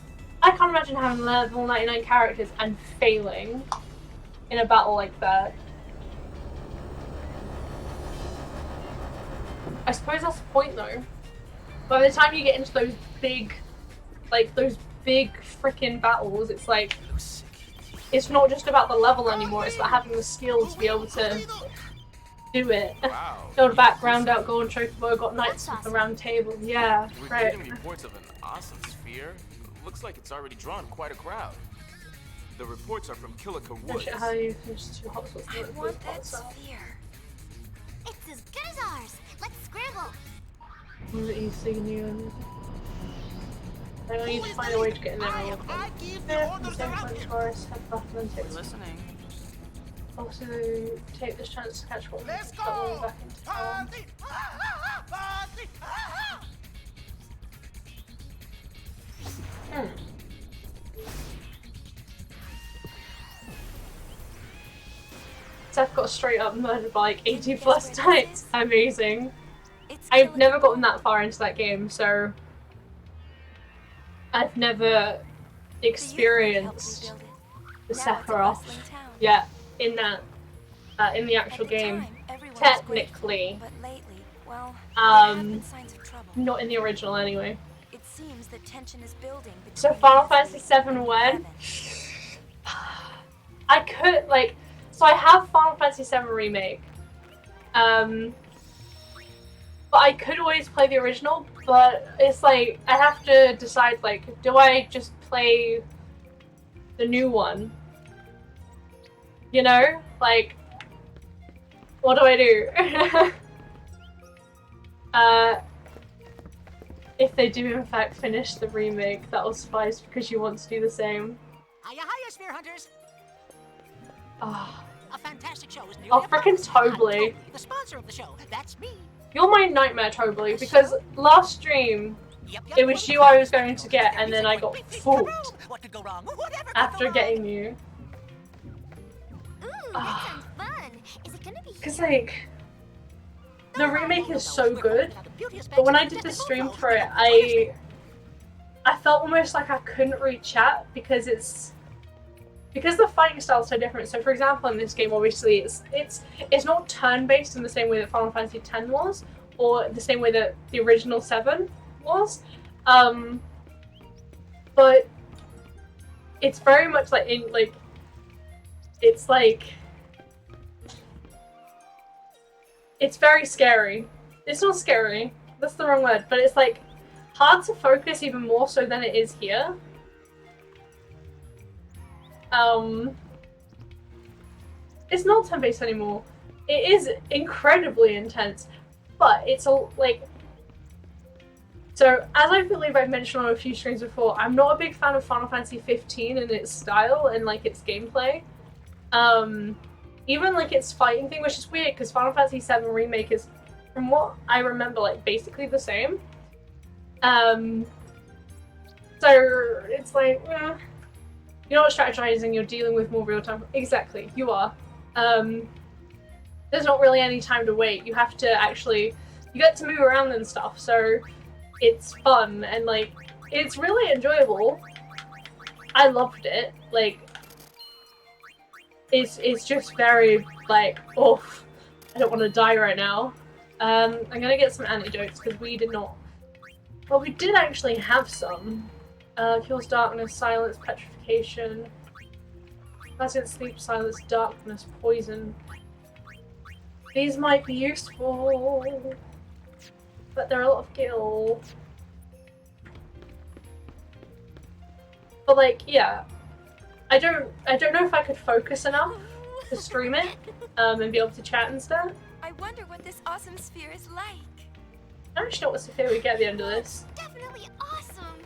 I can't imagine having level 99 characters and failing in a battle like that. I suppose that's the point though. By the time you get into those big, freaking battles, it's like, it's not just about the level anymore, it's about having the skill to be able to do it. Wow. Build background out, golden chocobo, got knights That's with the round table. Yeah, We're right. getting reports of an awesome sphere. Looks like it's already drawn quite a crowd. The reports are from Killica Woods. Shit, how do you finish 2 hot sauce? I want that sphere. It's as good as ours. Let's scramble. I need to find a way to get in there. I give the Yeah, orders same around time here. Taurus, have button and takes. Listening. Also, take this chance to catch what Let's we're going go! back into town. Party! Party! Seth got straight up murdered by like 80 plus times. Amazing. It's I've Killica never gotten Woods. that far into that game, so I've never The youth experienced helped me build the it. Now it's a Sephiroth bustling town. yet in that in the At actual the game. time, everyone was grateful, Technically, but lately, well, there have been signs of trouble. not in the original anyway. It seems that tension is building So between Final Wesley Fantasy VII and when? Heaven. I could like, so I have Final Fantasy VII Remake, but I could always play the original. But it's like I have to decide like, do I just play the new one? You know, like, what do I do? If they do in fact finish the remake, that will suffice because you want to do the same. Hiya, hiya, Sphere Hunters! Ah. A fantastic show is nearly Oh, upon frickin' us. I'm Tobly. the sponsor of the show. That's me. You're my nightmare, Tobly, because last stream, it was you I was going to get, and then I got fooled What could go wrong? Whatever could after go wrong? getting you. Ooh, that sounds fun. Is it gonna be Because, like, the remake is so good, but when I did the stream for it, I felt almost like I couldn't read chat because the fighting style is so different. So, for example, in this game, obviously, it's not turn-based in the same way that Final Fantasy X was, or the same way that the original 7 was. But it's very much like it's very scary. It's not scary. That's the wrong word. But it's like hard to focus even more so than it is here. It's not turn-based anymore. It is incredibly intense, but it's all like. So, as I believe I've mentioned on a few streams before, I'm not a big fan of Final Fantasy 15 and its style and like its gameplay. Even like its fighting thing, which is weird because Final Fantasy 7 Remake is, from what I remember, like basically the same. So it's like, you're not strategizing, you're dealing with more real time. Exactly, you are. There's not really any time to wait. You have to actually, you get to move around and stuff, so it's fun and like, it's really enjoyable. I loved it. Like, it's just very like, oh, I don't want to die right now. I'm gonna get some antidotes because we did not. Well, we did actually have some. Kills darkness, silence, petrification. Pleasant sleep, silence, darkness, poison. These might be useful, but they're a lot of gil. But like, yeah, I don't know if I could focus enough to stream it and be able to chat and stuff. I wonder what this awesome sphere is like. I don't actually know what Sophia we get at the end of this. definitely awesome?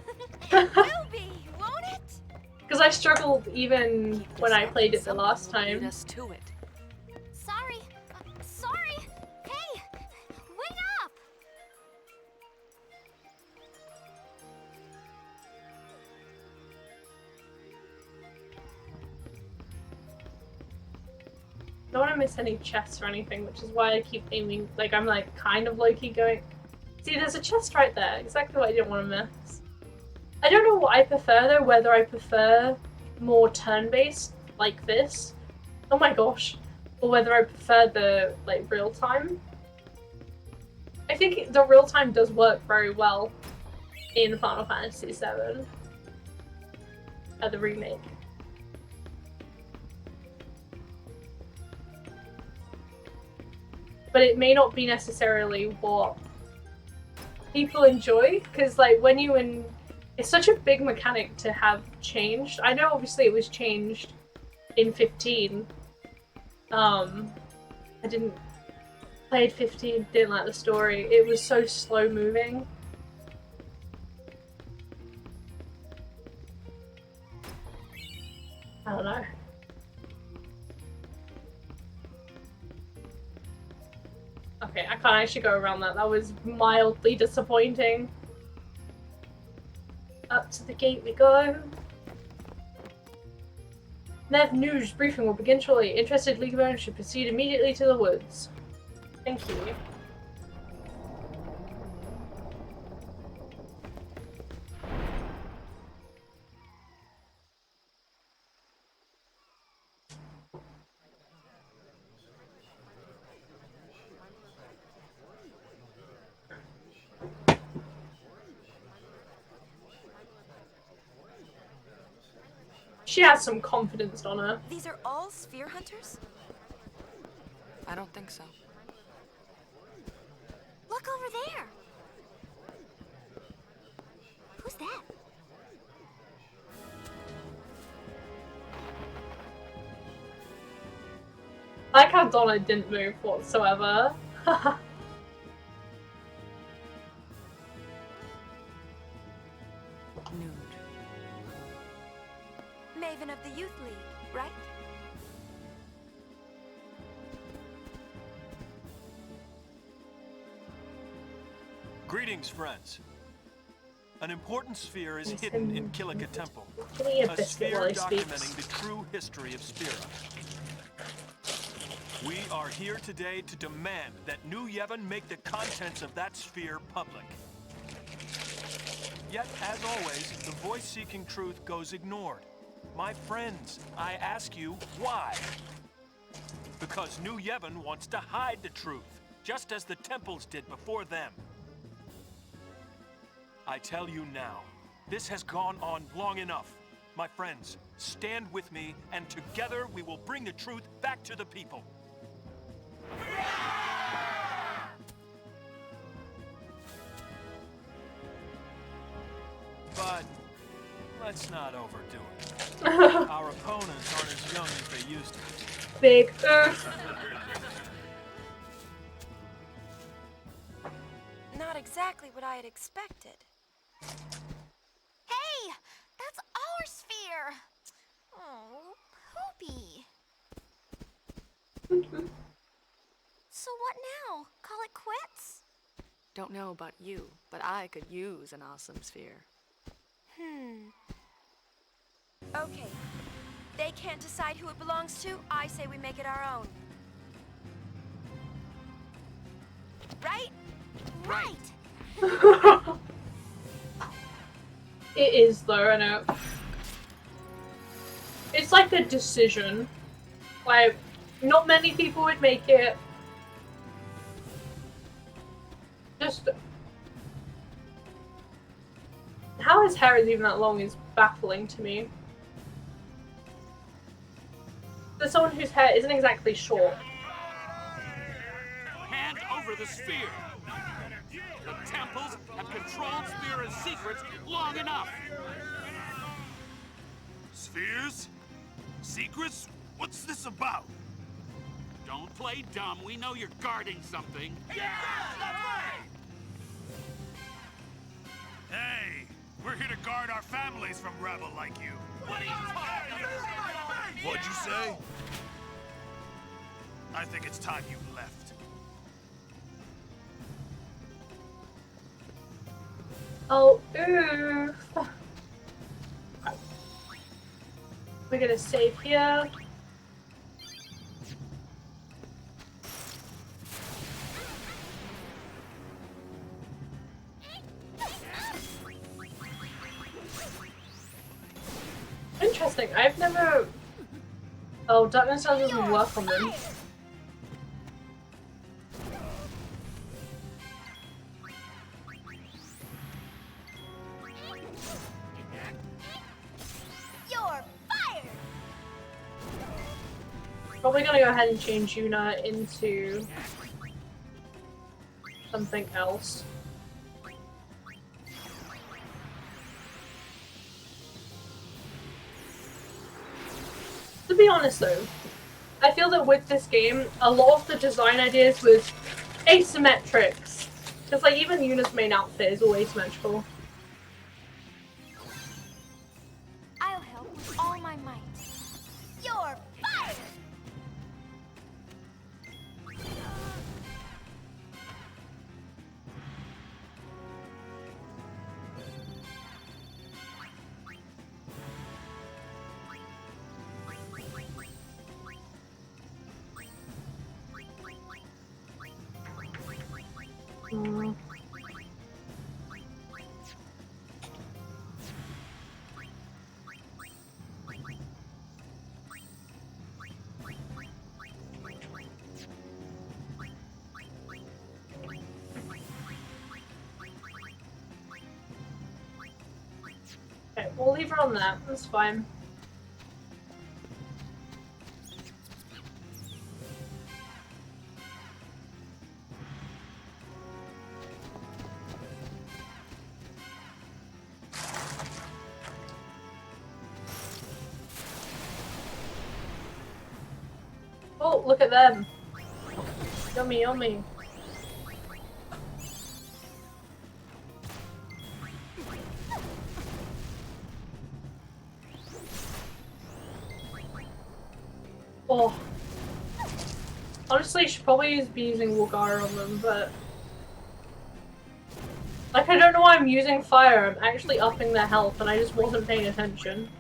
It will be, won't it? Because I struggled even when I played it the last Lead time. us to it. Sorry. Sorry. Hey, wait up! I don't want to miss any chests or anything, which is why I keep aiming. Like, I'm like kind of low-key going. See, there's a chest right there. Exactly what I didn't want to miss. I don't know what I prefer though, whether I prefer more turn-based like this. Oh my gosh. Or whether I prefer the like real-time. I think the real-time does work very well in Final Fantasy VII. The remake. but it may not be necessarily what people enjoy, because like when you it's such a big mechanic to have changed. I know obviously it was changed in 15. I didn't played 15, didn't like the story. It was so slow moving. I don't know. Okay, I can't actually go around that. That was mildly disappointing. Up to the gate we go. Nev news briefing will begin shortly. Interested League of Owners should proceed immediately to the woods. Thank you. She has some confidence on her. These are all sphere hunters? I don't think so. Look over there. Who's that? I like how Donna didn't move whatsoever. Nude. Maven of the Youth League, right? Greetings, friends. An important sphere is hidden in Kilika Temple. A sphere documenting the true history of Spira. We are here today to demand that New Yevon make the contents of that sphere public. Yet, as always, the voice seeking truth goes ignored. My friends, I ask you, why? Because New Yevon wants to hide the truth, just as the temples did before them. I tell you now, this has gone on long enough. My friends, stand with me, and together we will bring the truth back to the people. But let's not overdo it. Our opponents aren't as young as they used to be. Big. Not exactly what I had expected. Hey! That's our sphere! Oh, Poopy. So what now? Call it quits? Don't know about you, but I could use an awesome sphere. Okay. They can't decide who it belongs to. I say we make it our own. Right? Right! It is though, I know. It's like a decision. Like, not many people would make it. Just... how his hair is even that long is baffling to me. There's someone whose hair isn't exactly short. Hand over the sphere. The temples have controlled Spira's secrets long enough. Spheres? Secrets? What's this about? Don't play dumb. We know you're guarding something. Yeah, that's right! Hey, we're here to guard our families from rebel like you. What are you talking about? What'd you say? I think it's time you left. Oh, oof. We're gonna save here. Interesting. I've never. Oh, darkness doesn't work on them. You're fired! Probably gonna go ahead and change Yuna into something else. To be honest though, I feel that with this game, a lot of the design ideas was asymmetrics. Because like even Yuna's main outfit is all asymmetrical. I'll help with all my might. You're fired! Mm. Okay, we'll leave her on that. That's fine. Oh, look at them. Yummy, yummy. Oh. Honestly, I should probably be using Wulgara on them, but... Like, I don't know why I'm using fire. I'm actually upping their health, and I just wasn't paying attention.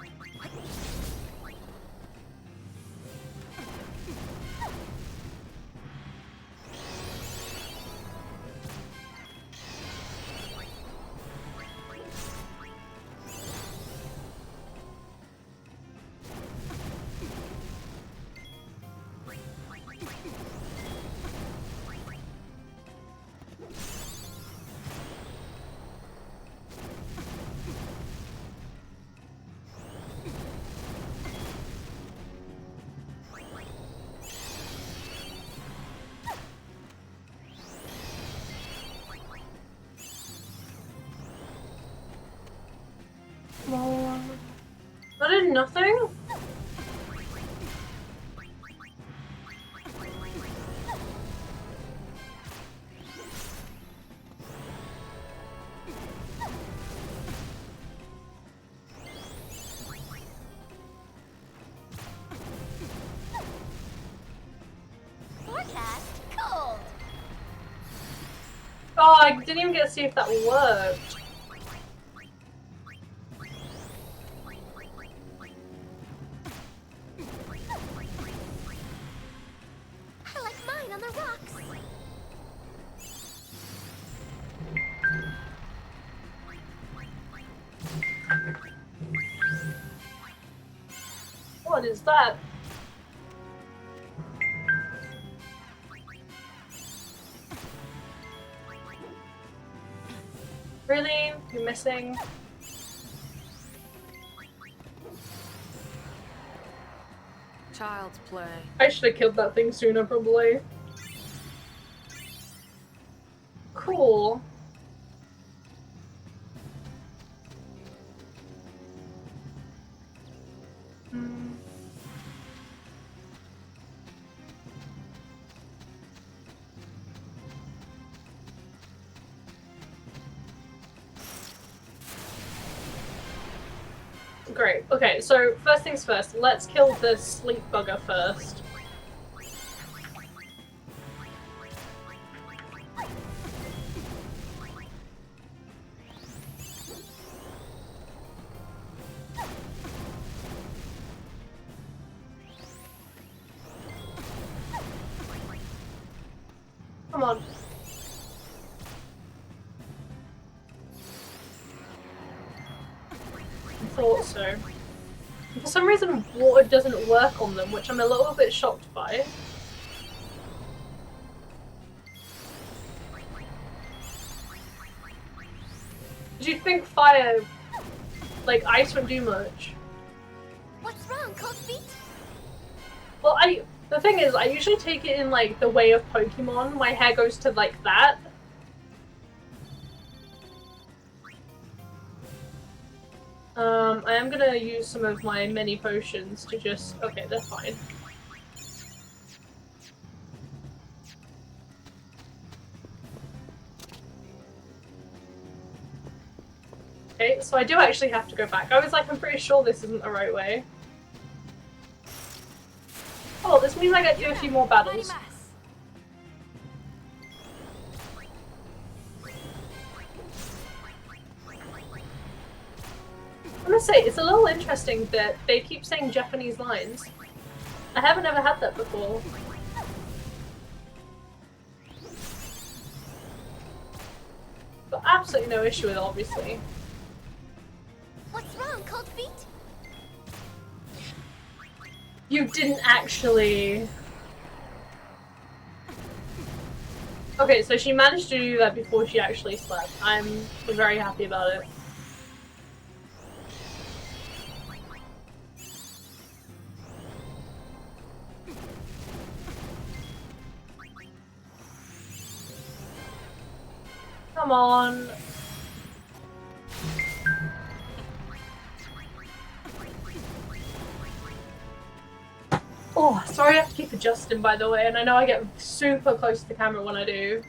I did nothing? Forecast cold. Oh, I didn't even get to see if that worked. I like mine on the rocks. What is that? Really? You're missing? Child's play. I should have killed that thing sooner, probably. Cool. Hmm. Great. Okay, so first things first, let's kill the sleep bugger first. Come on. Thought so. For some reason, water doesn't work on them, which I'm a little bit shocked by. Did you think fire, like ice, wouldn't do much? What's wrong, cold feet? Well, the thing is, I usually take it in like the way of Pokemon. My hair goes to like that, I am gonna use some of my many potions to just... Okay, they're fine. Okay, so I do actually have to go back. I was like, I'm pretty sure this isn't the right way. Oh, this means I get to do a few more battles. I must say, it's a little interesting that they keep saying Japanese lines. I haven't ever had that before. But absolutely no issue with it, obviously. What's wrong, Cold Feet? You didn't actually... Okay, so she managed to do that before she actually slept. I'm very happy about it. Come on. Oh, sorry I have to keep adjusting, by the way, and I know I get super close to the camera when I do.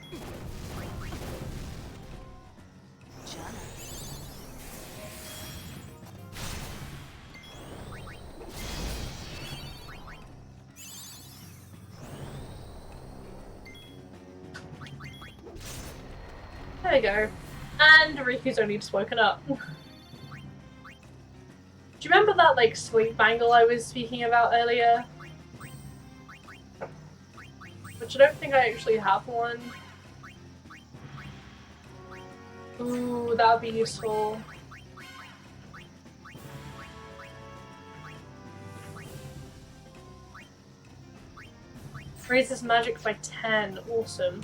There we go. And Riku's only just woken up. Do you remember that, like, sleep bangle I was speaking about earlier? Which I don't think I actually have one. Ooh, that would be useful. Raises magic by 10. Awesome.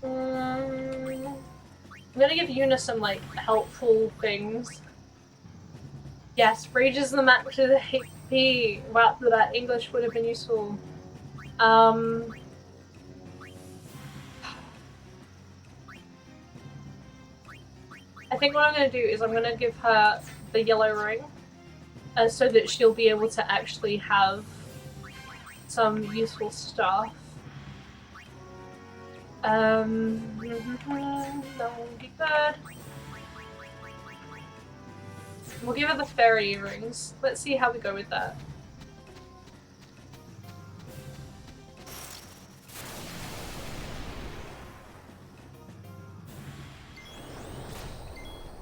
I'm gonna give Yuna some, like, helpful things. Yes, raises the match to the HP. Wow, that English would have been useful. I think what I'm gonna do is I'm gonna give her the yellow ring, so that she'll be able to actually have some useful stuff. That will be good. We'll give her the fairy earrings. Let's see how we go with that.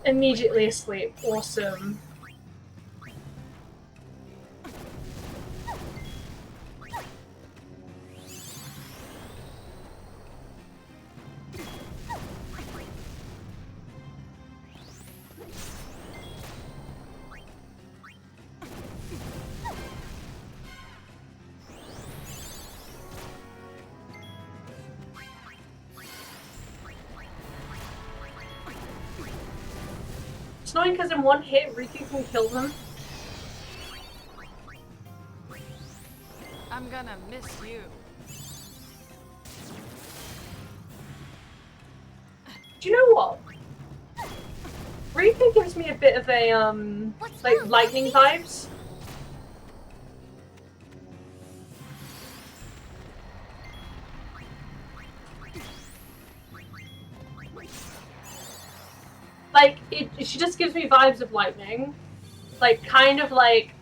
Immediately asleep. Awesome. It's annoying because in one hit, Riku can kill them. I'm gonna miss you. Do you know what? Riku gives me a bit of a, like, lightning vibes. Like, she just gives me vibes of lightning. Like, kind of like...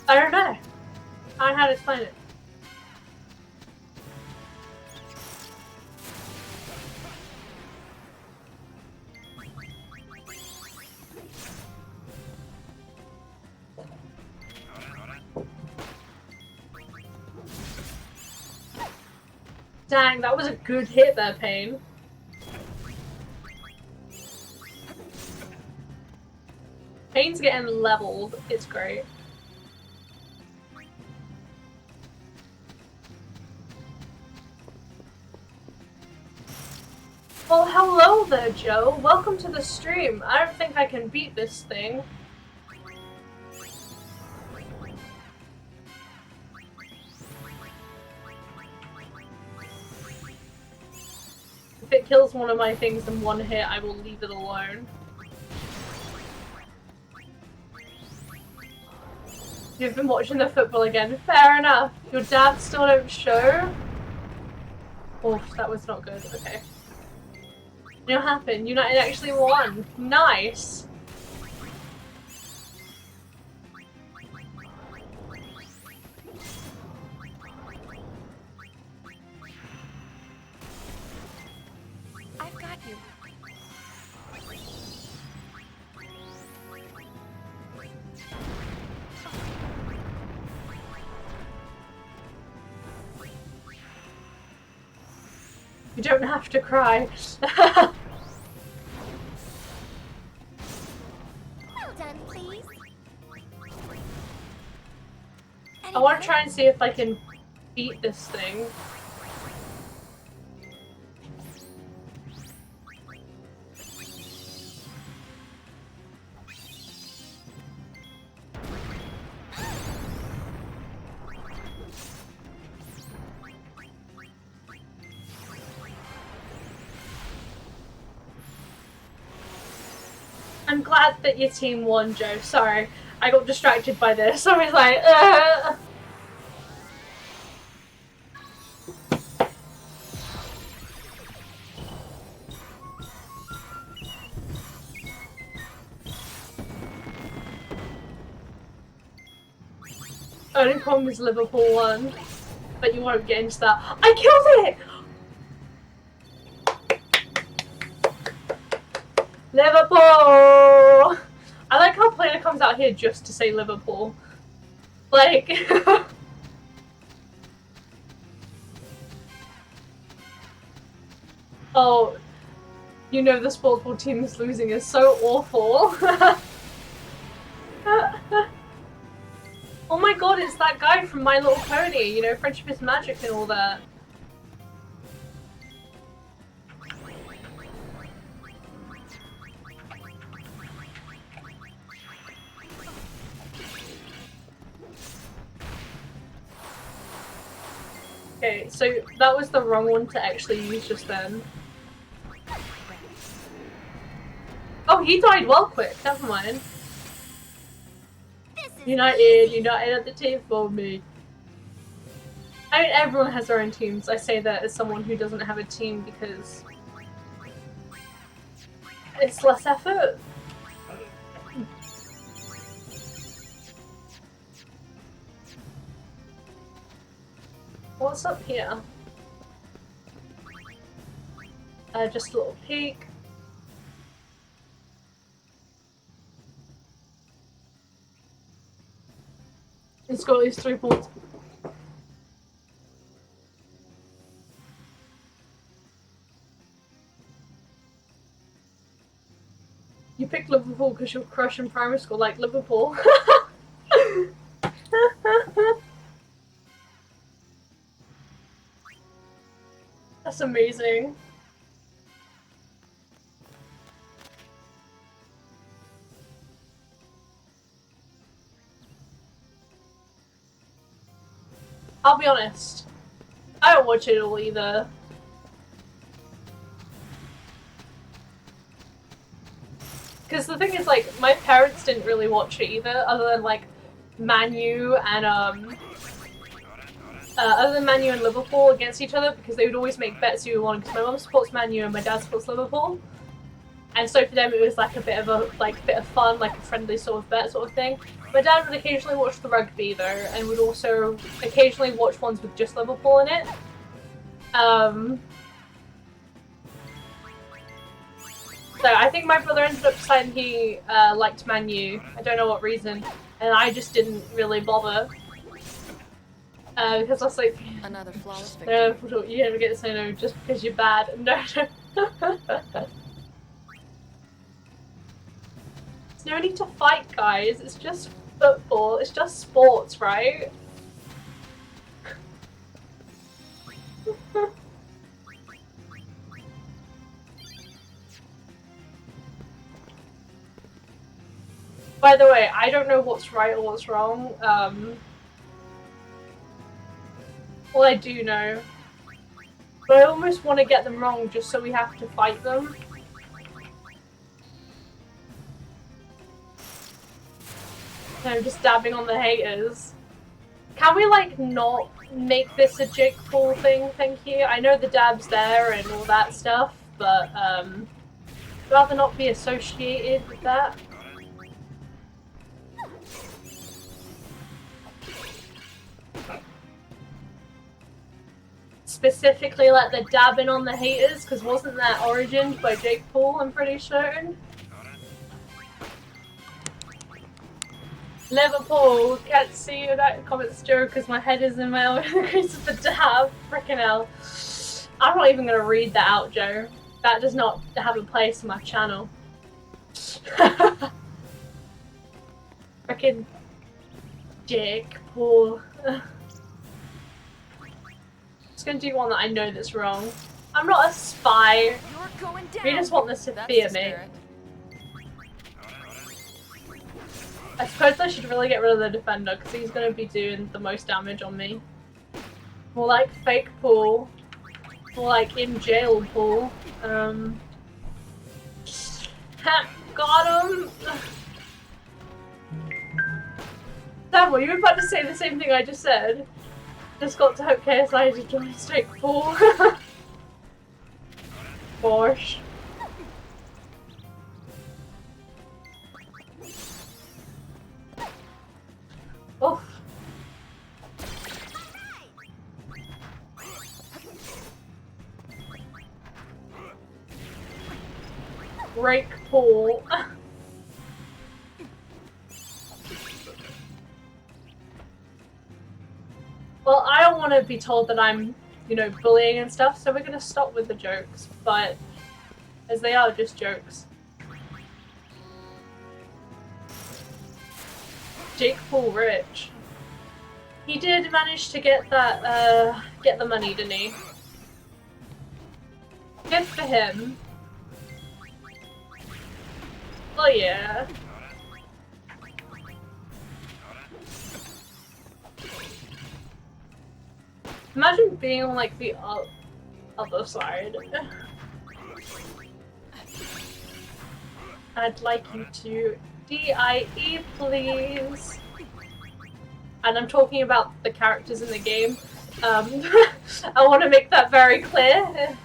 I don't know. I don't know how to explain it. Dang, that was a good hit there, Pain. Pain's getting leveled. It's great. Well, hello there, Joe. Welcome to the stream. I don't think I can beat this thing. If it kills one of my things in one hit, I will leave it alone. You've been watching the football again. Fair enough. Your dad still don't show? Oh, that was not good. Okay. You know what happened? United actually won. Nice. I've got you. You don't have to cry. Well done, please. I want to try and see if I can beat this thing. I'm glad that your team won, Joe. Sorry, I got distracted by this. I was like, Only problem is Liverpool won, but you won't get into that. I killed it! Liverpool! I like how Plana comes out here just to say Liverpool. Like... Oh, you know the sports ball team is losing is so awful. Oh my god, it's that guy from My Little Pony, you know, Friendship is Magic and all that. Okay, so that was the wrong one to actually use just then. Oh, he died well quick, never mind. United at the team for me. I mean, everyone has their own teams. I say that as someone who doesn't have a team because it's less effort. What's up here? Just a little peek. It's got these 3 points. You picked Liverpool because your crush in primary school like Liverpool. That's amazing. I'll be honest, I don't watch it all either. Because the thing is, like, my parents didn't really watch it either, other than, like, Man U and, other than Man U and Liverpool against each other, because they would always make bets who won, because my mum supports Man U and my dad supports Liverpool. And so for them it was like a bit of fun, like a friendly sort of bet sort of thing. My dad would occasionally watch the rugby though, and would also occasionally watch ones with just Liverpool in it. So I think my brother ended up deciding he liked Man U. I don't know what reason, and I just didn't really bother. Because I was like, another flawless victory. You never get to say no just because you're bad. No. There's no need to fight, guys. It's just football. It's just sports, right? By the way, I don't know what's right or what's wrong. Well, I do know. But I almost want to get them wrong just so we have to fight them. No, just dabbing on the haters. Can we, like, not make this a Jake Paul thing, thank you? I know the dab's there and all that stuff, but, I'd rather not be associated with that. Specifically, like, the dabbing on the haters, because wasn't that origined by Jake Paul, I'm pretty certain? Liverpool, can't see you that comments joke because my head is in my own increase of the dab. Frickin' hell. I'm not even gonna read that out, Joe. That does not have a place on my channel. Frickin' Jake Paul. Just gonna do one that I know that's wrong. I'm not a spy. You're going down. We just want this to That's fear the me. spirit. I suppose I should really get rid of the defender because he's going to be doing the most damage on me. More like fake Paul. More like in jail Paul. Got him! Damn, were you about to say the same thing I just said? Just got to hope KSI to join fake Paul. Gosh. Oh. Break Paul. Well, I don't want to be told that I'm, you know, bullying and stuff, so we're gonna stop with the jokes, but as they are just jokes. Jake Paul rich. He did manage to get that, get the money, didn't he? Good for him. Oh yeah. Imagine being on like the other side. I'd like you to DIE, please. And I'm talking about the characters in the game. I want to make that very clear.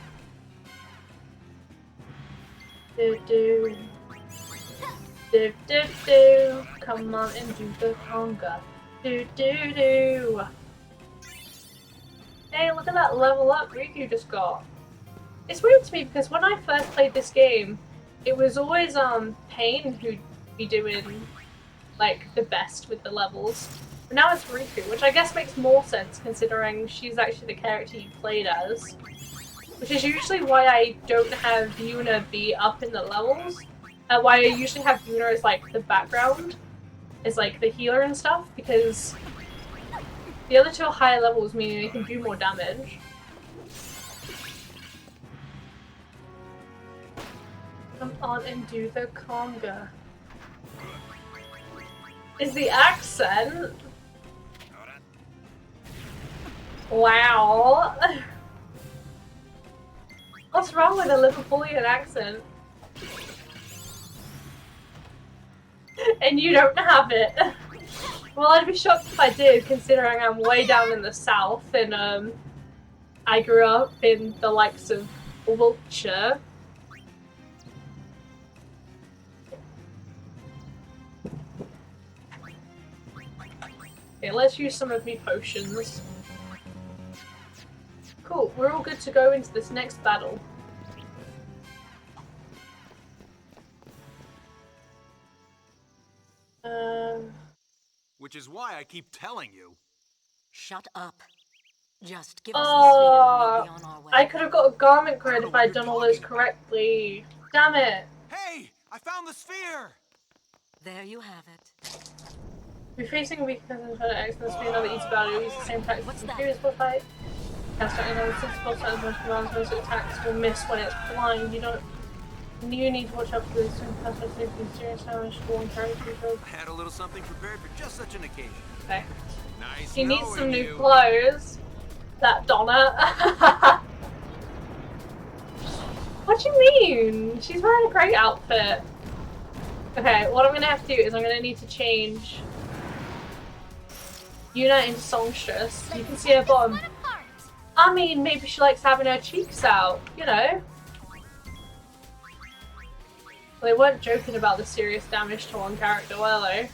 Do do. Do do do. Come on and do the conga. Do do do. Hey, look at that level up Riku just got. It's weird to me because when I first played this game, it was always Pain who'd be doing like the best with the levels. But now it's Riku, which I guess makes more sense considering she's actually the character you played as. Which is usually why I don't have Yuna be up in the levels. Why I usually have Yuna as like the background, as like the healer and stuff, because the other two are higher levels, meaning they can do more damage. Come on and do the conga. Is the accent? Wow. What's wrong with a Liverpoolian accent? And you don't have it. Well, I'd be shocked if I did, considering I'm way down in the south and I grew up in the likes of Wiltshire. Okay, let's use some of me potions. Cool, we're all good to go into this next battle. Which is why I keep telling you. Shut up. Just give us the sphere and we'll be on our way. I could have got a garment grid if I'd done all those correctly. Damn it. Hey, I found the sphere. There you have it. We're facing a weakness and trying to access the another easy battle. Use the same tactics as the previous boss fight. Cast out another 6 boss fights, most commands, most attacks will miss when it's blind. You need to watch out for this and cast out safety serious damage to one character control. I had a little something prepared for just such an occasion. Okay. Nice. He needs some knowing new you. clothes. That Donna. What do you mean? She's wearing a great outfit. Okay, what I'm gonna have to do is I'm gonna need to change Yuna into songstress. You can see her bottom. I mean, maybe she likes having her cheeks out, you know? They weren't joking about the serious damage to one character, were they?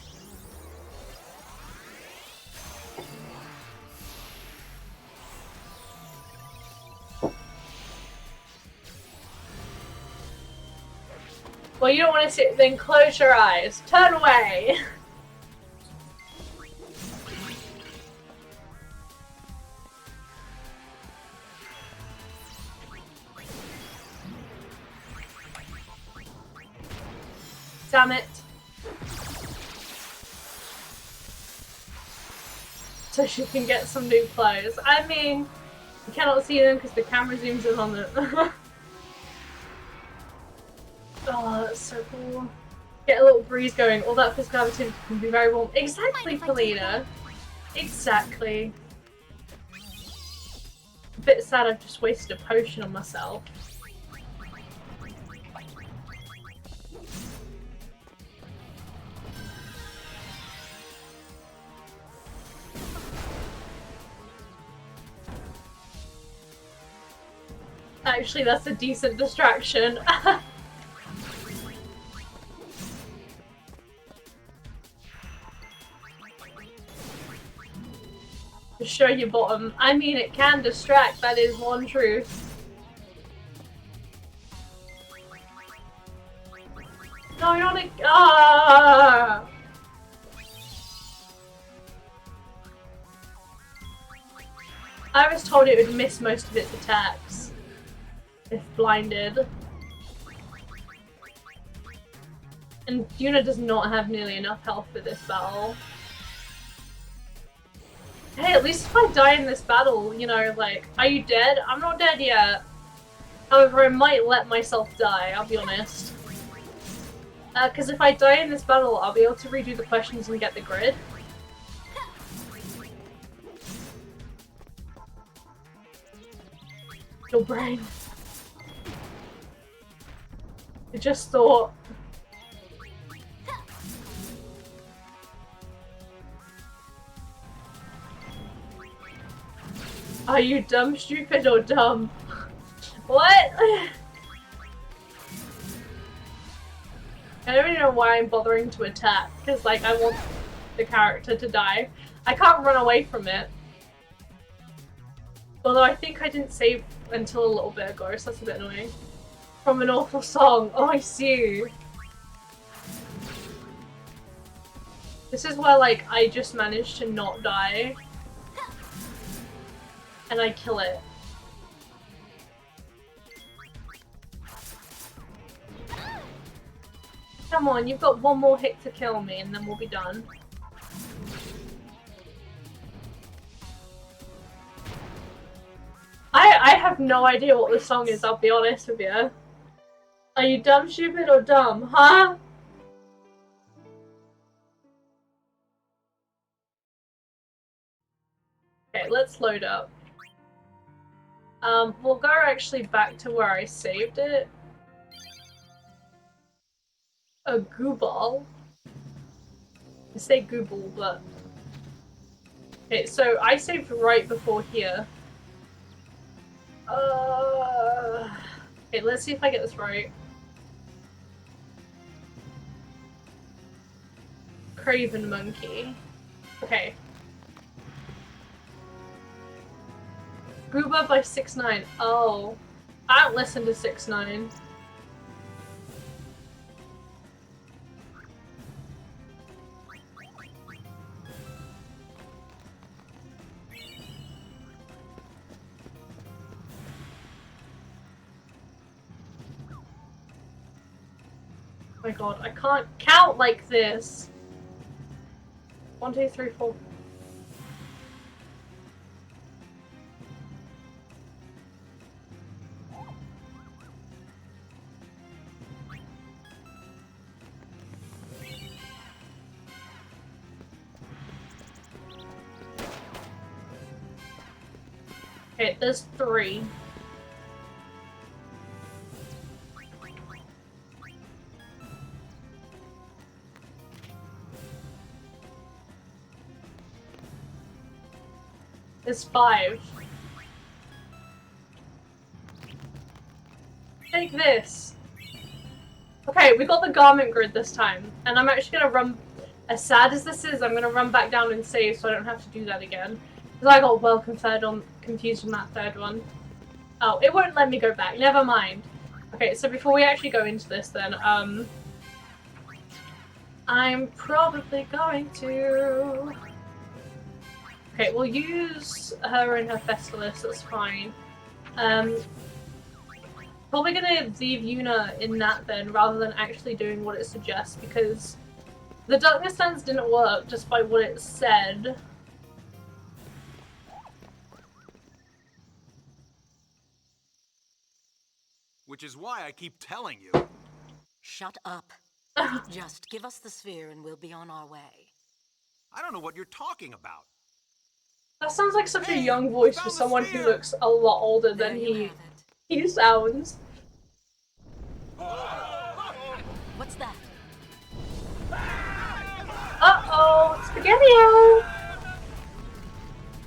Well, you don't want to sit, then close your eyes. Turn away! Damn it. So she can get some new clothes. I mean, you cannot see them because the camera zooms in on them. Oh, that's so cool. Get a little breeze going. All that physical activity can be very warm. Exactly, Polina. Exactly. A bit sad I've just wasted a potion on myself. Actually, that's a decent distraction. To show your bottom. I mean, it can distract, that is one truth. No, you're not a- ah! I was told it would miss most of its attacks if blinded. And Yuna does not have nearly enough health for this battle. Hey, at least if I die in this battle, you know, like, are you dead? I'm not dead yet. However, I might let myself die, I'll be honest. Because if I die in this battle, I'll be able to redo the questions and get the grid. Your brain. I just thought... Are you dumb, stupid, or dumb? What? I don't even know why I'm bothering to attack, because like I want the character to die. I can't run away from it. Although I think I didn't save until a little bit ago, so that's a bit annoying. From an awful song. Oh, I see. This is where like I just managed to not die. And I kill it. Come on, you've got one more hit to kill me and then we'll be done. I have no idea what this song is, I'll be honest with you. Are you dumb, stupid, or dumb? Huh? Okay, let's load up. We'll go actually back to where I saved it. A gooball. I say gooble, but... Okay, so I saved right before here. Okay, let's see if I get this right. Craven Monkey. Okay. Gooba by 6ix9ine. Oh. I don't listen to 6ix9ine. Oh my god, I can't count like this! 1, 2, 3, 4. Okay, there's 3. It's 5. Take this. Okay, we got the garment grid this time, and I'm actually gonna run. As sad as this is, I'm gonna run back down and save so I don't have to do that again. Because I got well confused on that third one. Oh, it won't let me go back. Never mind. Okay, so before we actually go into this, then I'm probably going to. Okay, we'll use her in her Festivus. That's fine. Probably gonna leave Yuna in that then, rather than actually doing what it suggests, because the Darkness Dance didn't work just by what it said. Which is why I keep telling you. Shut up. Just give us the sphere and we'll be on our way. I don't know what you're talking about. That sounds like such a young voice for someone who looks a lot older than he sounds. What's that? Uh-oh, Spaghetti-O!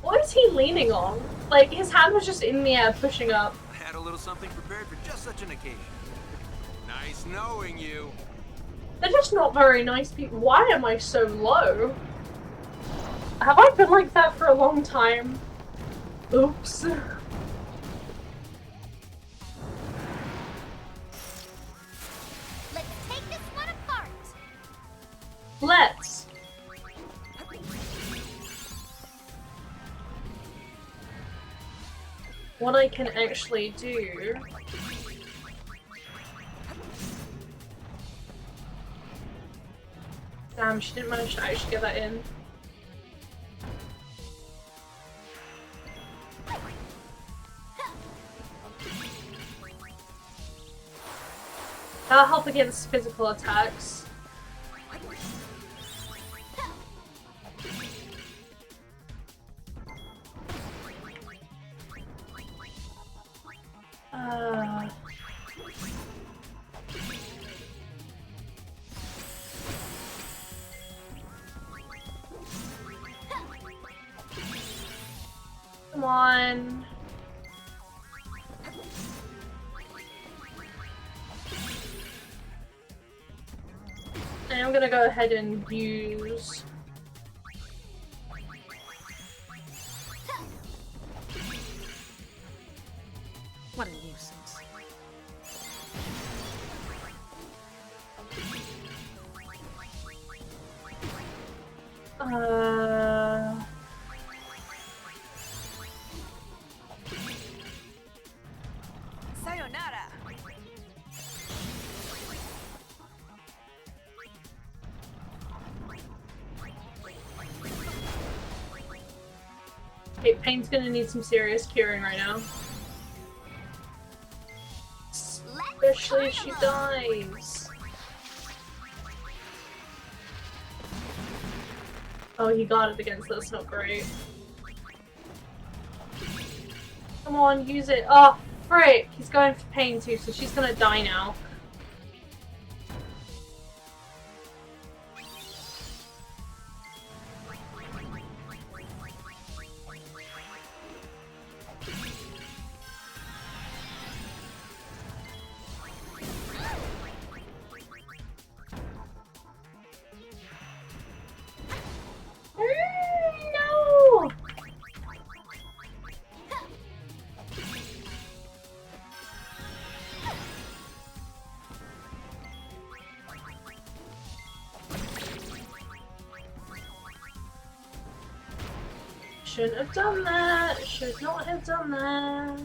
What is he leaning on? Like, his hand was just in the air, pushing up. I had a little something prepared for just such an occasion. Nice knowing you. They're just not very nice people. Why am I so low? Have I been like that for a long time? Oops. Let's take this one apart. Let's. What I can actually do. Damn, she didn't manage to actually get that in. That'll help against physical attacks. Come on. And I'm gonna go ahead and use... What a nuisance. Sayonara. Okay, Pain's gonna need some serious curing right now. Especially if she dies. Oh, he got it against us, not great. Come on, use it. Oh, frick! He's going for Pain too, so she's gonna die now. No! Shouldn't have done that. Should not have done that.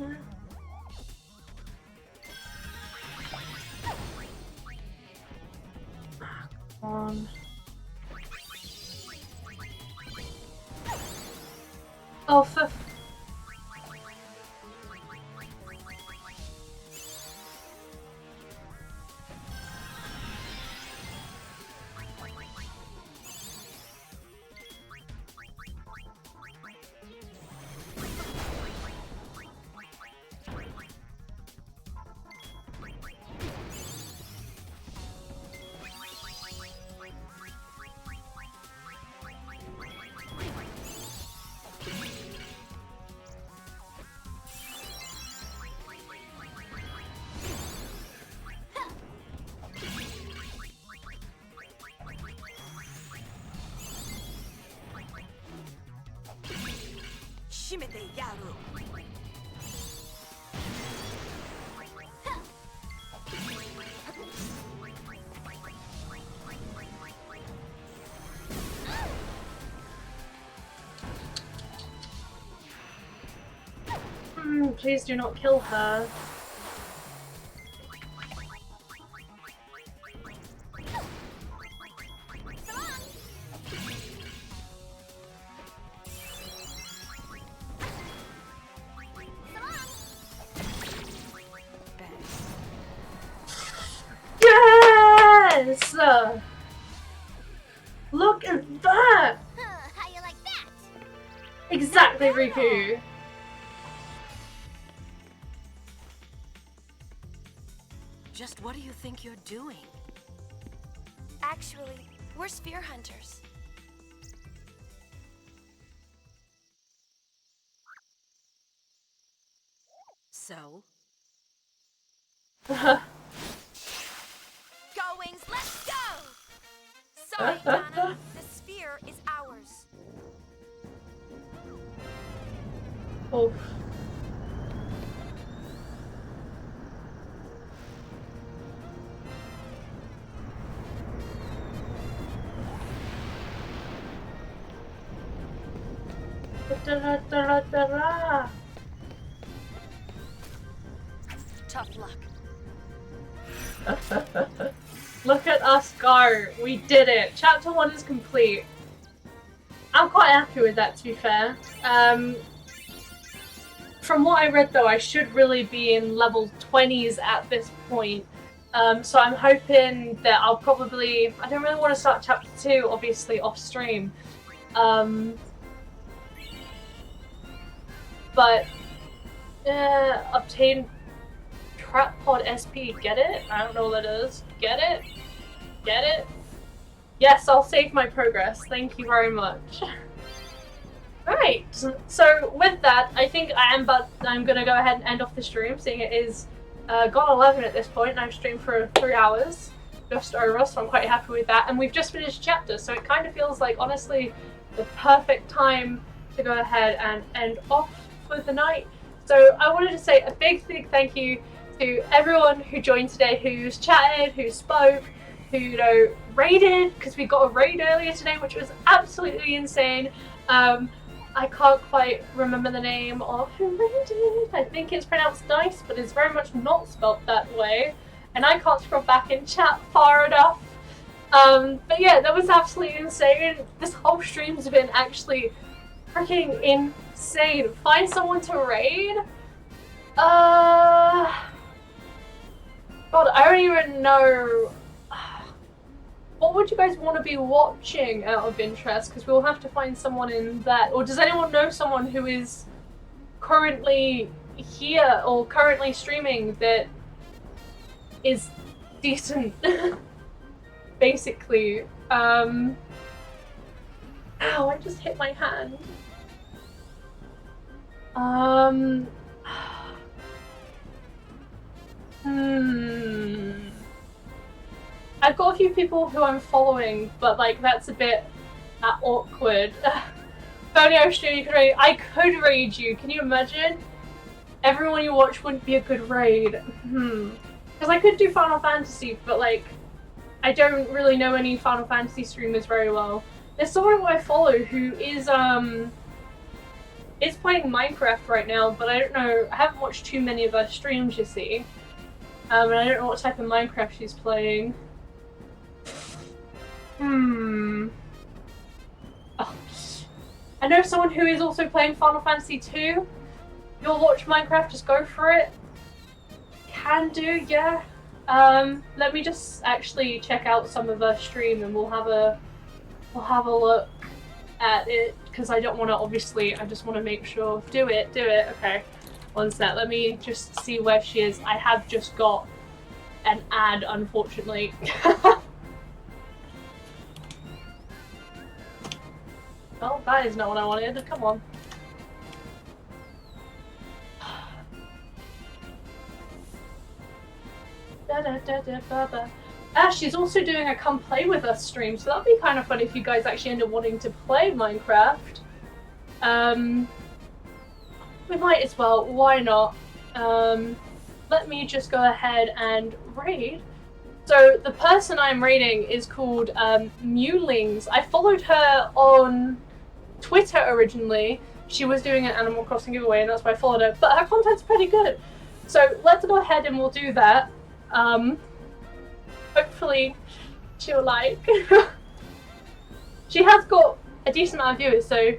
Come on. Oh, for Please do not kill her. Yes! Look at that! How you like that? Exactly, Riku. Just what do you think you're doing? Actually, we're sphere hunters. So? Goings, let's go! Sorry, Donna. The sphere is ours. Oh. Tough luck. Look at us go. We did it. Chapter 1 is complete. I'm quite happy with that, to be fair. From what I read though, I should really be in level 20s at this point. So I'm hoping that I'll probably... I don't really want to start chapter 2, obviously, off stream. But... obtain Trap Pod SP, get it? I don't know what that is. Get it? Get it? Yes, I'll save my progress. Thank you very much. Right, so with that, I think I'm gonna go ahead and end off the stream, seeing it is gone 11 at this point, and I've streamed for 3 hours, just over, so I'm quite happy with that. And we've just finished chapter, so it kind of feels like, honestly, the perfect time to go ahead and end off for the night. So I wanted to say a big thank you to everyone who joined today, who's chatted, who spoke, who, you know, raided, because we got a raid earlier today, which was absolutely insane. I can't quite remember the name of who raided. I think it's pronounced nice, but it's very much not spelt that way. And I can't scroll back in chat far enough. But yeah, that was absolutely insane. This whole stream's been actually freaking insane. Find someone to raid? God, I don't even know. What would you guys want to be watching out of interest? Because we'll have to find someone in that. Or does anyone know someone who is currently here or currently streaming that is decent? Basically. Ow, I just hit my hand. I've got a few people who I'm following, but like that's a bit awkward. If only I was streaming, you could raid. I could raid you. Can you imagine? Everyone you watch wouldn't be a good raid. Because I could do Final Fantasy, but like I don't really know any Final Fantasy streamers very well. There's someone who I follow who is playing Minecraft right now, but I don't know. I haven't watched too many of her streams, you see. And I don't know what type of Minecraft she's playing. Oh. I know someone who is also playing Final Fantasy 2. You'll watch Minecraft, just go for it. Can do, yeah. Let me just actually check out some of her stream and we'll have a look at it, because I don't want to, obviously, I just want to make sure. Do it, okay. One sec, let me just see where she is. I have just got an ad, unfortunately. Oh, that is not what I wanted. Come on. She's also doing a come play with us stream, so that'd be kind of fun if you guys actually end up wanting to play Minecraft. we might as well. Why not? Let me just go ahead and raid. So the person I'm raiding is called Mewlings. I followed her on Twitter originally. She was doing an Animal Crossing giveaway, and that's why I followed her. But her content's pretty good. So let's go ahead and we'll do that. Hopefully she'll like. She has got a decent amount of viewers, so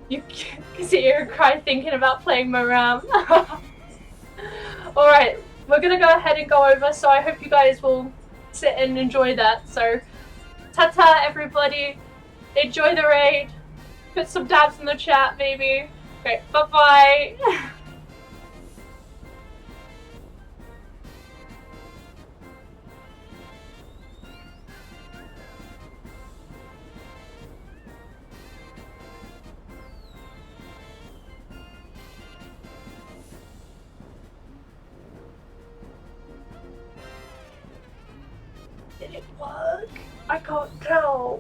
you can see her cry thinking about playing Moram. Alright, we're gonna go ahead and go over, so I hope you guys will sit and enjoy that. So, ta-ta everybody, enjoy the raid, put some dabs in the chat maybe. Okay, bye-bye. Did it work? I can't tell.